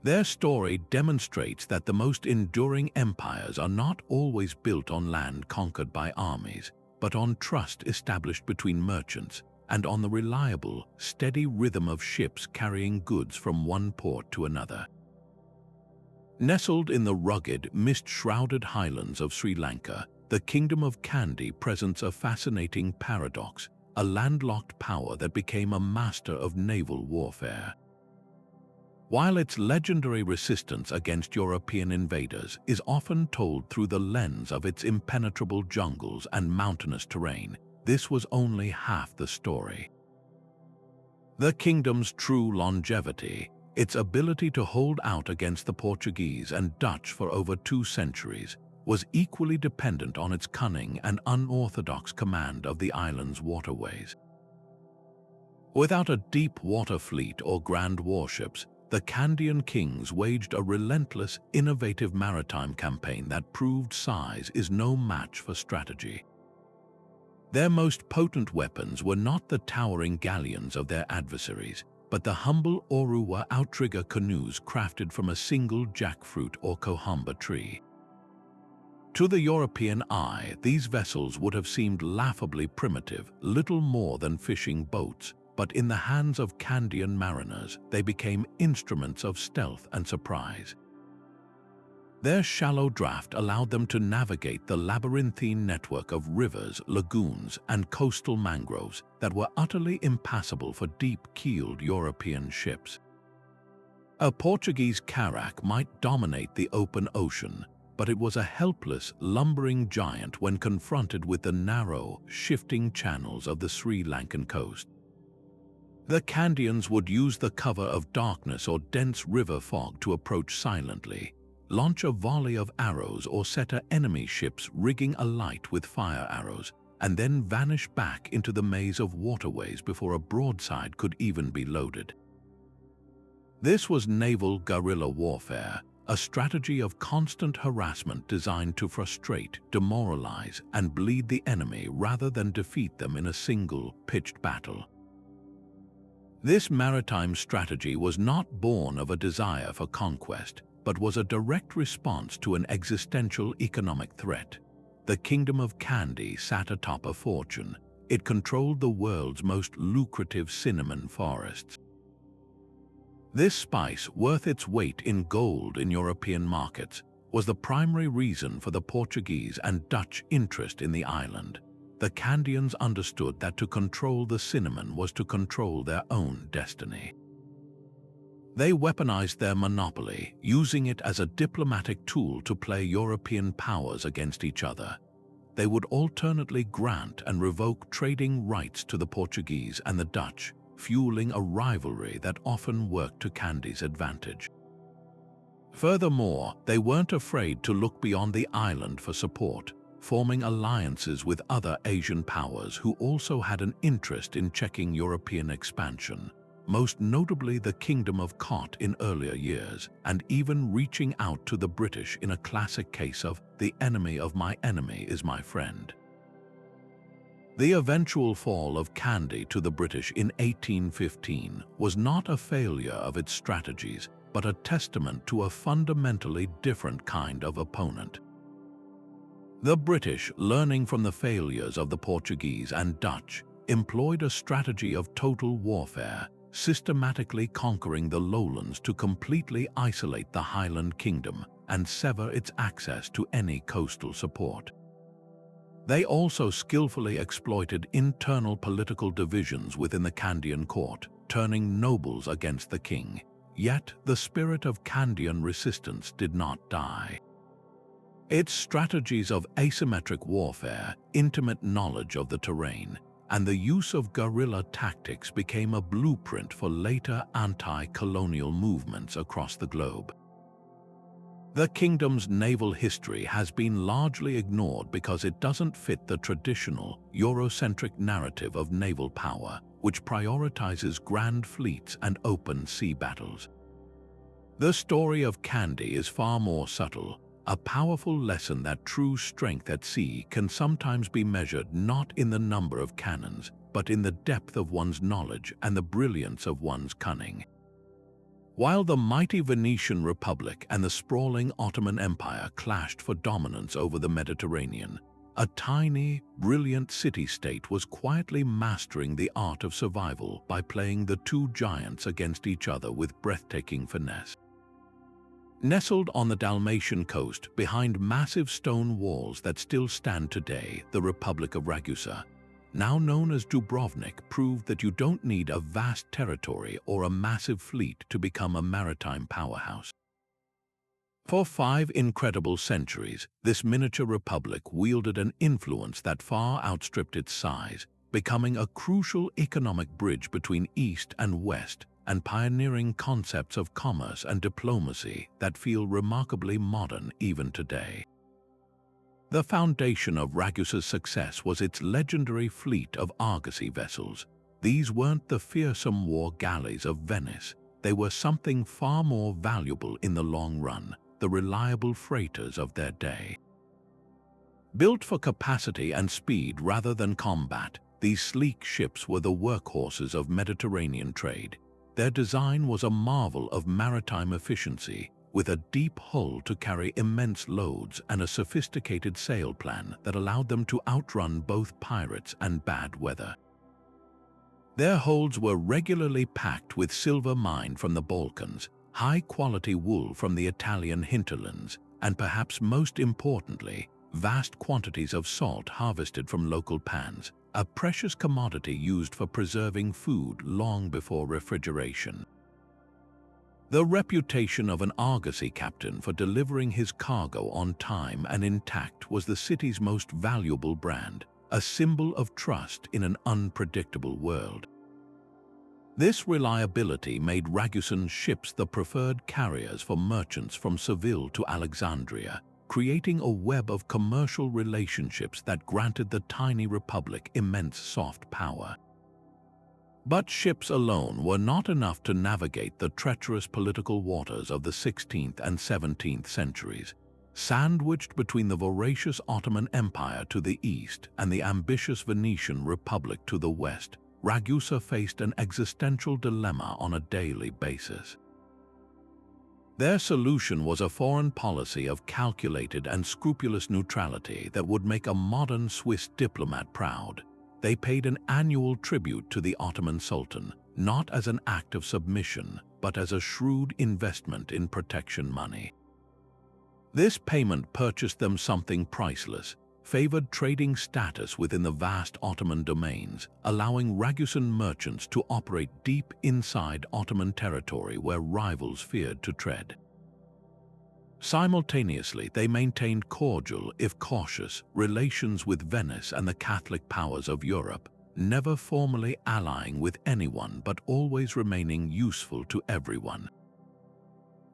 Their story demonstrates that the most enduring empires are not always built on land conquered by armies, but on trust established between merchants and on the reliable, steady rhythm of ships carrying goods from one port to another. Nestled in the rugged, mist-shrouded highlands of Sri Lanka, the Kingdom of Kandy presents a fascinating paradox, a landlocked power that became a master of naval warfare. While its legendary resistance against European invaders is often told through the lens of its impenetrable jungles and mountainous terrain, this was only half the story. The kingdom's true longevity, its ability to hold out against the Portuguese and Dutch for over 2 centuries, was equally dependent on its cunning and unorthodox command of the island's waterways. Without a deep water fleet or grand warships, the Kandyan kings waged a relentless, innovative maritime campaign that proved size is no match for strategy. Their most potent weapons were not the towering galleons of their adversaries, but the humble Oruwa outrigger canoes crafted from a single jackfruit or cohamba tree. To the European eye, these vessels would have seemed laughably primitive, little more than fishing boats, but in the hands of Kandyan mariners, they became instruments of stealth and surprise. Their shallow draft allowed them to navigate the labyrinthine network of rivers, lagoons, and coastal mangroves that were utterly impassable for deep-keeled European ships. A Portuguese carrack might dominate the open ocean, but it was a helpless, lumbering giant when confronted with the narrow, shifting channels of the Sri Lankan coast. The Kandyans would use the cover of darkness or dense river fog to approach silently, launch a volley of arrows or set enemy ships rigging alight with fire arrows, and then vanish back into the maze of waterways before a broadside could even be loaded. This was naval guerrilla warfare, a strategy of constant harassment designed to frustrate, demoralize, and bleed the enemy rather than defeat them in a single, pitched battle. This maritime strategy was not born of a desire for conquest, but was a direct response to an existential economic threat. The Kingdom of Kandy sat atop a fortune. It controlled the world's most lucrative cinnamon forests. This spice, worth its weight in gold in European markets, was the primary reason for the Portuguese and Dutch interest in the island. The Kandyans understood that to control the cinnamon was to control their own destiny. They weaponized their monopoly, using it as a diplomatic tool to play European powers against each other. They would alternately grant and revoke trading rights to the Portuguese and the Dutch, fueling a rivalry that often worked to Kandy's advantage. Furthermore, they weren't afraid to look beyond the island for support, forming alliances with other Asian powers who also had an interest in checking European expansion, most notably the Kingdom of Kot in earlier years, and even reaching out to the British in a classic case of "the enemy of my enemy is my friend." The eventual fall of Kandy to the British in 1815 was not a failure of its strategies, but a testament to a fundamentally different kind of opponent. The British, learning from the failures of the Portuguese and Dutch, employed a strategy of total warfare, systematically conquering the lowlands to completely isolate the Highland Kingdom and sever its access to any coastal support. They also skillfully exploited internal political divisions within the Kandyan court, turning nobles against the king. Yet the spirit of Kandyan resistance did not die. Its strategies of asymmetric warfare, intimate knowledge of the terrain, and the use of guerrilla tactics became a blueprint for later anti-colonial movements across the globe. The kingdom's naval history has been largely ignored because it doesn't fit the traditional Eurocentric narrative of naval power, which prioritizes grand fleets and open sea battles. The story of Kandy is far more subtle, a powerful lesson that true strength at sea can sometimes be measured not in the number of cannons, but in the depth of one's knowledge and the brilliance of one's cunning. While the mighty Venetian Republic and the sprawling Ottoman Empire clashed for dominance over the Mediterranean, a tiny, brilliant city-state was quietly mastering the art of survival by playing the two giants against each other with breathtaking finesse. Nestled on the Dalmatian coast behind massive stone walls that still stand today, the Republic of Ragusa, now known as Dubrovnik, proved that you don't need a vast territory or a massive fleet to become a maritime powerhouse. For 5 incredible centuries, this miniature republic wielded an influence that far outstripped its size, becoming a crucial economic bridge between East and West, and pioneering concepts of commerce and diplomacy that feel remarkably modern even today. The foundation of Ragusa's success was its legendary fleet of argosy vessels. These weren't the fearsome war galleys of Venice. They were something far more valuable in the long run, the reliable freighters of their day. Built for capacity and speed rather than combat, these sleek ships were the workhorses of Mediterranean trade. Their design was a marvel of maritime efficiency, with a deep hull to carry immense loads and a sophisticated sail plan that allowed them to outrun both pirates and bad weather. Their holds were regularly packed with silver mined from the Balkans, high-quality wool from the Italian hinterlands, and perhaps most importantly, vast quantities of salt harvested from local pans, a precious commodity used for preserving food long before refrigeration. The reputation of an argosy captain for delivering his cargo on time and intact was the city's most valuable brand, a symbol of trust in an unpredictable world. This reliability made Ragusan ships the preferred carriers for merchants from Seville to Alexandria, creating a web of commercial relationships that granted the tiny republic immense soft power. But ships alone were not enough to navigate the treacherous political waters of the 16th and 17th centuries. Sandwiched between the voracious Ottoman Empire to the east and the ambitious Venetian Republic to the west, Ragusa faced an existential dilemma on a daily basis. Their solution was a foreign policy of calculated and scrupulous neutrality that would make a modern Swiss diplomat proud. They paid an annual tribute to the Ottoman Sultan, not as an act of submission, but as a shrewd investment in protection money. This payment purchased them something priceless, favored trading status within the vast Ottoman domains, allowing Ragusan merchants to operate deep inside Ottoman territory where rivals feared to tread. Simultaneously, they maintained cordial, if cautious, relations with Venice and the Catholic powers of Europe, never formally allying with anyone but always remaining useful to everyone.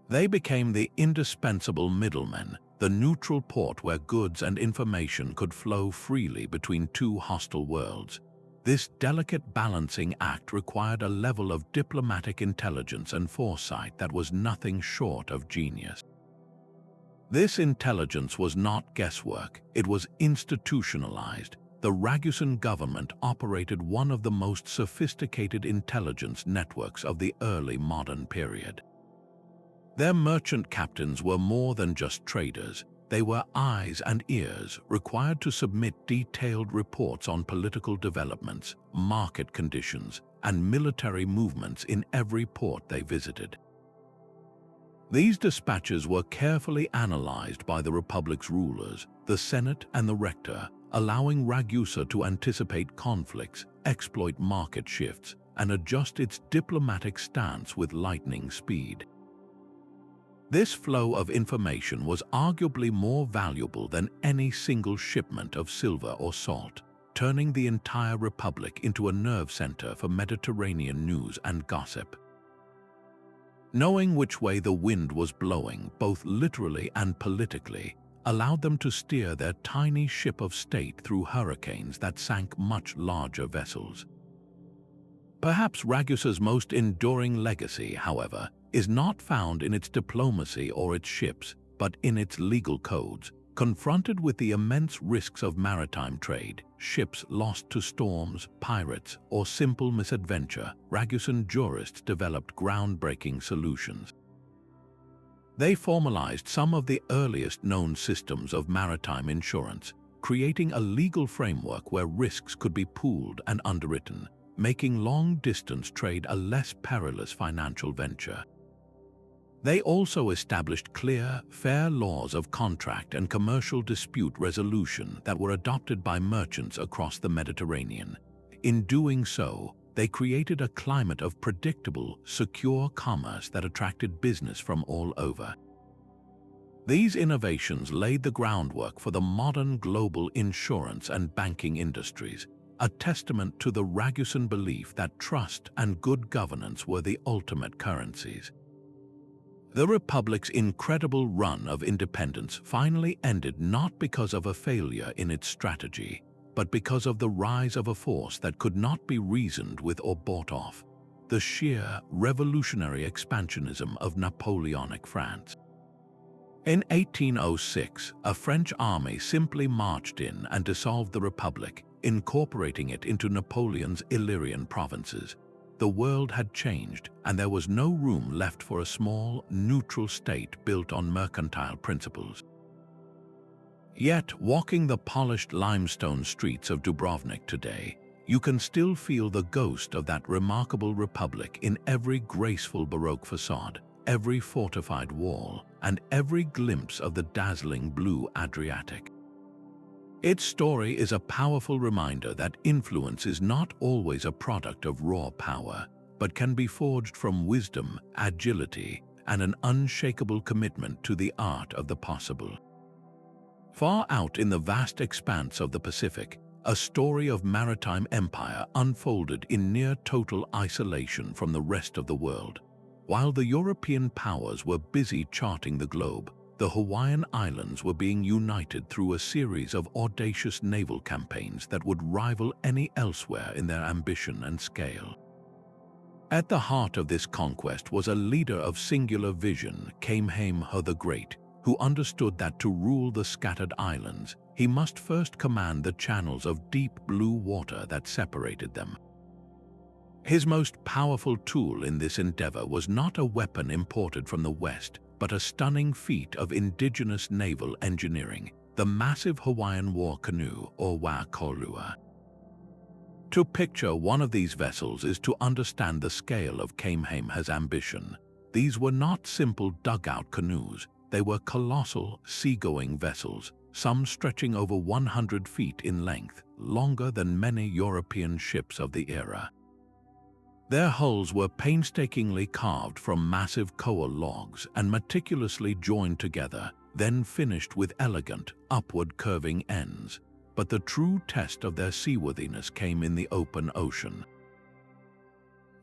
They became the indispensable middlemen, the neutral port where goods and information could flow freely between two hostile worlds. This delicate balancing act required a level of diplomatic intelligence and foresight that was nothing short of genius. This intelligence was not guesswork, it was institutionalized. The Ragusan government operated one of the most sophisticated intelligence networks of the early modern period. Their merchant captains were more than just traders. They were eyes and ears, required to submit detailed reports on political developments, market conditions, and military movements in every port they visited. These dispatches were carefully analyzed by the Republic's rulers, the Senate and the Rector, allowing Ragusa to anticipate conflicts, exploit market shifts, and adjust its diplomatic stance with lightning speed. This flow of information was arguably more valuable than any single shipment of silver or salt, turning the entire Republic into a nerve center for Mediterranean news and gossip. Knowing which way the wind was blowing, both literally and politically, allowed them to steer their tiny ship of state through hurricanes that sank much larger vessels. Perhaps Ragusa's most enduring legacy, however, is not found in its diplomacy or its ships, but in its legal codes. Confronted with the immense risks of maritime trade, ships lost to storms, pirates, or simple misadventure, Ragusan jurists developed groundbreaking solutions. They formalized some of the earliest known systems of maritime insurance, creating a legal framework where risks could be pooled and underwritten, making long-distance trade a less perilous financial venture. They also established clear, fair laws of contract and commercial dispute resolution that were adopted by merchants across the Mediterranean. In doing so, they created a climate of predictable, secure commerce that attracted business from all over. These innovations laid the groundwork for the modern global insurance and banking industries, a testament to the Ragusan belief that trust and good governance were the ultimate currencies. The Republic's incredible run of independence finally ended not because of a failure in its strategy, but because of the rise of a force that could not be reasoned with or bought off: the sheer revolutionary expansionism of Napoleonic France. In 1806, a French army simply marched in and dissolved the Republic, incorporating it into Napoleon's Illyrian provinces. The world had changed, and there was no room left for a small, neutral state built on mercantile principles. Yet, walking the polished limestone streets of Dubrovnik today, you can still feel the ghost of that remarkable republic in every graceful Baroque facade, every fortified wall, and every glimpse of the dazzling blue Adriatic. Its story is a powerful reminder that influence is not always a product of raw power, but can be forged from wisdom, agility, and an unshakable commitment to the art of the possible. Far out in the vast expanse of the Pacific, a story of maritime empire unfolded in near total isolation from the rest of the world. While the European powers were busy charting the globe, the Hawaiian Islands were being united through a series of audacious naval campaigns that would rival any elsewhere in their ambition and scale. At the heart of this conquest was a leader of singular vision, Kamehameha the Great, who understood that to rule the scattered islands, he must first command the channels of deep blue water that separated them. His most powerful tool in this endeavor was not a weapon imported from the West, but a stunning feat of indigenous naval engineering, the massive Hawaiian war canoe, or Wakolua. To picture one of these vessels is to understand the scale of Kamehameha's ambition. These were not simple dugout canoes, they were colossal, seagoing vessels, some stretching over 100 feet in length, longer than many European ships of the era. Their hulls were painstakingly carved from massive koa logs and meticulously joined together, then finished with elegant, upward curving ends. But the true test of their seaworthiness came in the open ocean.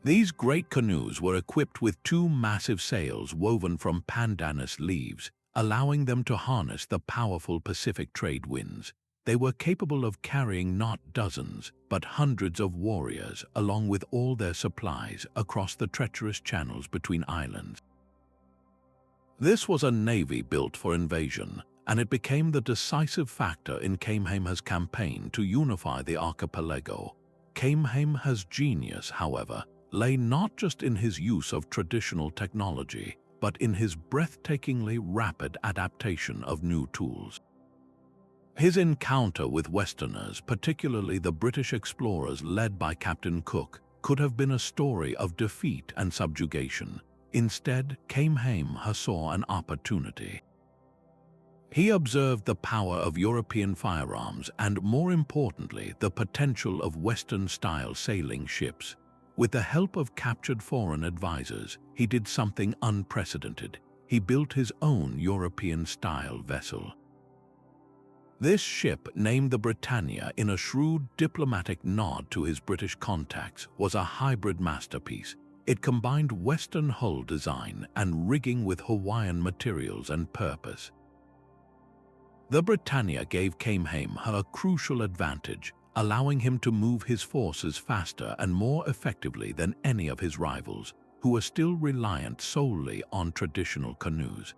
These great canoes were equipped with two massive sails woven from pandanus leaves, allowing them to harness the powerful Pacific trade winds. They were capable of carrying not dozens, but hundreds of warriors, along with all their supplies, across the treacherous channels between islands. This was a navy built for invasion, and it became the decisive factor in Kamehameha's campaign to unify the archipelago. Kamehameha's genius, however, lay not just in his use of traditional technology, but in his breathtakingly rapid adaptation of new tools. His encounter with Westerners, particularly the British explorers led by Captain Cook, could have been a story of defeat and subjugation. Instead, Kamehameha saw an opportunity. He observed the power of European firearms and, more importantly, the potential of Western-style sailing ships. With the help of captured foreign advisors, he did something unprecedented. He built his own European-style vessel. This ship, named the Britannia in a shrewd diplomatic nod to his British contacts, was a hybrid masterpiece. It combined Western hull design and rigging with Hawaiian materials and purpose. The Britannia gave Kamehameha a crucial advantage, allowing him to move his forces faster and more effectively than any of his rivals, who were still reliant solely on traditional canoes.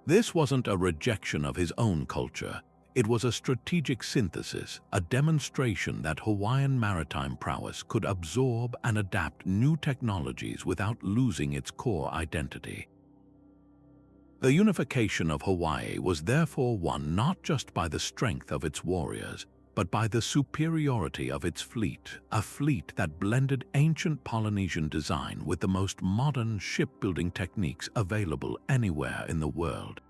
This wasn't a rejection of his own culture. It was a strategic synthesis, a demonstration that Hawaiian maritime prowess could absorb and adapt new technologies without losing its core identity. The unification of Hawaii was therefore won not just by the strength of its warriors, but by the superiority of its fleet, a fleet that blended ancient Polynesian design with the most modern shipbuilding techniques available anywhere in the world.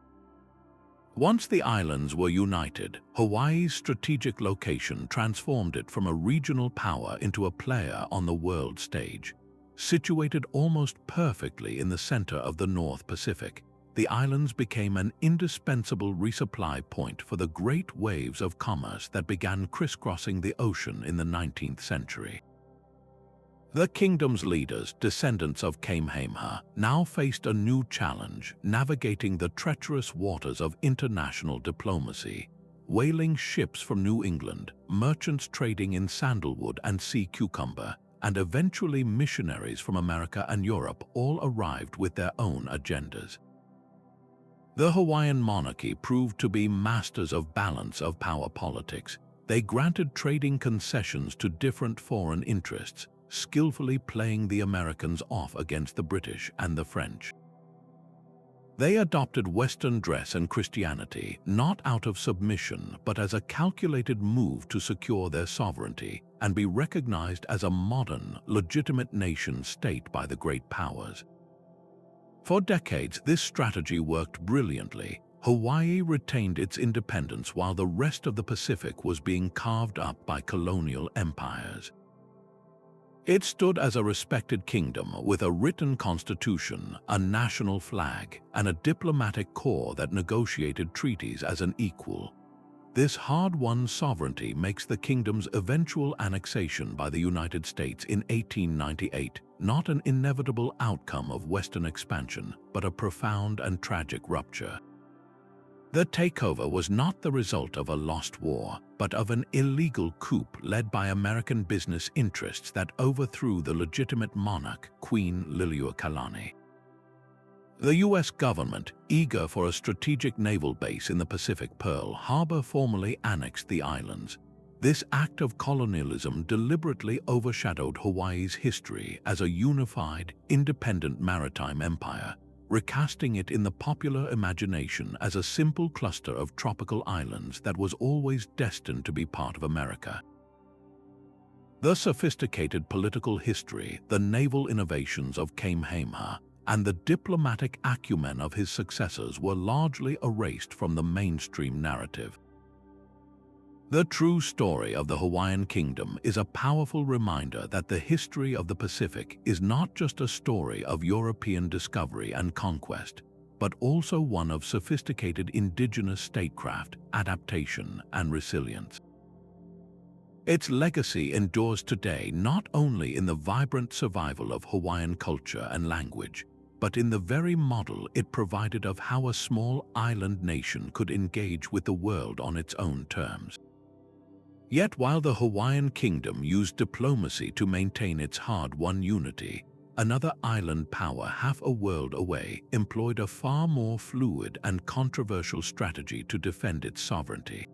Once the islands were united, Hawaii's strategic location transformed it from a regional power into a player on the world stage. Situated almost perfectly in the center of the North Pacific, the islands became an indispensable resupply point for the great waves of commerce that began crisscrossing the ocean in the 19th century. The kingdom's leaders, descendants of Kamehameha, now faced a new challenge, navigating the treacherous waters of international diplomacy. Whaling ships from New England, merchants trading in sandalwood and sea cucumber, and eventually missionaries from America and Europe all arrived with their own agendas. The Hawaiian monarchy proved to be masters of balance of power politics. They granted trading concessions to different foreign interests, skillfully playing the Americans off against the British and the French. They adopted Western dress and Christianity, not out of submission, but as a calculated move to secure their sovereignty and be recognized as a modern, legitimate nation-state by the great powers. For decades, this strategy worked brilliantly. Hawaii retained its independence while the rest of the Pacific was being carved up by colonial empires. It stood as a respected kingdom with a written constitution, a national flag, and a diplomatic corps that negotiated treaties as an equal. This hard-won sovereignty makes the kingdom's eventual annexation by the United States in 1898 not an inevitable outcome of Western expansion, but a profound and tragic rupture. The takeover was not the result of a lost war, but of an illegal coup led by American business interests that overthrew the legitimate monarch, Queen Liliuokalani. The U.S. government, eager for a strategic naval base in the Pacific Pearl Harbor, formally annexed the islands. This act of colonialism deliberately overshadowed Hawaii's history as a unified, independent maritime empire, recasting it in the popular imagination as a simple cluster of tropical islands that was always destined to be part of America. The sophisticated political history, the naval innovations of Kamehameha, and the diplomatic acumen of his successors were largely erased from the mainstream narrative. The true story of the Hawaiian kingdom is a powerful reminder that the history of the Pacific is not just a story of European discovery and conquest, but also one of sophisticated indigenous statecraft, adaptation, and resilience. Its legacy endures today not only in the vibrant survival of Hawaiian culture and language, but in the very model it provided of how a small island nation could engage with the world on its own terms. Yet while the Hawaiian kingdom used diplomacy to maintain its hard-won unity, another island power half a world away employed a far more fluid and controversial strategy to defend its sovereignty.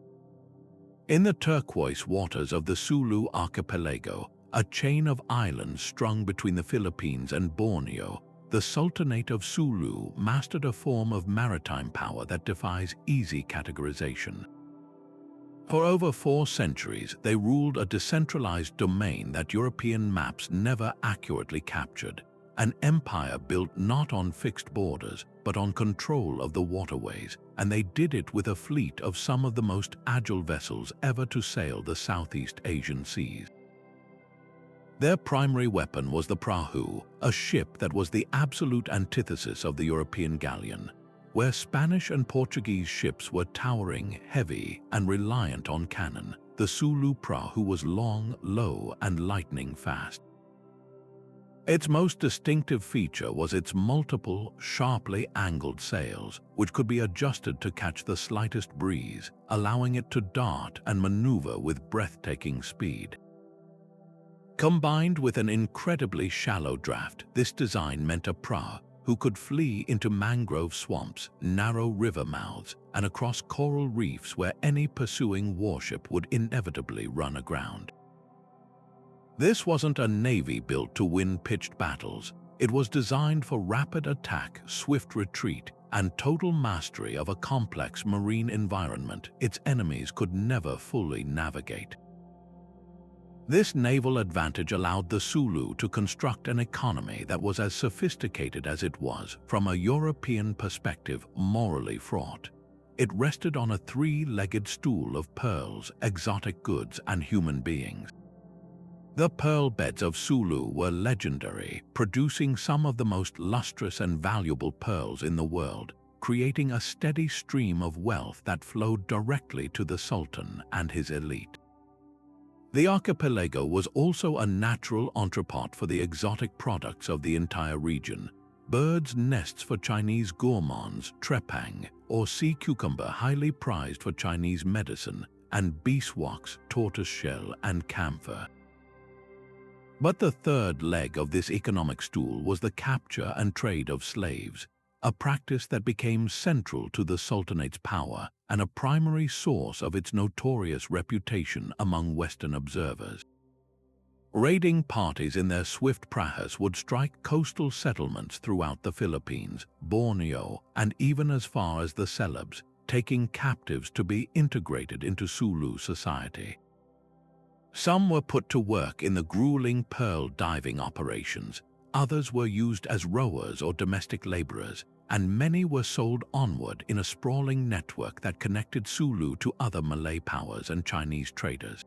In the turquoise waters of the Sulu archipelago, a chain of islands strung between the Philippines and Borneo, the Sultanate of Sulu mastered a form of maritime power that defies easy categorization. For over 4 centuries, they ruled a decentralized domain that European maps never accurately captured, an empire built not on fixed borders, but on control of the waterways, and they did it with a fleet of some of the most agile vessels ever to sail the Southeast Asian seas. Their primary weapon was the prahu, a ship that was the absolute antithesis of the European galleon. Where Spanish and Portuguese ships were towering, heavy, and reliant on cannon, the Sulu prahu was long, low, and lightning fast. Its most distinctive feature was its multiple, sharply angled sails, which could be adjusted to catch the slightest breeze, allowing it to dart and maneuver with breathtaking speed. Combined with an incredibly shallow draft, this design meant a prau who could flee into mangrove swamps, narrow river mouths, and across coral reefs where any pursuing warship would inevitably run aground. This wasn't a navy built to win pitched battles. It was designed for rapid attack, swift retreat, and total mastery of a complex marine environment its enemies could never fully navigate. This naval advantage allowed the Sulu to construct an economy that was as sophisticated as it was, from a European perspective, morally fraught. It rested on a three-legged stool of pearls, exotic goods, and human beings. The pearl beds of Sulu were legendary, producing some of the most lustrous and valuable pearls in the world, creating a steady stream of wealth that flowed directly to the Sultan and his elite. The archipelago was also a natural entrepot for the exotic products of the entire region: birds' nests for Chinese gourmands, trepang, or sea cucumber highly prized for Chinese medicine, and beeswax, tortoiseshell, and camphor. But the third leg of this economic stool was the capture and trade of slaves, a practice that became central to the Sultanate's power and a primary source of its notorious reputation among Western observers. Raiding parties in their swift prahas would strike coastal settlements throughout the Philippines, Borneo, and even as far as the Celebes, taking captives to be integrated into Sulu society. Some were put to work in the grueling pearl diving operations, others were used as rowers or domestic laborers, and many were sold onward in a sprawling network that connected Sulu to other Malay powers and Chinese traders.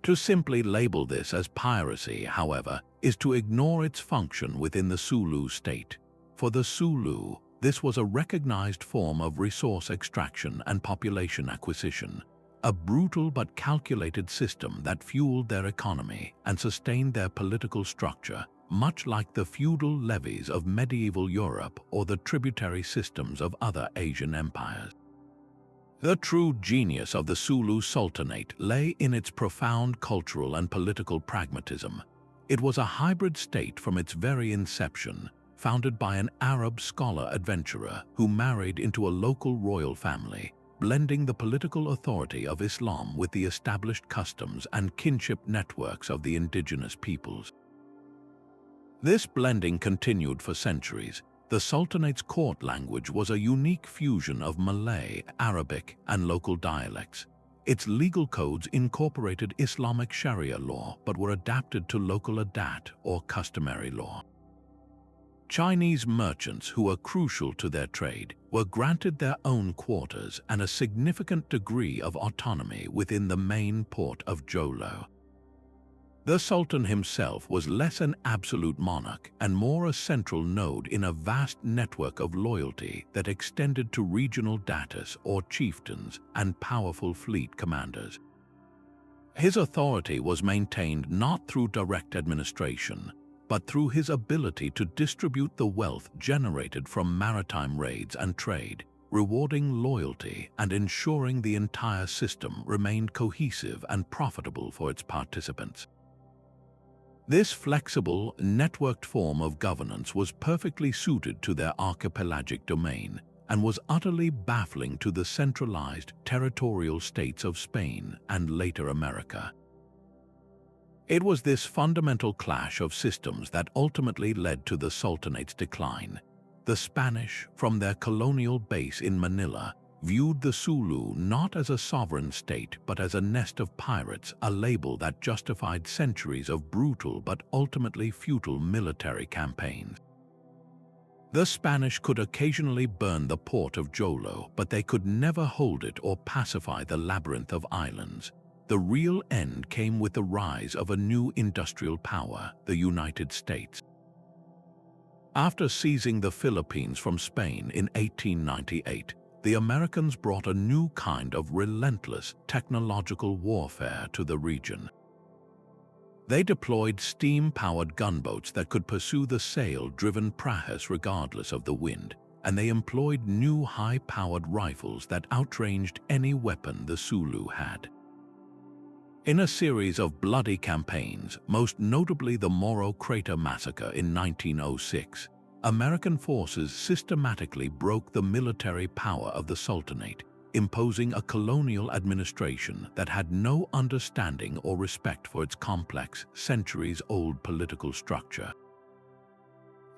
To simply label this as piracy, however, is to ignore its function within the Sulu state. For the Sulu, this was a recognized form of resource extraction and population acquisition, a brutal but calculated system that fueled their economy and sustained their political structure, much like the feudal levies of medieval Europe or the tributary systems of other Asian empires. The true genius of the Sulu Sultanate lay in its profound cultural and political pragmatism. It was a hybrid state from its very inception, founded by an Arab scholar-adventurer who married into a local royal family, blending the political authority of Islam with the established customs and kinship networks of the indigenous peoples. This blending continued for centuries. The Sultanate's court language was a unique fusion of Malay, Arabic, and local dialects. Its legal codes incorporated Islamic Sharia law but were adapted to local adat or customary law. Chinese merchants, who were crucial to their trade, were granted their own quarters and a significant degree of autonomy within the main port of Jolo. The Sultan himself was less an absolute monarch and more a central node in a vast network of loyalty that extended to regional datus or chieftains and powerful fleet commanders. His authority was maintained not through direct administration, but through his ability to distribute the wealth generated from maritime raids and trade, rewarding loyalty and ensuring the entire system remained cohesive and profitable for its participants. This flexible, networked form of governance was perfectly suited to their archipelagic domain and was utterly baffling to the centralized territorial states of Spain and later America. It was this fundamental clash of systems that ultimately led to the Sultanate's decline. The Spanish, from their colonial base in Manila, viewed the Sulu not as a sovereign state but as a nest of pirates, a label that justified centuries of brutal but ultimately futile military campaigns. The Spanish could occasionally burn the port of Jolo, but they could never hold it or pacify the labyrinth of islands. The real end came with the rise of a new industrial power, the United States. After seizing the Philippines from Spain in 1898, the Americans brought a new kind of relentless technological warfare to the region. They deployed steam-powered gunboats that could pursue the sail-driven prahas regardless of the wind, and they employed new high-powered rifles that outranged any weapon the Sulu had. In a series of bloody campaigns, most notably the Moro Crater Massacre in 1906, American forces systematically broke the military power of the Sultanate, imposing a colonial administration that had no understanding or respect for its complex, centuries-old political structure.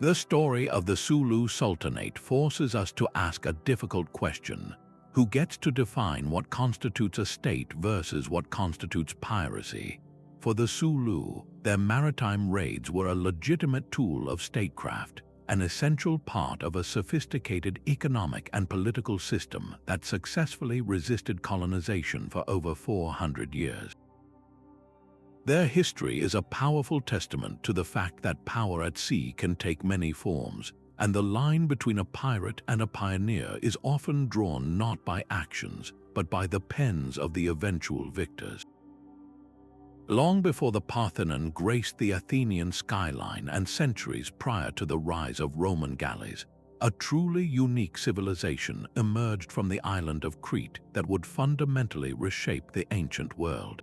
The story of the Sulu Sultanate forces us to ask a difficult question: who gets to define what constitutes a state versus what constitutes piracy? For the Sulu, their maritime raids were a legitimate tool of statecraft, an essential part of a sophisticated economic and political system that successfully resisted colonization for over 400 years. Their history is a powerful testament to the fact that power at sea can take many forms, and the line between a pirate and a pioneer is often drawn not by actions, but by the pens of the eventual victors. Long before the Parthenon graced the Athenian skyline and centuries prior to the rise of Roman galleys, a truly unique civilization emerged from the island of Crete that would fundamentally reshape the ancient world.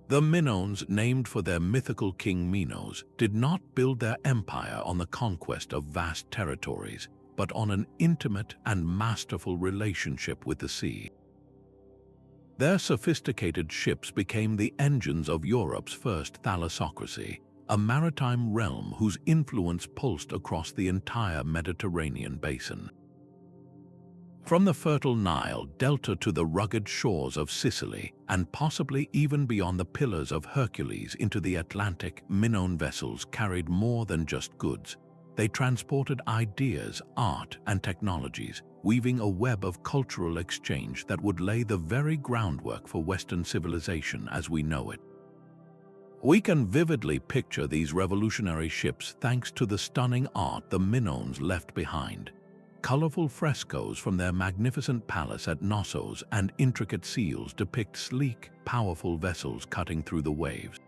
The Minoans, named for their mythical king Minos, did not build their empire on the conquest of vast territories, but on an intimate and masterful relationship with the sea. Their sophisticated ships became the engines of Europe's first thalassocracy, a maritime realm whose influence pulsed across the entire Mediterranean basin. From the fertile Nile delta to the rugged shores of Sicily, and possibly even beyond the Pillars of Hercules into the Atlantic, Minoan vessels carried more than just goods. They transported ideas, art, and technologies, weaving a web of cultural exchange that would lay the very groundwork for Western civilization as we know it. We can vividly picture these revolutionary ships thanks to the stunning art the Minoans left behind. Colorful frescoes from their magnificent palace at Knossos and intricate seals depict sleek, powerful vessels cutting through the waves.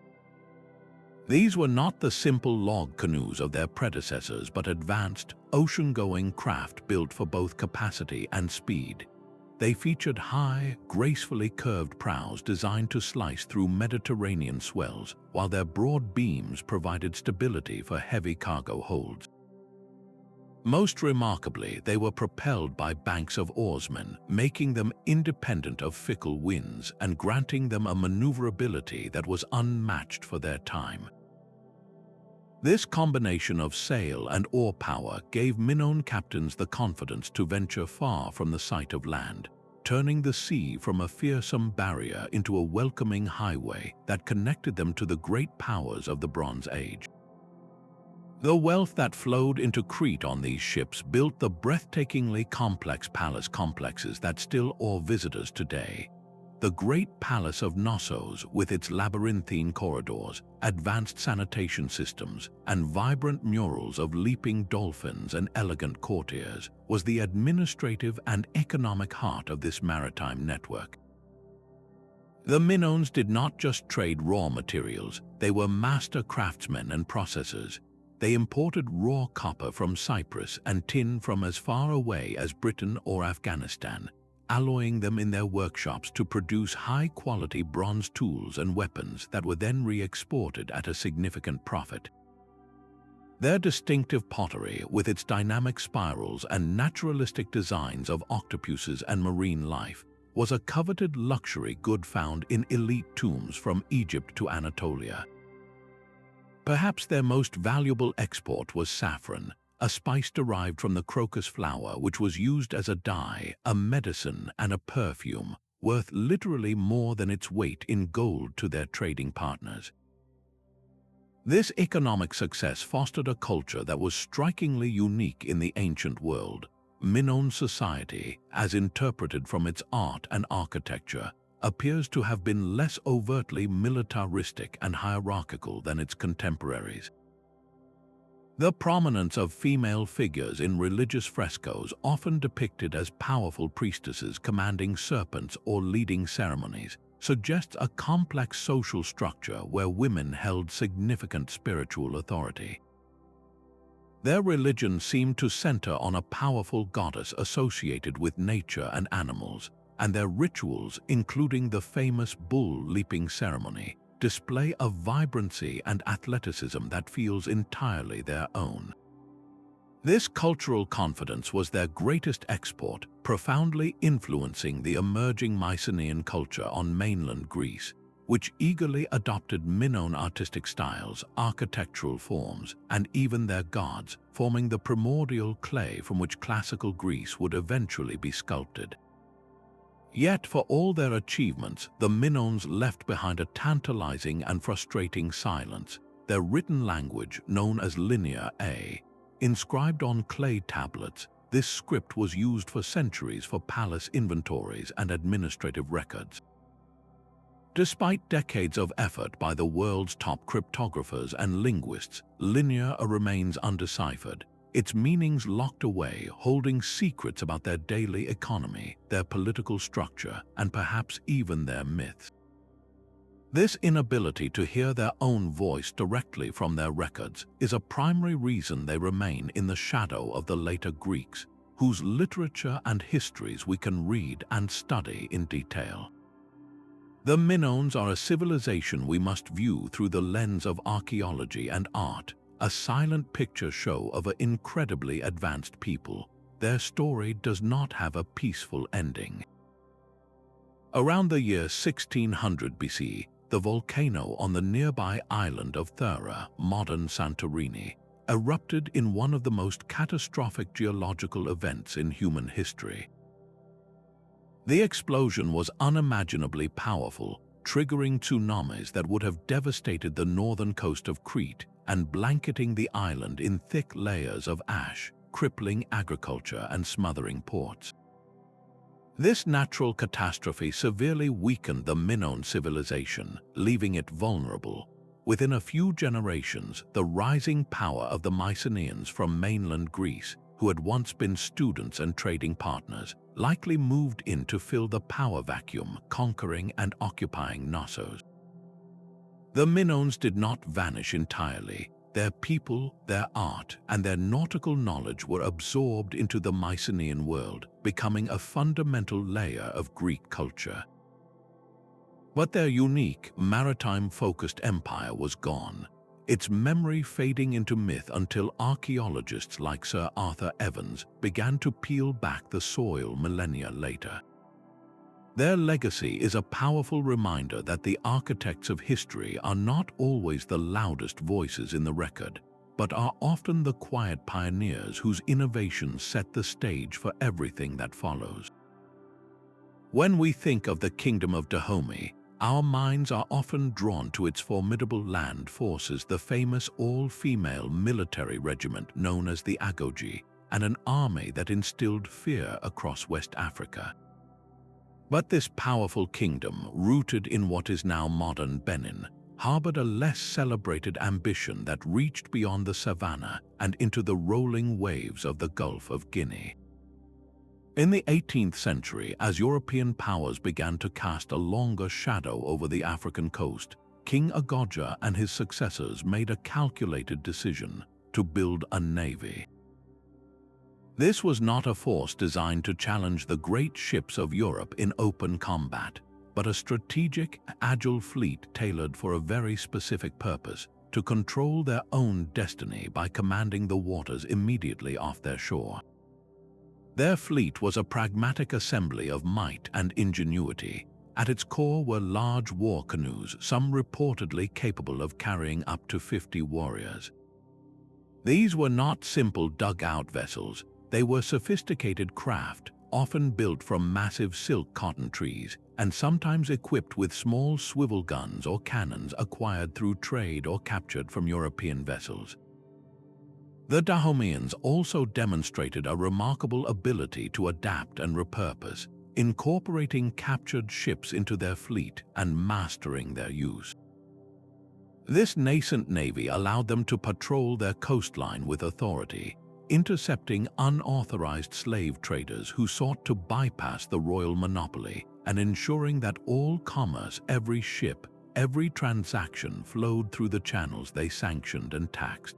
These were not the simple log canoes of their predecessors, but advanced, ocean-going craft built for both capacity and speed. They featured high, gracefully curved prows designed to slice through Mediterranean swells, while their broad beams provided stability for heavy cargo holds. Most remarkably, they were propelled by banks of oarsmen, making them independent of fickle winds and granting them a maneuverability that was unmatched for their time. This combination of sail and oar power gave Minoan captains the confidence to venture far from the sight of land, turning the sea from a fearsome barrier into a welcoming highway that connected them to the great powers of the Bronze Age. The wealth that flowed into Crete on these ships built the breathtakingly complex palace complexes that still awe visitors today. The Great Palace of Knossos, with its labyrinthine corridors, advanced sanitation systems, and vibrant murals of leaping dolphins and elegant courtiers, was the administrative and economic heart of this maritime network. The Minoans did not just trade raw materials, they were master craftsmen and processors. They imported raw copper from Cyprus and tin from as far away as Britain or Afghanistan, alloying them in their workshops to produce high-quality bronze tools and weapons that were then re-exported at a significant profit. Their distinctive pottery, with its dynamic spirals and naturalistic designs of octopuses and marine life, was a coveted luxury good found in elite tombs from Egypt to Anatolia. Perhaps their most valuable export was saffron, a spice derived from the crocus flower which was used as a dye, a medicine, and a perfume, worth literally more than its weight in gold to their trading partners. This economic success fostered a culture that was strikingly unique in the ancient world. Minoan society, as interpreted from its art and architecture, appears to have been less overtly militaristic and hierarchical than its contemporaries. The prominence of female figures in religious frescoes, often depicted as powerful priestesses commanding serpents or leading ceremonies, suggests a complex social structure where women held significant spiritual authority. Their religion seemed to center on a powerful goddess associated with nature and animals, and their rituals, including the famous bull leaping ceremony, display a vibrancy and athleticism that feels entirely their own. This cultural confidence was their greatest export, profoundly influencing the emerging Mycenaean culture on mainland Greece, which eagerly adopted Minoan artistic styles, architectural forms, and even their gods, forming the primordial clay from which classical Greece would eventually be sculpted. Yet, for all their achievements, the Minoans left behind a tantalizing and frustrating silence. Their written language, known as Linear A, inscribed on clay tablets, this script was used for centuries for palace inventories and administrative records. Despite decades of effort by the world's top cryptographers and linguists, Linear A remains undeciphered, its meanings locked away, holding secrets about their daily economy, their political structure, and perhaps even their myths. This inability to hear their own voice directly from their records is a primary reason they remain in the shadow of the later Greeks, whose literature and histories we can read and study in detail. The Minoans are a civilization we must view through the lens of archaeology and art, a silent picture show of an incredibly advanced people. Their story does not have a peaceful ending. Around the year 1600 BC, the volcano on the nearby island of Thera, modern Santorini, erupted in one of the most catastrophic geological events in human history. The explosion was unimaginably powerful, triggering tsunamis that would have devastated the northern coast of Crete and blanketing the island in thick layers of ash, crippling agriculture and smothering ports. This natural catastrophe severely weakened the Minoan civilization, leaving it vulnerable. Within a few generations, the rising power of the Mycenaeans from mainland Greece, who had once been students and trading partners, likely moved in to fill the power vacuum, conquering and occupying Knossos. The Minoans did not vanish entirely. Their people, their art, and their nautical knowledge were absorbed into the Mycenaean world, becoming a fundamental layer of Greek culture. But their unique, maritime-focused empire was gone, its memory fading into myth until archaeologists like Sir Arthur Evans began to peel back the soil millennia later. Their legacy is a powerful reminder that the architects of history are not always the loudest voices in the record, but are often the quiet pioneers whose innovations set the stage for everything that follows. When we think of the Kingdom of Dahomey, our minds are often drawn to its formidable land forces, the famous all-female military regiment known as the Agogi, and an army that instilled fear across West Africa. But this powerful kingdom, rooted in what is now modern Benin, harbored a less celebrated ambition that reached beyond the savannah and into the rolling waves of the Gulf of Guinea. In the 18th century, as European powers began to cast a longer shadow over the African coast, King Agoja and his successors made a calculated decision to build a navy. This was not a force designed to challenge the great ships of Europe in open combat, but a strategic, agile fleet tailored for a very specific purpose: to control their own destiny by commanding the waters immediately off their shore. Their fleet was a pragmatic assembly of might and ingenuity. At its core were large war canoes, some reportedly capable of carrying up to 50 warriors. These were not simple dugout vessels. They were sophisticated craft, often built from massive silk cotton trees, and sometimes equipped with small swivel guns or cannons acquired through trade or captured from European vessels. The Dahomeans also demonstrated a remarkable ability to adapt and repurpose, incorporating captured ships into their fleet and mastering their use. This nascent navy allowed them to patrol their coastline with authority, intercepting unauthorized slave traders who sought to bypass the royal monopoly and ensuring that all commerce, every ship, every transaction flowed through the channels they sanctioned and taxed.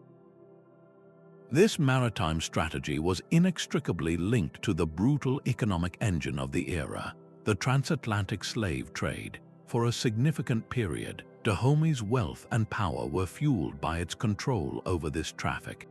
This maritime strategy was inextricably linked to the brutal economic engine of the era, the transatlantic slave trade. For a significant period, Dahome's wealth and power were fueled by its control over this traffic.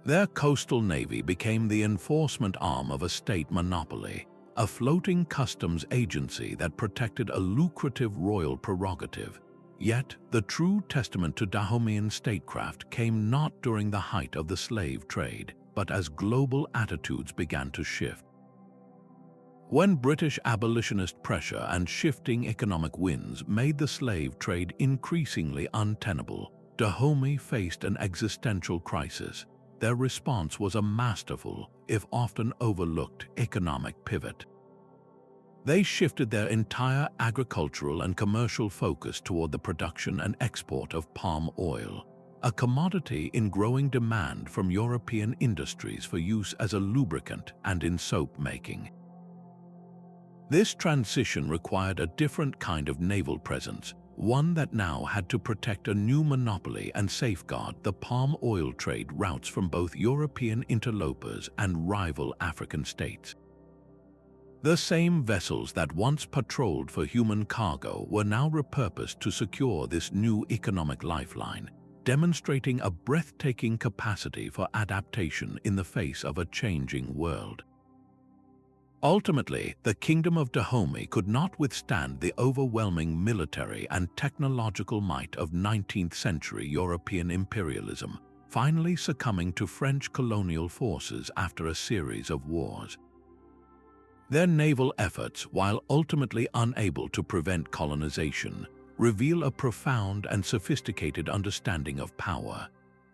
Their coastal navy became the enforcement arm of a state monopoly, a floating customs agency that protected a lucrative royal prerogative. Yet, the true testament to Dahomean statecraft came not during the height of the slave trade, but as global attitudes began to shift. When British abolitionist pressure and shifting economic winds made the slave trade increasingly untenable, Dahomey faced an existential crisis. Their response was a masterful, if often overlooked, economic pivot. They shifted their entire agricultural and commercial focus toward the production and export of palm oil, a commodity in growing demand from European industries for use as a lubricant and in soap making. This transition required a different kind of naval presence, one that now had to protect a new monopoly and safeguard the palm oil trade routes from both European interlopers and rival African states. The same vessels that once patrolled for human cargo were now repurposed to secure this new economic lifeline, demonstrating a breathtaking capacity for adaptation in the face of a changing world. Ultimately, the Kingdom of Dahomey could not withstand the overwhelming military and technological might of 19th-century European imperialism, finally succumbing to French colonial forces after a series of wars. Their naval efforts, while ultimately unable to prevent colonization, reveal a profound and sophisticated understanding of power.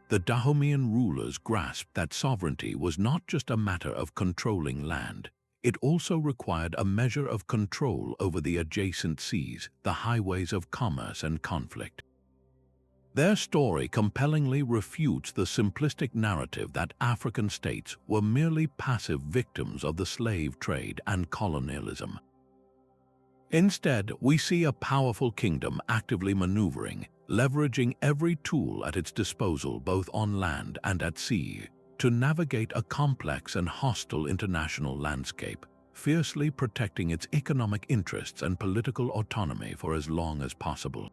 The Dahomean rulers grasped that sovereignty was not just a matter of controlling land. It also required a measure of control over the adjacent seas, the highways of commerce and conflict. Their story compellingly refutes the simplistic narrative that African states were merely passive victims of the slave trade and colonialism. Instead, we see a powerful kingdom actively maneuvering, leveraging every tool at its disposal both on land and at sea, to navigate a complex and hostile international landscape, fiercely protecting its economic interests and political autonomy for as long as possible.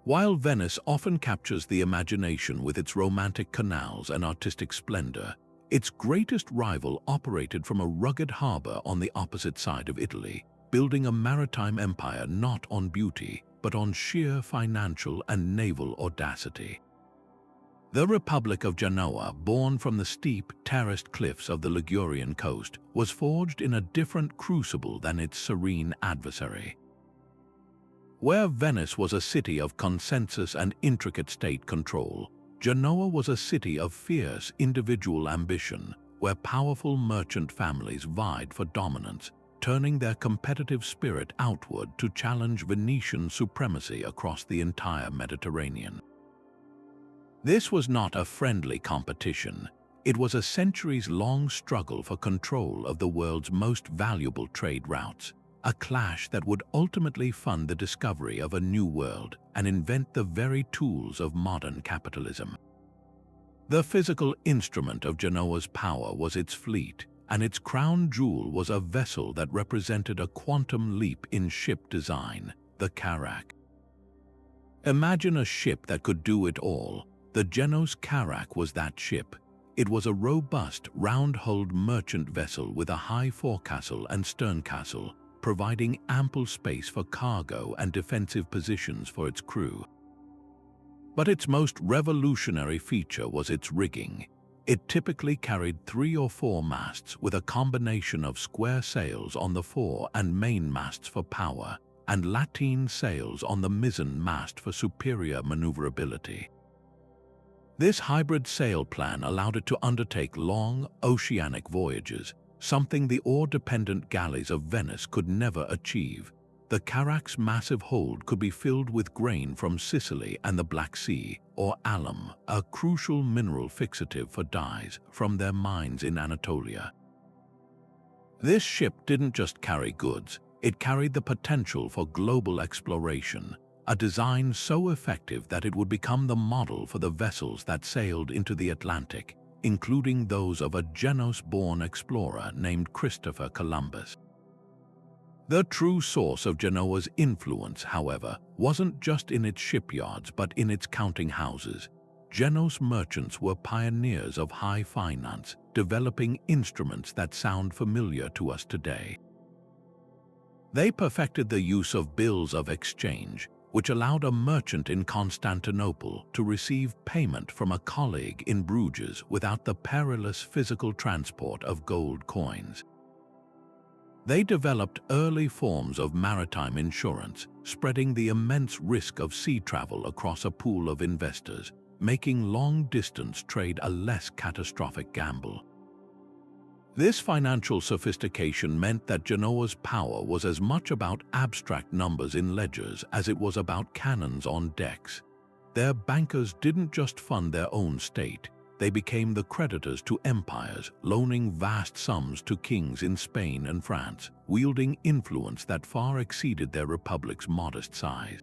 While Venice often captures the imagination with its romantic canals and artistic splendor, its greatest rival operated from a rugged harbor on the opposite side of Italy, building a maritime empire not on beauty, but on sheer financial and naval audacity. The Republic of Genoa, born from the steep, terraced cliffs of the Ligurian coast, was forged in a different crucible than its serene adversary. Where Venice was a city of consensus and intricate state control, Genoa was a city of fierce individual ambition, where powerful merchant families vied for dominance, turning their competitive spirit outward to challenge Venetian supremacy across the entire Mediterranean. This was not a friendly competition. It was a centuries-long struggle for control of the world's most valuable trade routes, a clash that would ultimately fund the discovery of a new world and invent the very tools of modern capitalism. The physical instrument of Genoa's power was its fleet, and its crown jewel was a vessel that represented a quantum leap in ship design, the carrack. Imagine a ship that could do it all. The Genoa's carrack was that ship. It was a robust, round-hulled merchant vessel with a high forecastle and sterncastle, providing ample space for cargo and defensive positions for its crew. But its most revolutionary feature was its rigging. It typically carried 3 or 4 masts with a combination of square sails on the fore and main masts for power, and lateen sails on the mizzen mast for superior maneuverability. This hybrid sail plan allowed it to undertake long, oceanic voyages, something the oar-dependent galleys of Venice could never achieve. The carrack's massive hold could be filled with grain from Sicily and the Black Sea, or alum, a crucial mineral fixative for dyes, from their mines in Anatolia. This ship didn't just carry goods, it carried the potential for global exploration, a design so effective that it would become the model for the vessels that sailed into the Atlantic, including those of a Genos-born explorer named Christopher Columbus. The true source of Genoa's influence, however, wasn't just in its shipyards but in its counting houses. Genos merchants were pioneers of high finance, developing instruments that sound familiar to us today. They perfected the use of bills of exchange, which allowed a merchant in Constantinople to receive payment from a colleague in Bruges without the perilous physical transport of gold coins. They developed early forms of maritime insurance, spreading the immense risk of sea travel across a pool of investors, making long-distance trade a less catastrophic gamble. This financial sophistication meant that Genoa's power was as much about abstract numbers in ledgers as it was about cannons on decks. Their bankers didn't just fund their own state, they became the creditors to empires, loaning vast sums to kings in Spain and France, wielding influence that far exceeded their republic's modest size.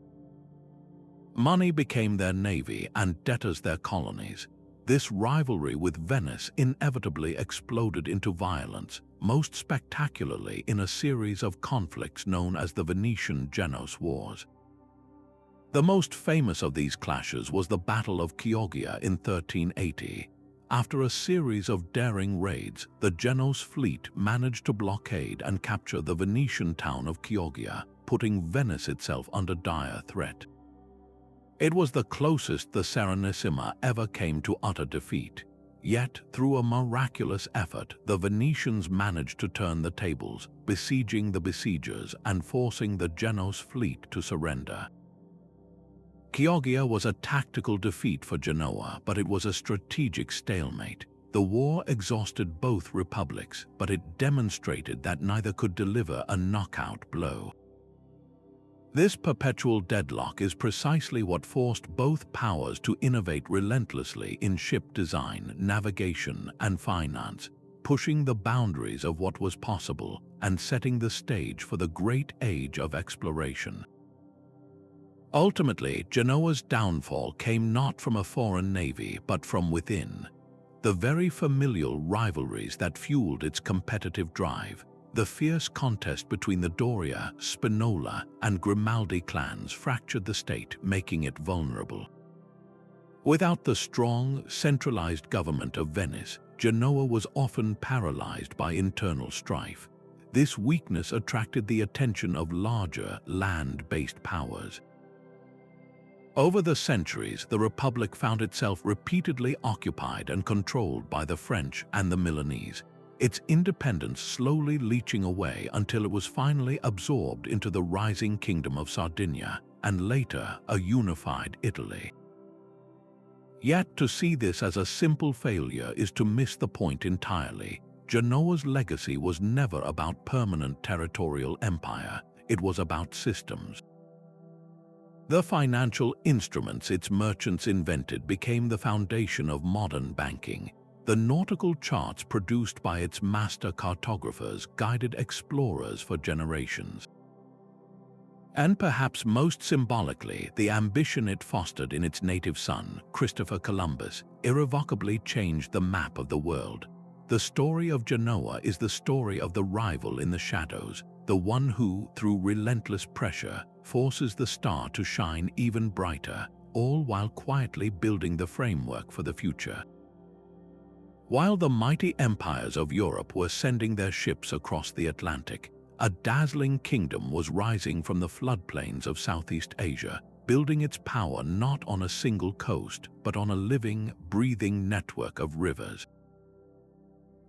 Money became their navy and debtors their colonies. This rivalry with Venice inevitably exploded into violence, most spectacularly in a series of conflicts known as the Venetian-Genos Wars. The most famous of these clashes was the Battle of Chioggia in 1380. After a series of daring raids, the Genos fleet managed to blockade and capture the Venetian town of Chioggia, putting Venice itself under dire threat. It was the closest the Serenissima ever came to utter defeat. Yet, through a miraculous effort, the Venetians managed to turn the tables, besieging the besiegers and forcing the Genos fleet to surrender. Chioggia was a tactical defeat for Genoa, but it was a strategic stalemate. The war exhausted both republics, but it demonstrated that neither could deliver a knockout blow. This perpetual deadlock is precisely what forced both powers to innovate relentlessly in ship design, navigation, and finance, pushing the boundaries of what was possible and setting the stage for the great age of exploration. Ultimately, Genoa's downfall came not from a foreign navy but from within. The very familial rivalries that fueled its competitive drive, the fierce contest between the Doria, Spinola, and Grimaldi clans fractured the state, making it vulnerable. Without the strong, centralized government of Venice, Genoa was often paralyzed by internal strife. This weakness attracted the attention of larger, land-based powers. Over the centuries, the Republic found itself repeatedly occupied and controlled by the French and the Milanese, its independence slowly leaching away until it was finally absorbed into the rising Kingdom of Sardinia and later a unified Italy. Yet to see this as a simple failure is to miss the point entirely. Genoa's legacy was never about permanent territorial empire, it was about systems. The financial instruments its merchants invented became the foundation of modern banking. The nautical charts produced by its master cartographers guided explorers for generations. And perhaps most symbolically, the ambition it fostered in its native son, Christopher Columbus, irrevocably changed the map of the world. The story of Genoa is the story of the rival in the shadows, the one who, through relentless pressure, forces the star to shine even brighter, all while quietly building the framework for the future. While the mighty empires of Europe were sending their ships across the Atlantic, a dazzling kingdom was rising from the floodplains of Southeast Asia, building its power not on a single coast, but on a living, breathing network of rivers.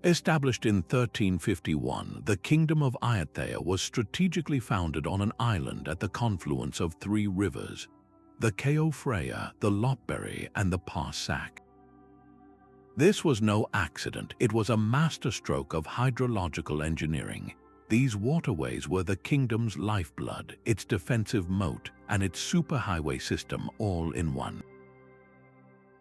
Established in 1351, the Kingdom of Ayathea was strategically founded on an island at the confluence of three rivers, the Chao Phraya, the Lopburi, and the Parsac. This was no accident, it was a masterstroke of hydrological engineering. These waterways were the kingdom's lifeblood, its defensive moat, and its superhighway system all in one.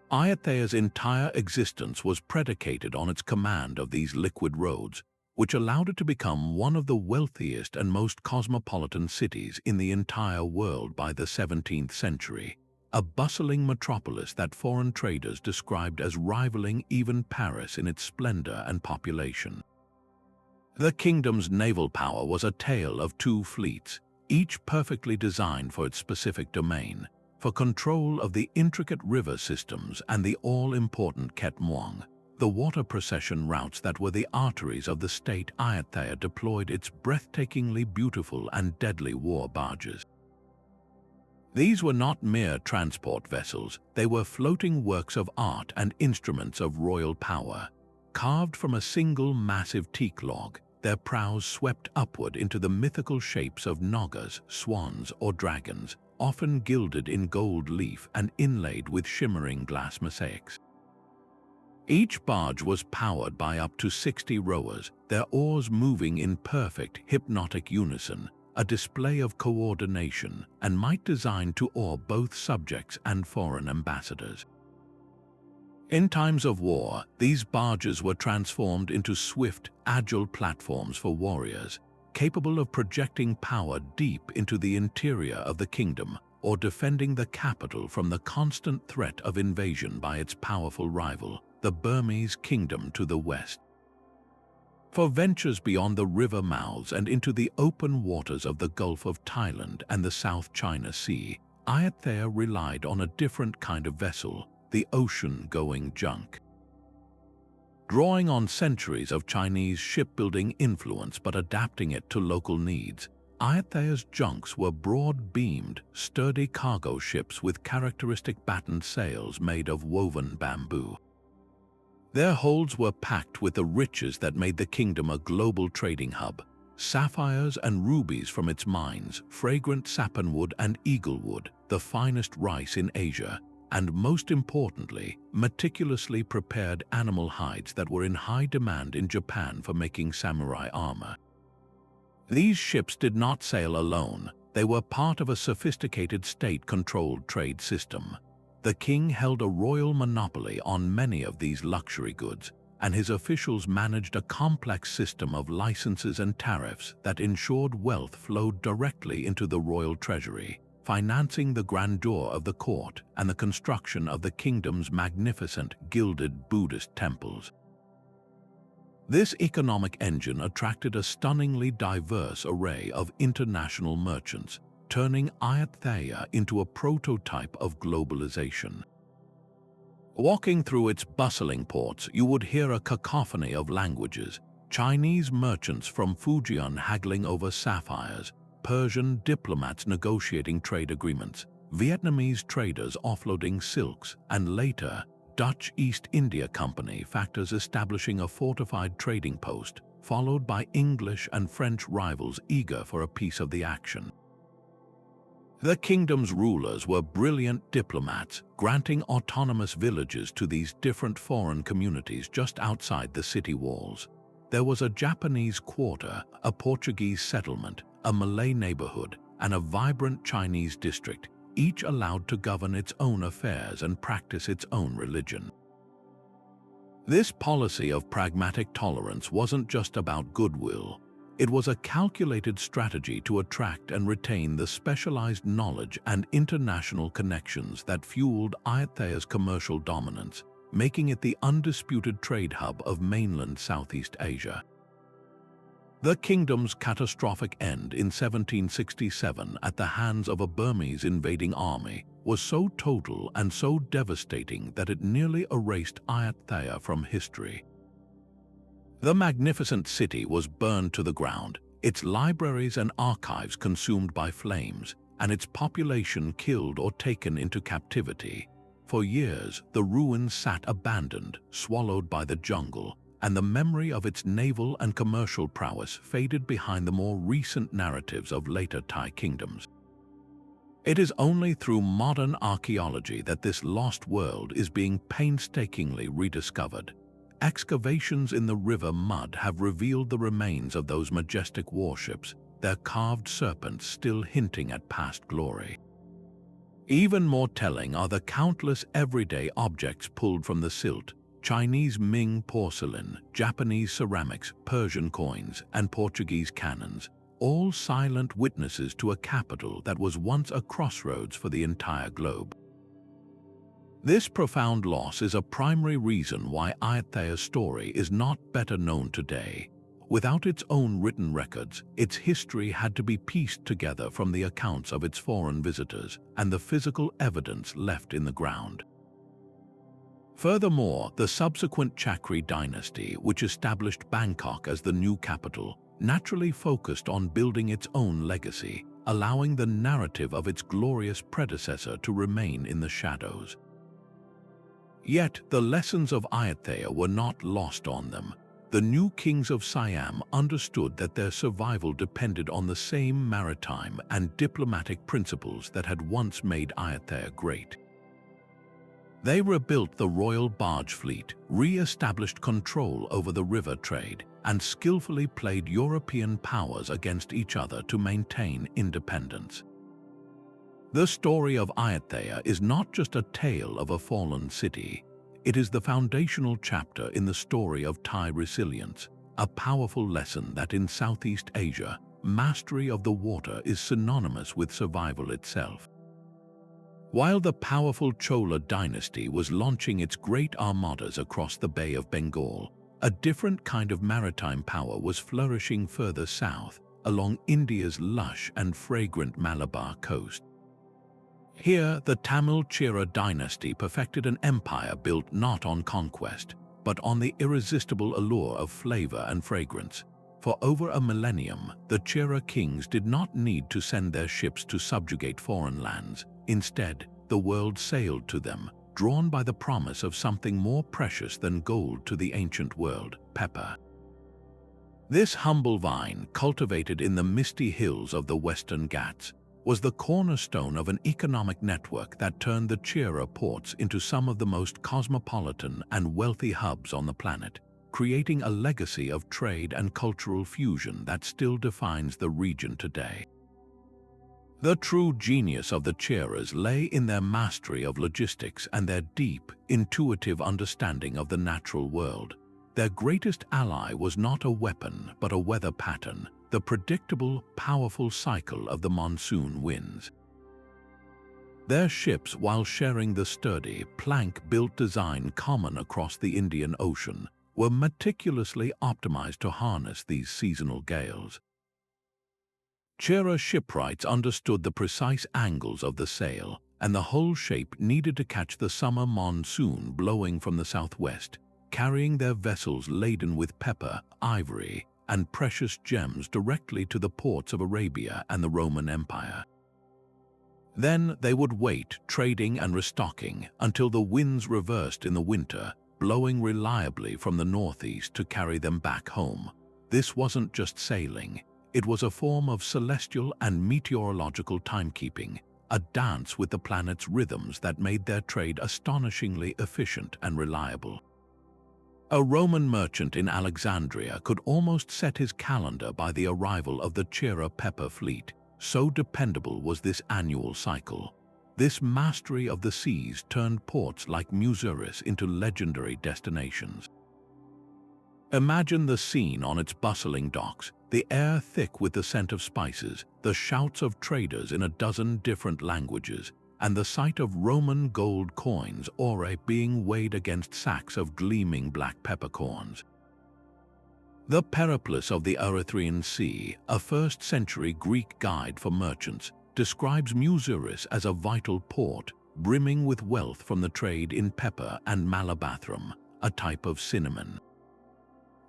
Ayathea's entire existence was predicated on its command of these liquid roads, which allowed it to become one of the wealthiest and most cosmopolitan cities in the entire world by the 17th century, a bustling metropolis that foreign traders described as rivaling even Paris in its splendor and population. The kingdom's naval power was a tale of two fleets, each perfectly designed for its specific domain, for control of the intricate river systems and the all-important Ket Muang, the water procession routes that were the arteries of the state. Ayutthaya deployed its breathtakingly beautiful and deadly war barges. These were not mere transport vessels, they were floating works of art and instruments of royal power. Carved from a single massive teak log, their prows swept upward into the mythical shapes of nagas, swans, or dragons, often gilded in gold leaf and inlaid with shimmering glass mosaics. Each barge was powered by up to 60 rowers, their oars moving in perfect, hypnotic unison, a display of coordination and might designed to awe both subjects and foreign ambassadors. In times of war, these barges were transformed into swift, agile platforms for warriors, capable of projecting power deep into the interior of the kingdom or defending the capital from the constant threat of invasion by its powerful rival, the Burmese kingdom to the west. For ventures beyond the river mouths and into the open waters of the Gulf of Thailand and the South China Sea, Ayutthaya relied on a different kind of vessel, the ocean-going junk. Drawing on centuries of Chinese shipbuilding influence but adapting it to local needs, Ayutthaya's junks were broad-beamed, sturdy cargo ships with characteristic battened sails made of woven bamboo. Their holds were packed with the riches that made the kingdom a global trading hub: sapphires and rubies from its mines, fragrant sapanwood and eaglewood, the finest rice in Asia, and most importantly, meticulously prepared animal hides that were in high demand in Japan for making samurai armor. These ships did not sail alone, they were part of a sophisticated state-controlled trade system. The king held a royal monopoly on many of these luxury goods, and his officials managed a complex system of licenses and tariffs that ensured wealth flowed directly into the royal treasury, financing the grandeur of the court and the construction of the kingdom's magnificent gilded Buddhist temples. This economic engine attracted a stunningly diverse array of international merchants, turning Ayutthaya into a prototype of globalization. Walking through its bustling ports, you would hear a cacophony of languages: Chinese merchants from Fujian haggling over sapphires, Persian diplomats negotiating trade agreements, Vietnamese traders offloading silks, and later, Dutch East India Company factors establishing a fortified trading post, followed by English and French rivals eager for a piece of the action. The kingdom's rulers were brilliant diplomats, granting autonomous villages to these different foreign communities just outside the city walls. There was a Japanese quarter, a Portuguese settlement, a Malay neighborhood, and a vibrant Chinese district, each allowed to govern its own affairs and practice its own religion. This policy of pragmatic tolerance wasn't just about goodwill. It was a calculated strategy to attract and retain the specialized knowledge and international connections that fueled Ayutthaya's commercial dominance, making it the undisputed trade hub of mainland Southeast Asia. The kingdom's catastrophic end in 1767 at the hands of a Burmese invading army was so total and so devastating that it nearly erased Ayutthaya from history. The magnificent city was burned to the ground, its libraries and archives consumed by flames, and its population killed or taken into captivity. For years, the ruins sat abandoned, swallowed by the jungle, and the memory of its naval and commercial prowess faded behind the more recent narratives of later Thai kingdoms. It is only through modern archaeology that this lost world is being painstakingly rediscovered. Excavations in the river mud have revealed the remains of those majestic warships, their carved serpents still hinting at past glory. Even more telling are the countless everyday objects pulled from the silt: Chinese Ming porcelain, Japanese ceramics, Persian coins, and Portuguese cannons, all silent witnesses to a capital that was once a crossroads for the entire globe. This profound loss is a primary reason why Ayutthaya's story is not better known today. Without its own written records, its history had to be pieced together from the accounts of its foreign visitors and the physical evidence left in the ground. Furthermore, the subsequent Chakri dynasty, which established Bangkok as the new capital, naturally focused on building its own legacy, allowing the narrative of its glorious predecessor to remain in the shadows. Yet, the lessons of Ayutthaya were not lost on them. The new kings of Siam understood that their survival depended on the same maritime and diplomatic principles that had once made Ayutthaya great. They rebuilt the royal barge fleet, re-established control over the river trade, and skillfully played European powers against each other to maintain independence. The story of Ayutthaya is not just a tale of a fallen city. It is the foundational chapter in the story of Thai resilience, a powerful lesson that in Southeast Asia, mastery of the water is synonymous with survival itself. While the powerful Chola dynasty was launching its great armadas across the Bay of Bengal, a different kind of maritime power was flourishing further south, along India's lush and fragrant Malabar coast. Here, the Tamil Chera dynasty perfected an empire built not on conquest, but on the irresistible allure of flavor and fragrance. For over a millennium, the Chera kings did not need to send their ships to subjugate foreign lands. Instead, the world sailed to them, drawn by the promise of something more precious than gold to the ancient world, pepper. This humble vine, cultivated in the misty hills of the Western Ghats, was the cornerstone of an economic network that turned the Chera ports into some of the most cosmopolitan and wealthy hubs on the planet, creating a legacy of trade and cultural fusion that still defines the region today. The true genius of the Cheras lay in their mastery of logistics and their deep, intuitive understanding of the natural world. Their greatest ally was not a weapon but a weather pattern, the predictable, powerful cycle of the monsoon winds. Their ships, while sharing the sturdy, plank-built design common across the Indian Ocean, were meticulously optimized to harness these seasonal gales. Chera shipwrights understood the precise angles of the sail, and the whole shape needed to catch the summer monsoon blowing from the southwest, carrying their vessels laden with pepper, ivory, and precious gems directly to the ports of Arabia and the Roman Empire. Then they would wait, trading and restocking, until the winds reversed in the winter, blowing reliably from the northeast to carry them back home. This wasn't just sailing. It was a form of celestial and meteorological timekeeping, a dance with the planet's rhythms that made their trade astonishingly efficient and reliable. A Roman merchant in Alexandria could almost set his calendar by the arrival of the Chera pepper fleet, so dependable was this annual cycle. This mastery of the seas turned ports like Muziris into legendary destinations. Imagine the scene on its bustling docks, the air thick with the scent of spices, the shouts of traders in a dozen different languages, and the sight of Roman gold coins ore being weighed against sacks of gleaming black peppercorns. The Periplus of the Erythraean Sea, a 1st century Greek guide for merchants, describes Muziris as a vital port, brimming with wealth from the trade in pepper and malabathrum, a type of cinnamon.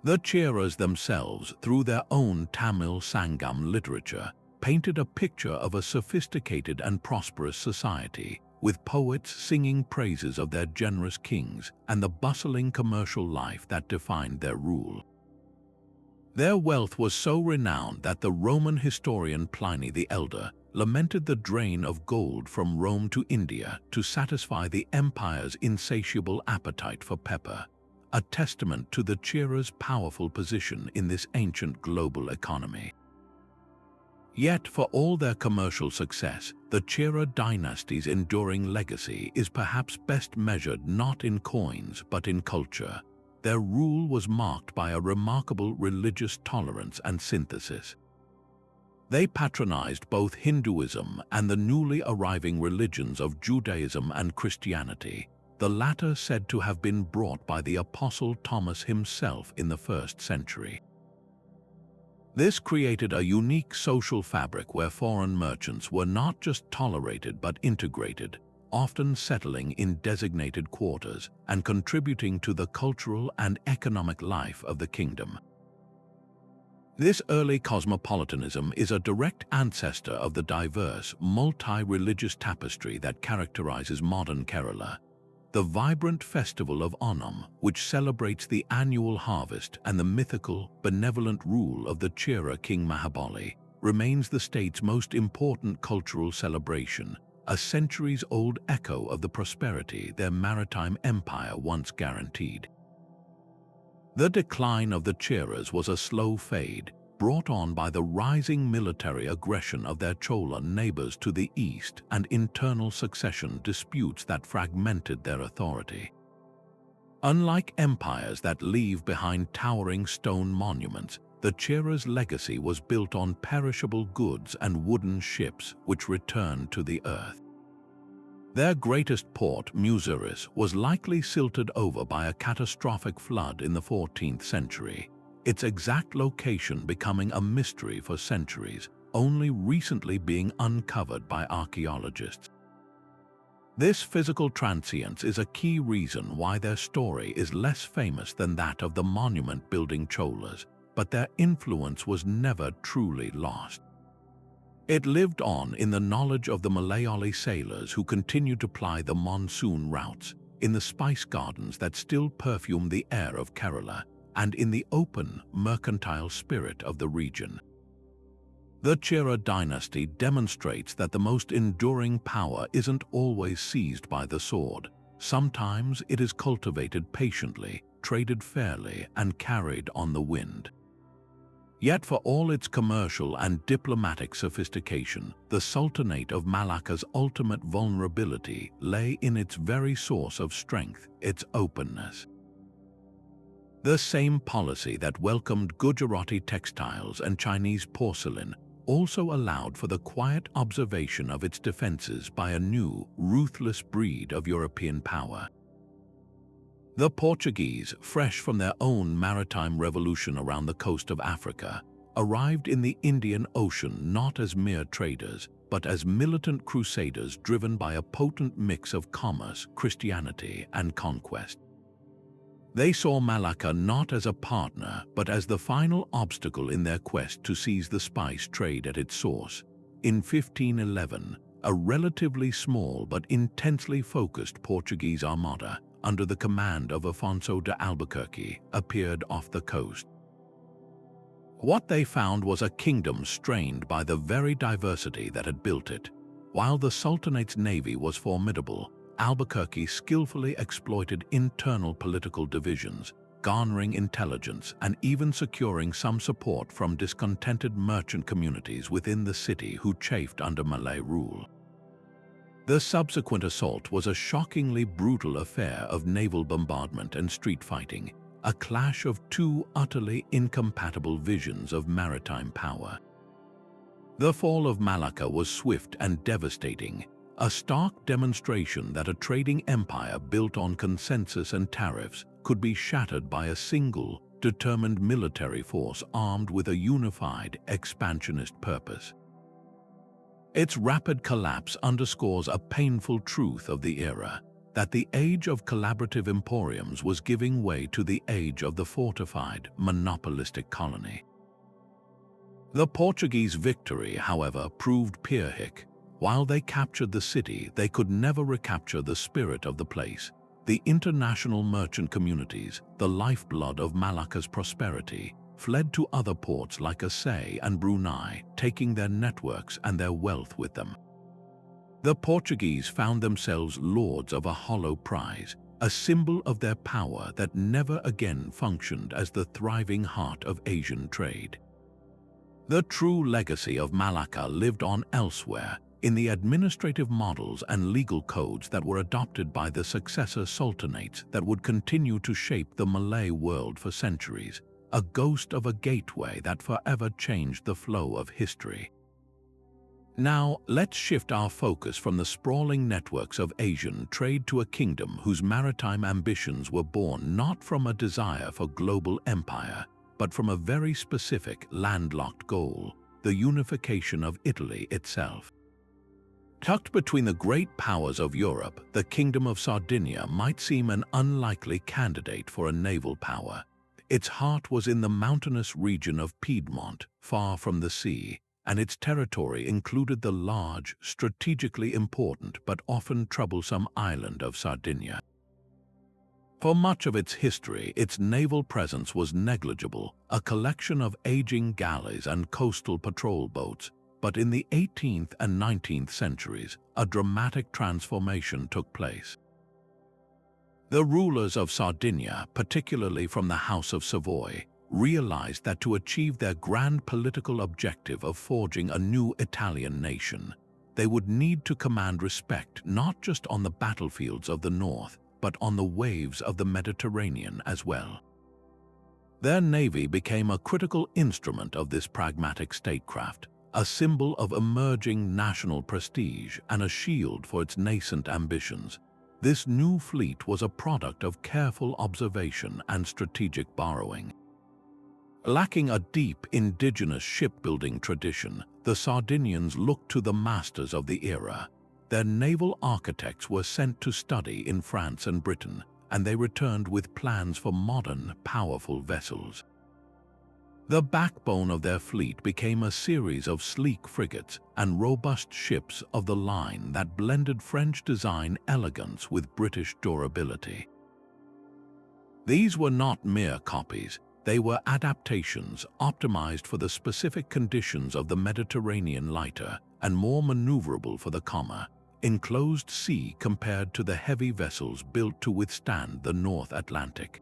The Cheras themselves, through their own Tamil Sangam literature, painted a picture of a sophisticated and prosperous society, with poets singing praises of their generous kings and the bustling commercial life that defined their rule. Their wealth was so renowned that the Roman historian Pliny the Elder lamented the drain of gold from Rome to India to satisfy the empire's insatiable appetite for pepper, a testament to the Chera's powerful position in this ancient global economy. Yet, for all their commercial success, the Chola dynasty's enduring legacy is perhaps best measured not in coins but in culture. Their rule was marked by a remarkable religious tolerance and synthesis. They patronized both Hinduism and the newly arriving religions of Judaism and Christianity, the latter said to have been brought by the Apostle Thomas himself in the 1st century. This created a unique social fabric where foreign merchants were not just tolerated but integrated, often settling in designated quarters and contributing to the cultural and economic life of the kingdom. This early cosmopolitanism is a direct ancestor of the diverse, multi-religious tapestry that characterizes modern Kerala. The vibrant festival of Onam, which celebrates the annual harvest and the mythical, benevolent rule of the Chola king Mahabali, remains the state's most important cultural celebration, a centuries-old echo of the prosperity their maritime empire once guaranteed. The decline of the Cholas was a slow fade, brought on by the rising military aggression of their Chola neighbors to the east and internal succession disputes that fragmented their authority. Unlike empires that leave behind towering stone monuments, the Chola's legacy was built on perishable goods and wooden ships which returned to the earth. Their greatest port, Muziris, was likely silted over by a catastrophic flood in the 14th century, its exact location becoming a mystery for centuries, only recently being uncovered by archaeologists. This physical transience is a key reason why their story is less famous than that of the monument-building Cholas, but their influence was never truly lost. It lived on in the knowledge of the Malayali sailors who continued to ply the monsoon routes, in the spice gardens that still perfume the air of Kerala, and in the open, mercantile spirit of the region. The Chola dynasty demonstrates that the most enduring power isn't always seized by the sword. Sometimes it is cultivated patiently, traded fairly, and carried on the wind. Yet for all its commercial and diplomatic sophistication, the Sultanate of Malacca's ultimate vulnerability lay in its very source of strength, its openness. The same policy that welcomed Gujarati textiles and Chinese porcelain also allowed for the quiet observation of its defenses by a new, ruthless breed of European power. The Portuguese, fresh from their own maritime revolution around the coast of Africa, arrived in the Indian Ocean not as mere traders, but as militant crusaders driven by a potent mix of commerce, Christianity, and conquest. They saw Malacca not as a partner, but as the final obstacle in their quest to seize the spice trade at its source. In 1511, a relatively small but intensely focused Portuguese armada, under the command of Afonso de Albuquerque, appeared off the coast. What they found was a kingdom strained by the very diversity that had built it. While the Sultanate's navy was formidable, Albuquerque skillfully exploited internal political divisions, garnering intelligence and even securing some support from discontented merchant communities within the city who chafed under Malay rule. The subsequent assault was a shockingly brutal affair of naval bombardment and street fighting, a clash of two utterly incompatible visions of maritime power. The fall of Malacca was swift and devastating, a stark demonstration that a trading empire built on consensus and tariffs could be shattered by a single, determined military force armed with a unified, expansionist purpose. Its rapid collapse underscores a painful truth of the era, that the age of collaborative emporiums was giving way to the age of the fortified, monopolistic colony. The Portuguese victory, however, proved Pyrrhic. While they captured the city, they could never recapture the spirit of the place. The international merchant communities, the lifeblood of Malacca's prosperity, fled to other ports like Aceh and Brunei, taking their networks and their wealth with them. The Portuguese found themselves lords of a hollow prize, a symbol of their power that never again functioned as the thriving heart of Asian trade. The true legacy of Malacca lived on elsewhere, in the administrative models and legal codes that were adopted by the successor sultanates that would continue to shape the Malay world for centuries, a ghost of a gateway that forever changed the flow of history. Now, let's shift our focus from the sprawling networks of Asian trade to a kingdom whose maritime ambitions were born not from a desire for global empire, but from a very specific landlocked goal, the unification of Italy itself. Tucked between the great powers of Europe, the Kingdom of Sardinia might seem an unlikely candidate for a naval power. Its heart was in the mountainous region of Piedmont, far from the sea, and its territory included the large, strategically important but often troublesome island of Sardinia. For much of its history, its naval presence was negligible, a collection of aging galleys and coastal patrol boats, but in the 18th and 19th centuries, a dramatic transformation took place. The rulers of Sardinia, particularly from the House of Savoy, realized that to achieve their grand political objective of forging a new Italian nation, they would need to command respect not just on the battlefields of the north, but on the waves of the Mediterranean as well. Their navy became a critical instrument of this pragmatic statecraft, a symbol of emerging national prestige and a shield for its nascent ambitions. This new fleet was a product of careful observation and strategic borrowing. Lacking a deep indigenous shipbuilding tradition, the Sardinians looked to the masters of the era. Their naval architects were sent to study in France and Britain, and they returned with plans for modern, powerful vessels. The backbone of their fleet became a series of sleek frigates and robust ships of the line that blended French design elegance with British durability. These were not mere copies. They were adaptations optimized for the specific conditions of the Mediterranean, lighter and more maneuverable for the calmer, enclosed sea compared to the heavy vessels built to withstand the North Atlantic.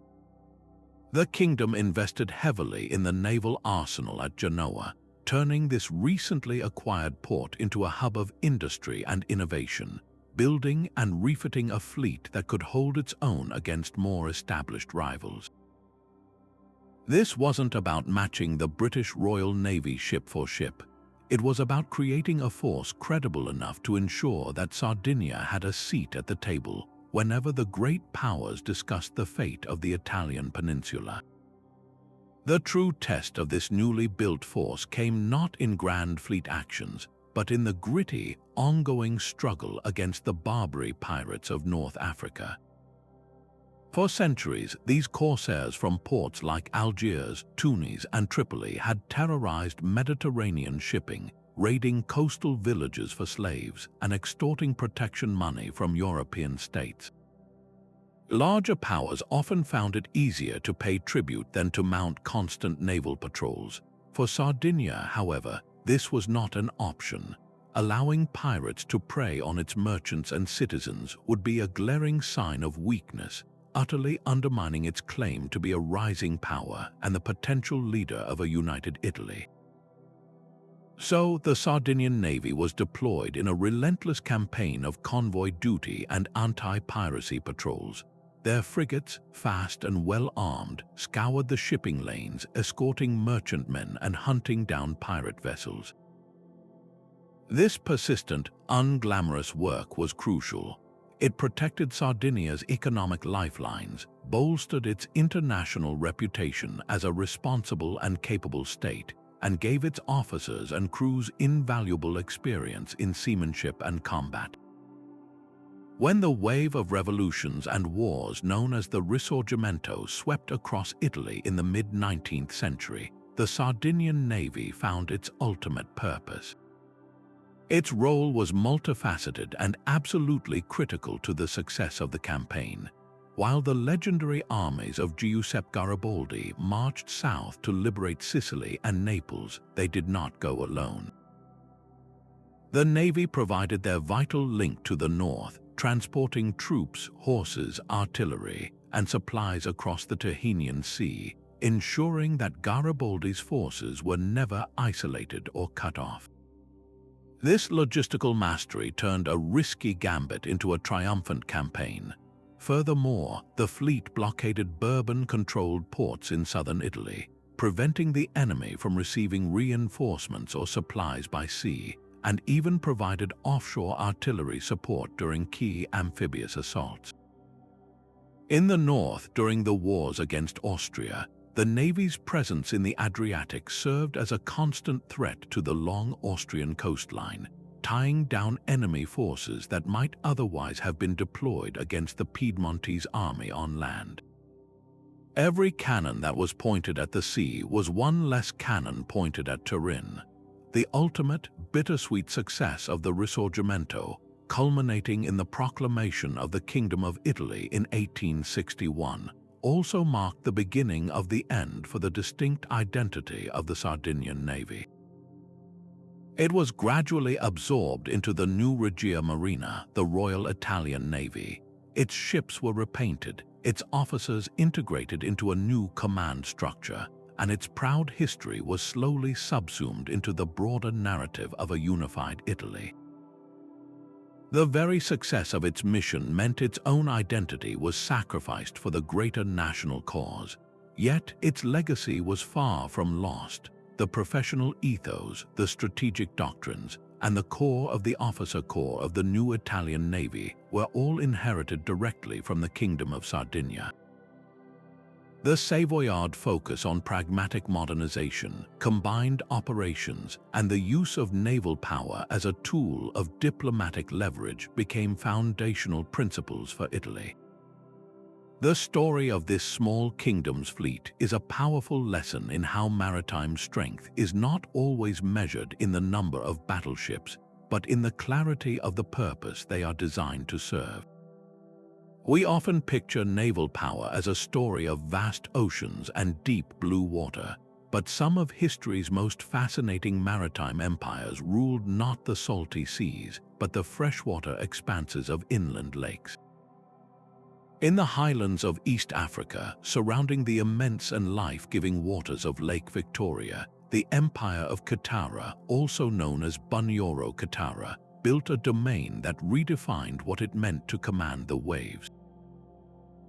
The kingdom invested heavily in the naval arsenal at Genoa, turning this recently acquired port into a hub of industry and innovation, building and refitting a fleet that could hold its own against more established rivals. This wasn't about matching the British Royal Navy ship for ship. It was about creating a force credible enough to ensure that Sardinia had a seat at the table whenever the great powers discussed the fate of the Italian peninsula. The true test of this newly built force came not in grand fleet actions, but in the gritty, ongoing struggle against the Barbary pirates of North Africa. For centuries, these corsairs from ports like Algiers, Tunis, and Tripoli had terrorized Mediterranean shipping, raiding coastal villages for slaves and extorting protection money from European states. Larger powers often found it easier to pay tribute than to mount constant naval patrols. For Sardinia, however, this was not an option. Allowing pirates to prey on its merchants and citizens would be a glaring sign of weakness, utterly undermining its claim to be a rising power and the potential leader of a united Italy. So, the Sardinian Navy was deployed in a relentless campaign of convoy duty and anti-piracy patrols. Their frigates, fast and well-armed, scoured the shipping lanes, escorting merchantmen and hunting down pirate vessels. This persistent, unglamorous work was crucial. It protected Sardinia's economic lifelines, bolstered its international reputation as a responsible and capable state, and gave its officers and crews invaluable experience in seamanship and combat. When the wave of revolutions and wars known as the Risorgimento swept across Italy in the mid-19th century, the Sardinian Navy found its ultimate purpose. Its role was multifaceted and absolutely critical to the success of the campaign. While the legendary armies of Giuseppe Garibaldi marched south to liberate Sicily and Naples, they did not go alone. The Navy provided their vital link to the north, transporting troops, horses, artillery, and supplies across the Tyrrhenian Sea, ensuring that Garibaldi's forces were never isolated or cut off. This logistical mastery turned a risky gambit into a triumphant campaign. Furthermore, the fleet blockaded Bourbon-controlled ports in southern Italy, preventing the enemy from receiving reinforcements or supplies by sea, and even provided offshore artillery support during key amphibious assaults. In the north, during the wars against Austria, the Navy's presence in the Adriatic served as a constant threat to the long Austrian coastline, tying down enemy forces that might otherwise have been deployed against the Piedmontese army on land. Every cannon that was pointed at the sea was one less cannon pointed at Turin, the ultimate bittersweet success of the Risorgimento, culminating in the proclamation of the Kingdom of Italy in 1861, also marked the beginning of the end for the distinct identity of the Sardinian Navy. It was gradually absorbed into the new Regia Marina, the Royal Italian Navy. Its ships were repainted, its officers integrated into a new command structure, and its proud history was slowly subsumed into the broader narrative of a unified Italy. The very success of its mission meant its own identity was sacrificed for the greater national cause. Yet its legacy was far from lost. The professional ethos, the strategic doctrines, and the core of the officer corps of the new Italian Navy were all inherited directly from the Kingdom of Sardinia. The Savoyard focus on pragmatic modernization, combined operations, and the use of naval power as a tool of diplomatic leverage became foundational principles for Italy. The story of this small kingdom's fleet is a powerful lesson in how maritime strength is not always measured in the number of battleships, but in the clarity of the purpose they are designed to serve. We often picture naval power as a story of vast oceans and deep blue water, but some of history's most fascinating maritime empires ruled not the salty seas, but the freshwater expanses of inland lakes. In the highlands of East Africa, surrounding the immense and life-giving waters of Lake Victoria, the Empire of Katara, also known as Bunyoro Katara, built a domain that redefined what it meant to command the waves.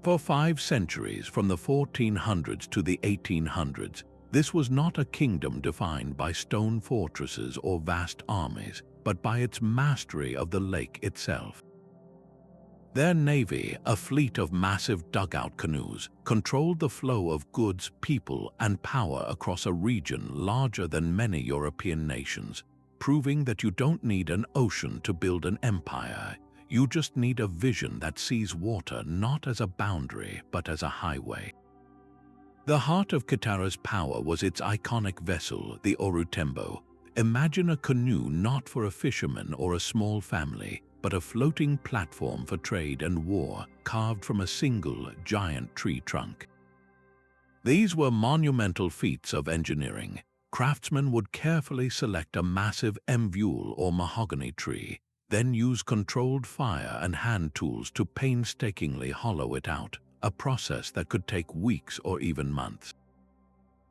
For 5 centuries, from the 1400s to the 1800s, this was not a kingdom defined by stone fortresses or vast armies, but by its mastery of the lake itself. Their navy, a fleet of massive dugout canoes, controlled the flow of goods, people, and power across a region larger than many European nations, proving that you don't need an ocean to build an empire. You just need a vision that sees water not as a boundary, but as a highway. The heart of Katara's power was its iconic vessel, the Orutembo. Imagine a canoe not for a fisherman or a small family, but a floating platform for trade and war, carved from a single, giant tree trunk. These were monumental feats of engineering. Craftsmen would carefully select a massive emvule or mahogany tree, then use controlled fire and hand tools to painstakingly hollow it out, a process that could take weeks or even months.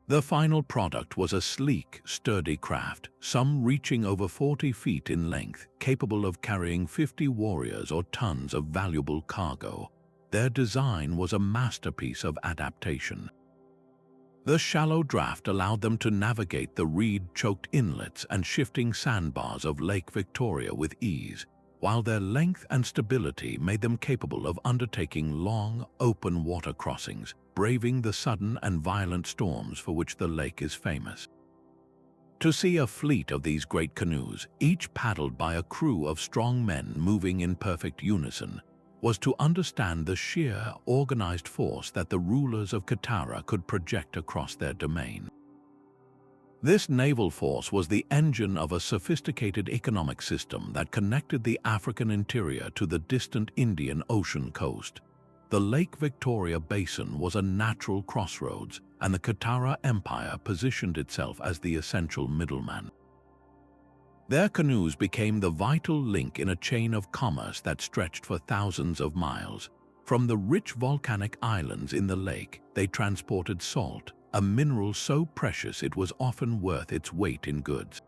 The final product was a sleek, sturdy craft, some reaching over 40 feet in length, capable of carrying 50 warriors or tons of valuable cargo. Their design was a masterpiece of adaptation. The shallow draft allowed them to navigate the reed-choked inlets and shifting sandbars of Lake Victoria with ease, while their length and stability made them capable of undertaking long, open water crossings, braving the sudden and violent storms for which the lake is famous. To see a fleet of these great canoes, each paddled by a crew of strong men moving in perfect unison, was to understand the sheer, organized force that the rulers of Katara could project across their domain. This naval force was the engine of a sophisticated economic system that connected the African interior to the distant Indian Ocean coast. The Lake Victoria Basin was a natural crossroads, and the Katara Empire positioned itself as the essential middleman. Their canoes became the vital link in a chain of commerce that stretched for thousands of miles. From the rich volcanic islands in the lake, they transported salt, a mineral so precious it was often worth its weight in goods.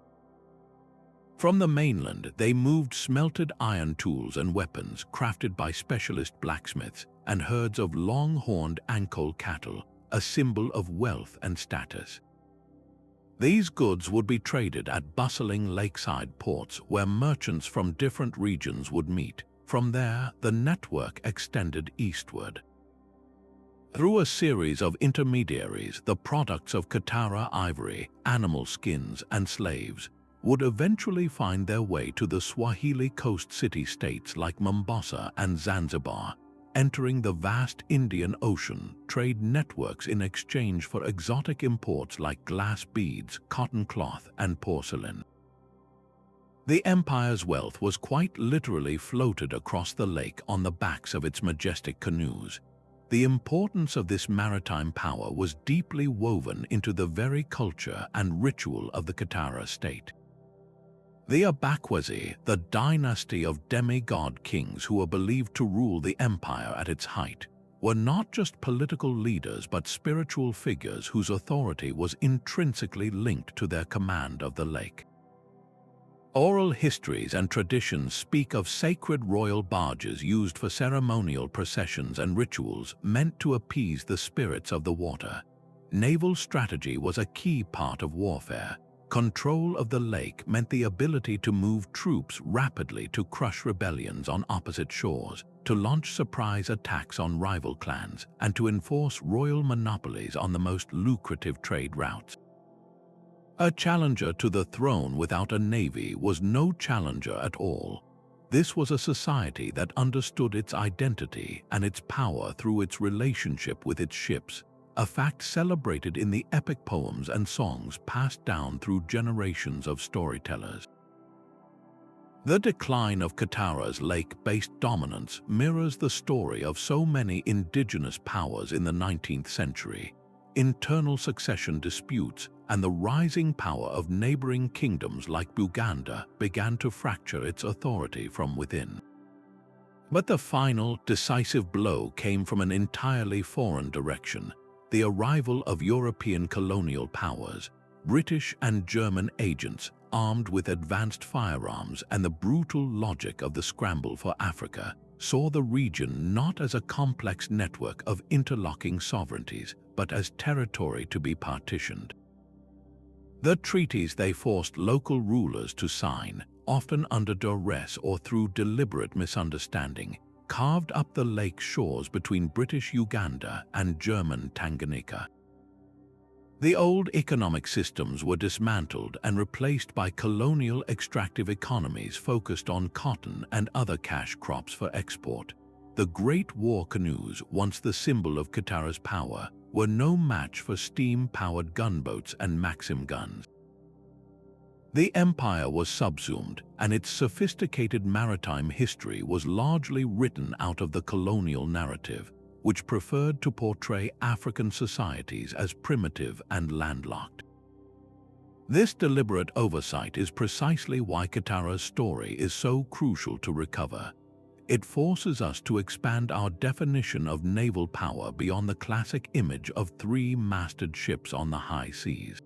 From the mainland, they moved smelted iron tools and weapons crafted by specialist blacksmiths and herds of long-horned Ankole cattle, a symbol of wealth and status. These goods would be traded at bustling lakeside ports where merchants from different regions would meet. From there, the network extended eastward. Through a series of intermediaries, the products of Katara ivory, animal skins, and slaves would eventually find their way to the Swahili coast city-states like Mombasa and Zanzibar, entering the vast Indian Ocean trade networks in exchange for exotic imports like glass beads, cotton cloth, and porcelain. The empire's wealth was quite literally floated across the lake on the backs of its majestic canoes. The importance of this maritime power was deeply woven into the very culture and ritual of the Katara state. The Abakwasi, the dynasty of demigod kings who were believed to rule the empire at its height, were not just political leaders but spiritual figures whose authority was intrinsically linked to their command of the lake. Oral histories and traditions speak of sacred royal barges used for ceremonial processions and rituals meant to appease the spirits of the water. Naval strategy was a key part of warfare. Control of the lake meant the ability to move troops rapidly to crush rebellions on opposite shores, to launch surprise attacks on rival clans, and to enforce royal monopolies on the most lucrative trade routes. A challenger to the throne without a navy was no challenger at all. This was a society that understood its identity and its power through its relationship with its ships, a fact celebrated in the epic poems and songs passed down through generations of storytellers. The decline of Katara's lake-based dominance mirrors the story of so many indigenous powers in the 19th century. Internal succession disputes and the rising power of neighboring kingdoms like Buganda began to fracture its authority from within. But the final, decisive blow came from an entirely foreign direction: the arrival of European colonial powers. British and German agents, armed with advanced firearms and the brutal logic of the scramble for Africa, saw the region not as a complex network of interlocking sovereignties, but as territory to be partitioned. The treaties they forced local rulers to sign, often under duress or through deliberate misunderstanding, carved up the lake shores between British Uganda and German Tanganyika. The old economic systems were dismantled and replaced by colonial extractive economies focused on cotton and other cash crops for export. The Great War canoes, once the symbol of Katara's power, were no match for steam-powered gunboats and Maxim guns. The empire was subsumed, and its sophisticated maritime history was largely written out of the colonial narrative, which preferred to portray African societies as primitive and landlocked. This deliberate oversight is precisely why Katara's story is so crucial to recover. It forces us to expand our definition of naval power beyond the classic image of three-masted ships on the high seas.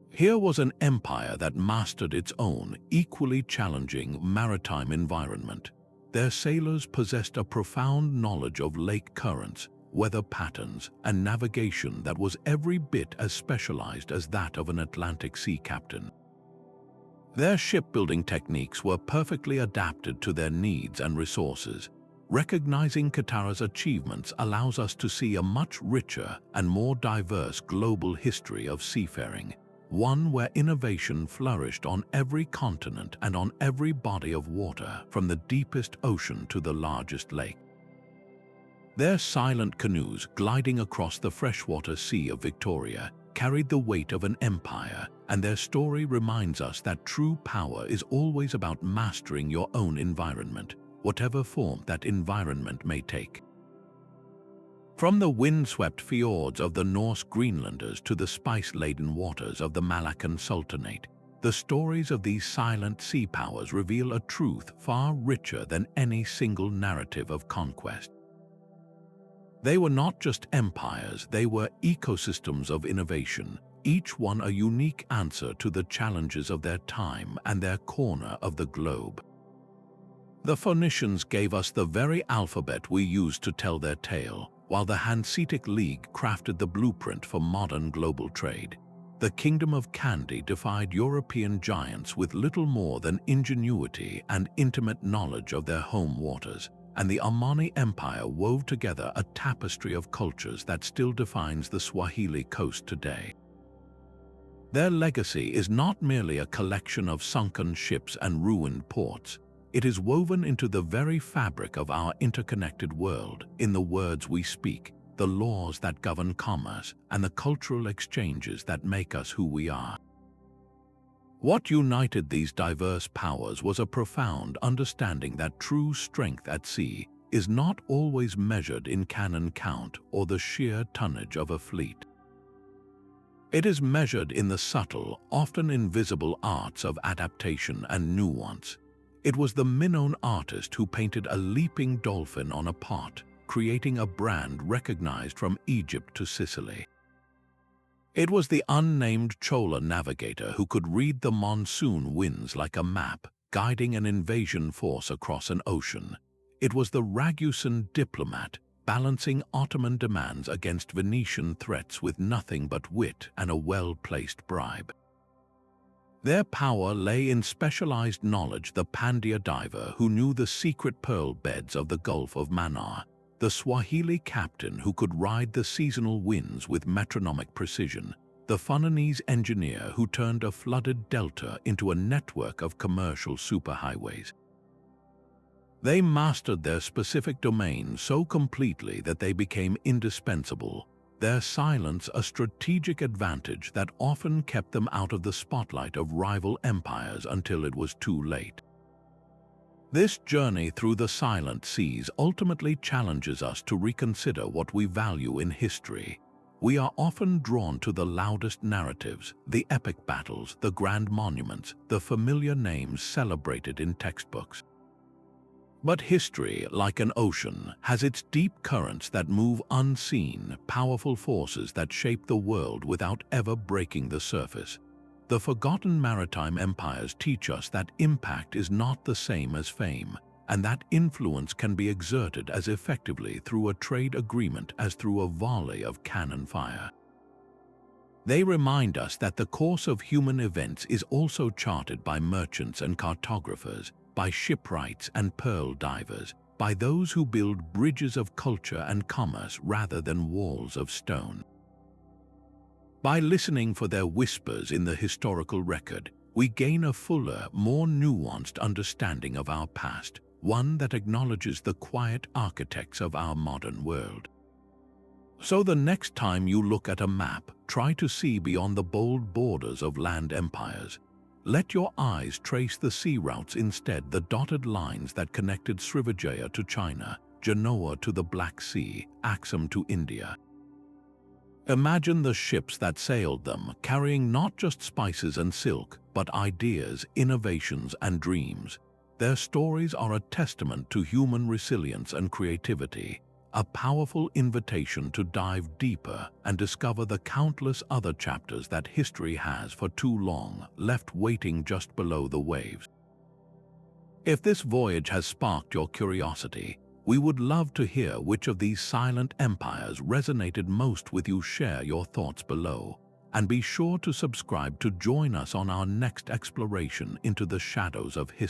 Here was an empire that mastered its own, equally challenging maritime environment. Their sailors possessed a profound knowledge of lake currents, weather patterns, and navigation that was every bit as specialized as that of an Atlantic sea captain. Their shipbuilding techniques were perfectly adapted to their needs and resources. Recognizing Katara's achievements allows us to see a much richer and more diverse global history of seafaring, one where innovation flourished on every continent and on every body of water, from the deepest ocean to the largest lake. Their silent canoes gliding across the freshwater sea of Victoria carried the weight of an empire, and their story reminds us that true power is always about mastering your own environment, whatever form that environment may take. From the windswept fjords of the Norse Greenlanders to the spice-laden waters of the Malaccan Sultanate, the stories of these silent sea powers reveal a truth far richer than any single narrative of conquest. They were not just empires, they were ecosystems of innovation, each one a unique answer to the challenges of their time and their corner of the globe. The Phoenicians gave us the very alphabet we use to tell their tale, while the Hanseatic League crafted the blueprint for modern global trade. The kingdom of Kandy defied European giants with little more than ingenuity and intimate knowledge of their home waters, and the Omani Empire wove together a tapestry of cultures that still defines the Swahili coast today. Their legacy is not merely a collection of sunken ships and ruined ports. It is woven into the very fabric of our interconnected world, in the words we speak, the laws that govern commerce, and the cultural exchanges that make us who we are. What united these diverse powers was a profound understanding that true strength at sea is not always measured in cannon count or the sheer tonnage of a fleet. It is measured in the subtle, often invisible arts of adaptation and nuance. It was the Minoan artist who painted a leaping dolphin on a pot, creating a brand recognized from Egypt to Sicily. It was the unnamed Chola navigator who could read the monsoon winds like a map, guiding an invasion force across an ocean. It was the Ragusan diplomat, balancing Ottoman demands against Venetian threats with nothing but wit and a well-placed bribe. Their power lay in specialized knowledge: the Pandya diver who knew the secret pearl beds of the Gulf of Mannar, the Swahili captain who could ride the seasonal winds with metronomic precision, the Funanese engineer who turned a flooded delta into a network of commercial superhighways. They mastered their specific domain so completely that they became indispensable, their silence a strategic advantage that often kept them out of the spotlight of rival empires until it was too late. This journey through the silent seas ultimately challenges us to reconsider what we value in history. We are often drawn to the loudest narratives, the epic battles, the grand monuments, the familiar names celebrated in textbooks. But history, like an ocean, has its deep currents that move unseen, powerful forces that shape the world without ever breaking the surface. The forgotten maritime empires teach us that impact is not the same as fame, and that influence can be exerted as effectively through a trade agreement as through a volley of cannon fire. They remind us that the course of human events is also charted by merchants and cartographers, by shipwrights and pearl divers, by those who build bridges of culture and commerce rather than walls of stone. By listening for their whispers in the historical record, we gain a fuller, more nuanced understanding of our past, one that acknowledges the quiet architects of our modern world. So the next time you look at a map, try to see beyond the bold borders of land empires. Let your eyes trace the sea routes instead, the dotted lines that connected Srivijaya to China, Genoa to the Black Sea, Axum to India. Imagine the ships that sailed them, carrying not just spices and silk, but ideas, innovations, and dreams. Their stories are a testament to human resilience and creativity, a powerful invitation to dive deeper and discover the countless other chapters that history has for too long left waiting just below the waves. If this voyage has sparked your curiosity, we would love to hear which of these silent empires resonated most with you. Share your thoughts below, and be sure to subscribe to join us on our next exploration into the shadows of history.